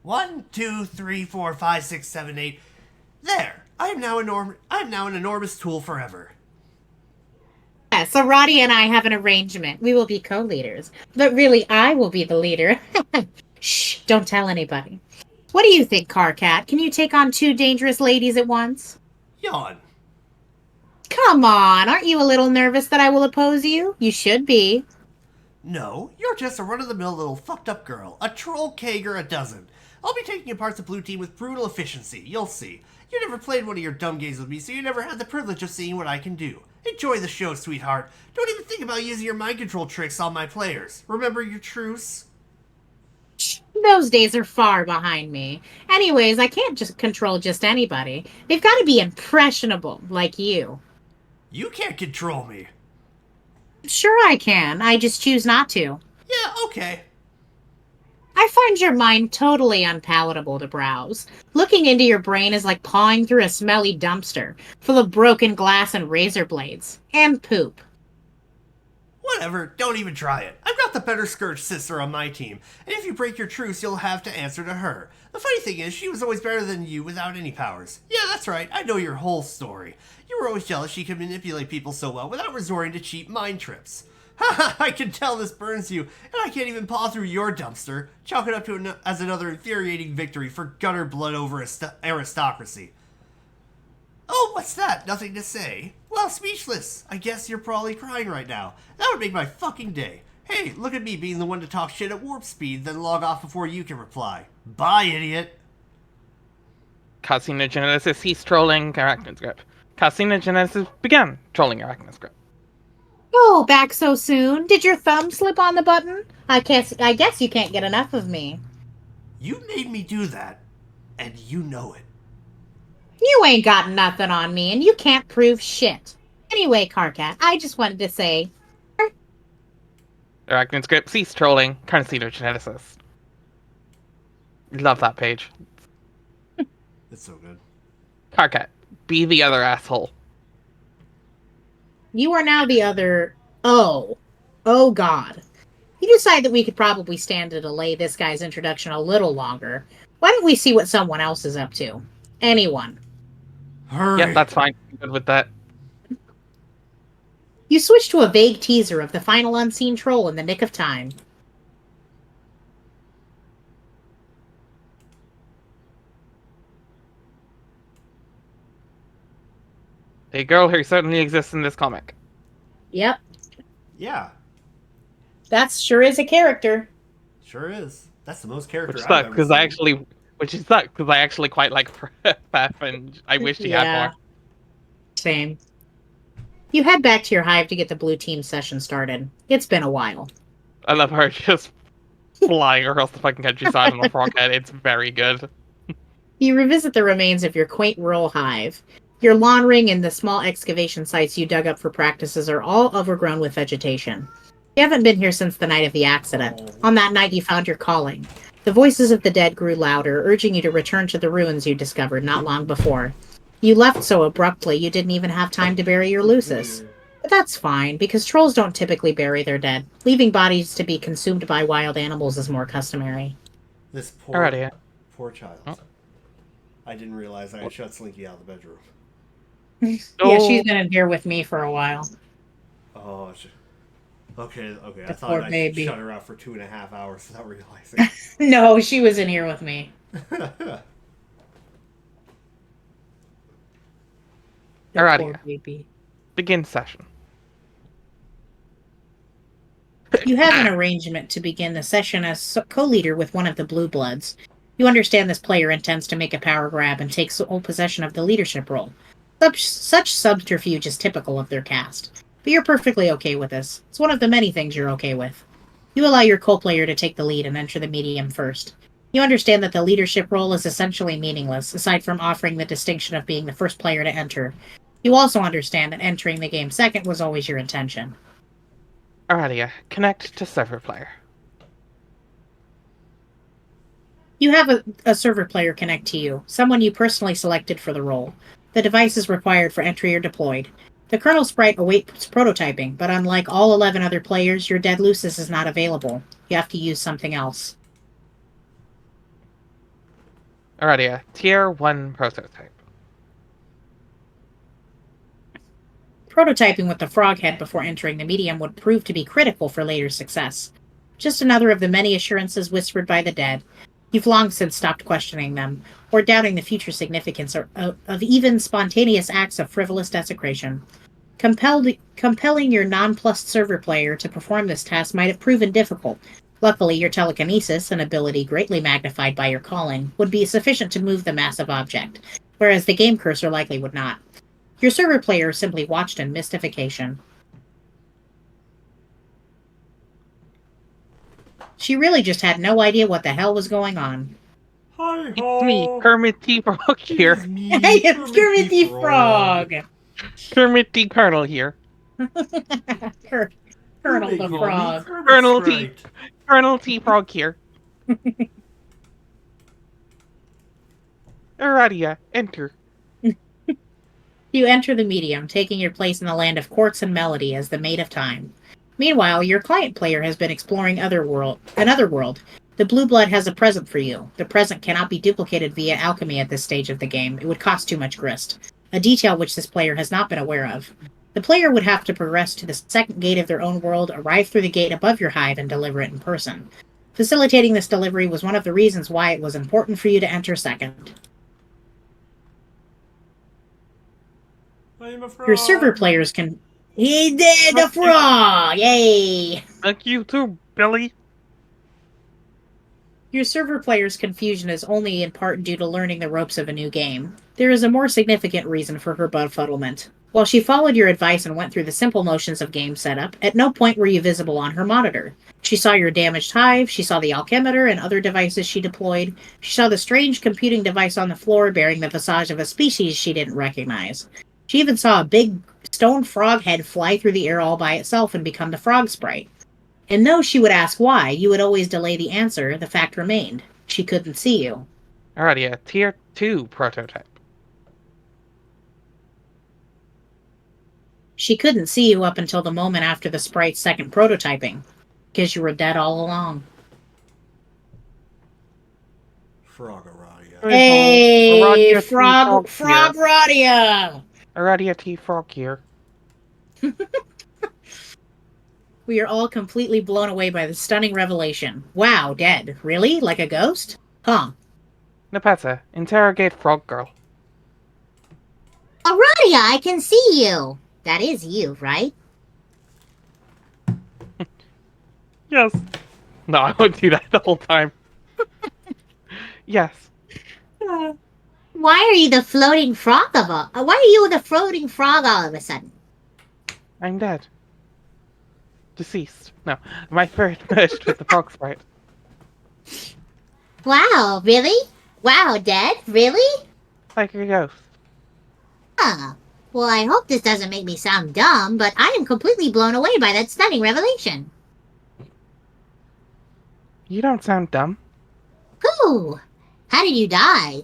1, 2, 3, 4, 5, 6, 7, 8. There! I am now an enormous tool forever. Yes, Arati and I have an arrangement. We will be co-leaders. But really, I will be the leader. Shh, don't tell anybody. What do you think, Karkat? Can you take on 2 dangerous ladies at once? Yawn. Come on, aren't you a little nervous that I will oppose you? You should be. No, you're just a run-of-the-mill little fucked-up girl. A troll kager a dozen. I'll be taking apart the blue team with brutal efficiency. You'll see. You never played one of your dumb games with me, so you never had the privilege of seeing what I can do. Enjoy the show, sweetheart. Don't even think about using your mind control tricks on my players. Remember your truce? Those days are far behind me. Anyways, I can't just control just anybody. They've got to be impressionable, like you. You can't control me. Sure I can. I just choose not to. Yeah, okay. I find your mind totally unpalatable to browse. Looking into your brain is like pawing through a smelly dumpster, full of broken glass and razor blades. And poop. Whatever, don't even try it. I've got the better Scourge sister on my team, and if you break your truce, you'll have to answer to her. The funny thing is, she was always better than you without any powers. Yeah, that's right, I know your whole story. You were always jealous she could manipulate people so well without resorting to cheap mind trips. Haha, I can tell this burns you, and I can't even paw through your dumpster. Chalk it up to as another infuriating victory for gutter blood over aristocracy. Oh, what's that? Nothing to say? Well, speechless. I guess you're probably crying right now. That would make my fucking day. Hey, look at me being the one to talk shit at warp speed, then log off before you can reply. Bye, idiot. Carcinogenesis ceased trolling Arachnid script. Carcinogenesis began trolling Arachnid script. Oh, back so soon? Did your thumb slip on the button? I guess you can't get enough of me. You made me do that, and you know it. You ain't got nothing on me, and you can't prove shit. Anyway, Karkat, I just wanted to say... Arachnid script ceased trolling carcinogenesis. Love that page. It's so good. Karkat, be the other asshole. You are now the other... Oh. Oh, God. You decide that we could probably stand to delay this guy's introduction a little longer. Why don't we see what someone else is up to? Anyone. Hurry. Yep, that's fine. I'm good with that. You switch to a vague teaser of the final unseen troll in the nick of time. A girl who certainly exists in this comic. Yep, Yeah, that sure is a character. sure is. That's the most character Which I've sucks ever because seen. I actually quite like Pep, and I wish he had more. Same. You head back to your hive to get the blue team session started. It's been a while. I love her just flying across the fucking countryside on a frog head. It's very good. You revisit the remains of your quaint rural hive. Your lawn ring and the small excavation sites you dug up for practices are all overgrown with vegetation. You haven't been here since the night of the accident. On that night, you found your calling. The voices of the dead grew louder, urging you to return to the ruins you discovered not long before. You left so abruptly you didn't even have time to bury your Lucis. But that's fine, because trolls don't typically bury their dead. Leaving bodies to be consumed by wild animals is more customary. This Alrighty. poor child. Oh. I didn't realize I had shut Slinky out of the bedroom. Yeah, she's been in here with me for a while. Oh, okay. I The thought poor I baby. shut her out for 2.5 hours without realizing. No, she was in here with me. The Alrighty. poor baby. Begin session. You have an arrangement to begin the session as co-leader with one of the Blue Bloods. You understand this player intends to make a power grab and take sole possession of the leadership role. Such subterfuge is typical of their cast. But you're perfectly okay with this. It's one of the many things you're okay with. You allow your co-player to take the lead and enter the medium first. You understand that the leadership role is essentially meaningless, aside from offering the distinction of being the first player to enter. You also understand that entering the game second was always your intention. Alrighty, connect to server player. You have a server player connect to you, someone you personally selected for the role. The device is required for entry or deployed. The kernel sprite awaits prototyping, but unlike all 11 other players, your dead Lucis is not available. You have to use something else. Alrighty, tier 1 prototype. Prototyping with the frog head before entering the medium would prove to be critical for later success. Just another of the many assurances whispered by the dead. You've long since stopped questioning them, or doubting the future significance of even spontaneous acts of frivolous desecration. Compelling your nonplussed server player to perform this task might have proven difficult. Luckily, your telekinesis, an ability greatly magnified by your calling, would be sufficient to move the massive object, whereas the game cursor likely would not. Your server player simply watched in mystification. She really just had no idea what the hell was going on. Hi It's me, Kermit T. Frog here. Hey, it's Kermit the Frog! Kermit T. Colonel here. Colonel the Frog. Colonel T. Colonel T. Frog here. Alrighty, enter. You enter the medium, taking your place in the land of quartz and melody as the Maid of Time. Meanwhile, your client player has been exploring another world. The Blue Blood has a present for you. The present cannot be duplicated via alchemy at this stage of the game. It would cost too much grist, a detail which this player has not been aware of. The player would have to progress to the second gate of their own world, arrive through the gate above your hive, and deliver it in person. Facilitating this delivery was one of the reasons why it was important for you to enter second. I'm a frog. Your server players can... He did the frog! Yay! Thank you too, Billy. Your server player's confusion is only in part due to learning the ropes of a new game. There is a more significant reason for her befuddlement. While she followed your advice and went through the simple motions of game setup, at no point were you visible on her monitor. She saw your damaged hive, she saw the alchemeter and other devices she deployed, she saw the strange computing device on the floor bearing the visage of a species she didn't recognize. She even saw a big stone frog head fly through the air all by itself and become the frog sprite. And though she would ask why, you would always delay the answer, the fact remained. She couldn't see you. Alrighty, tier 2 prototype. She couldn't see you up until the moment after the sprite's second prototyping, because you were dead all along. Frogaradia. Hey, Aradia frog here. radio. Aradia T Frog here. We are all completely blown away by the stunning revelation. Wow, dead. Really? Like a ghost? Huh. Nepeta, interrogate Frog Girl. Aradia, I can see you. That is you, right? Yes. No, I won't do that the whole time. Yes. Why are you the floating frog why are you the floating frog all of a sudden? I'm dead. Deceased. No, my spirit merged with the frog sprite. Wow, really? Wow, dead? Really? Like a ghost. Huh. Well, I hope this doesn't make me sound dumb, but I am completely blown away by that stunning revelation. You don't sound dumb. Whew. How did you die?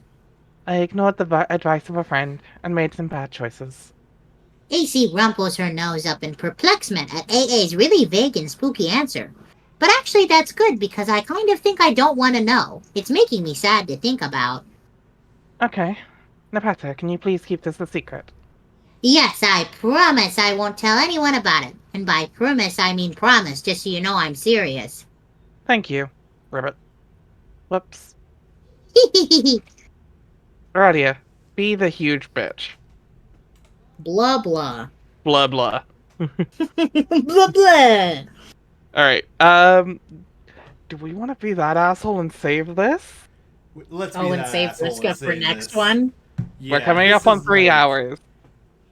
I ignored the advice of a friend and made some bad choices. AC rumples her nose up in perplexment at AA's really vague and spooky answer. But actually, that's good because I kind of think I don't want to know. It's making me sad to think about. Okay. Nepeta, can you please keep this a secret? Yes, I promise I won't tell anyone about it. And by promise, I mean promise, just so you know I'm serious. Thank you, Ribbit. Whoops. Aradia, be the huge bitch. Blah, blah. Blah blah. Blah, blah. Alright, do we want to be that asshole and save this? Let's Oh, be and that save asshole Liska and for save next this. one? Yeah, We're coming this up on is 3 like- hours.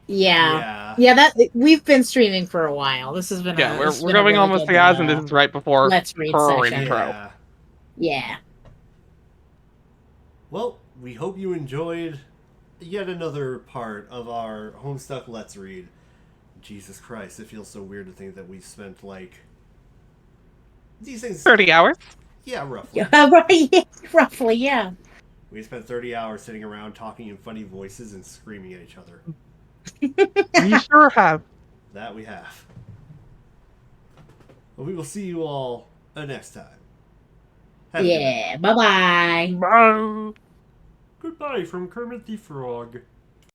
Yeah. Yeah. That we've been streaming for a while. This has been Yeah, this has we're been a going really almost good, 3 hours, and this is right before Let's Read her session. intro. Yeah. Yeah. Well, we hope you enjoyed yet another part of our Homestuck Let's Read. Jesus Christ, it feels so weird to think that we spent like these things. 30 hours? Yeah, roughly. Yeah, right. Roughly, yeah. We spent 30 hours sitting around talking in funny voices and screaming at each other. We sure have. That we have. Well, we will see you all next time. Have a good night. Yeah. Bye-bye. Bye. Goodbye from Kermit the Frog.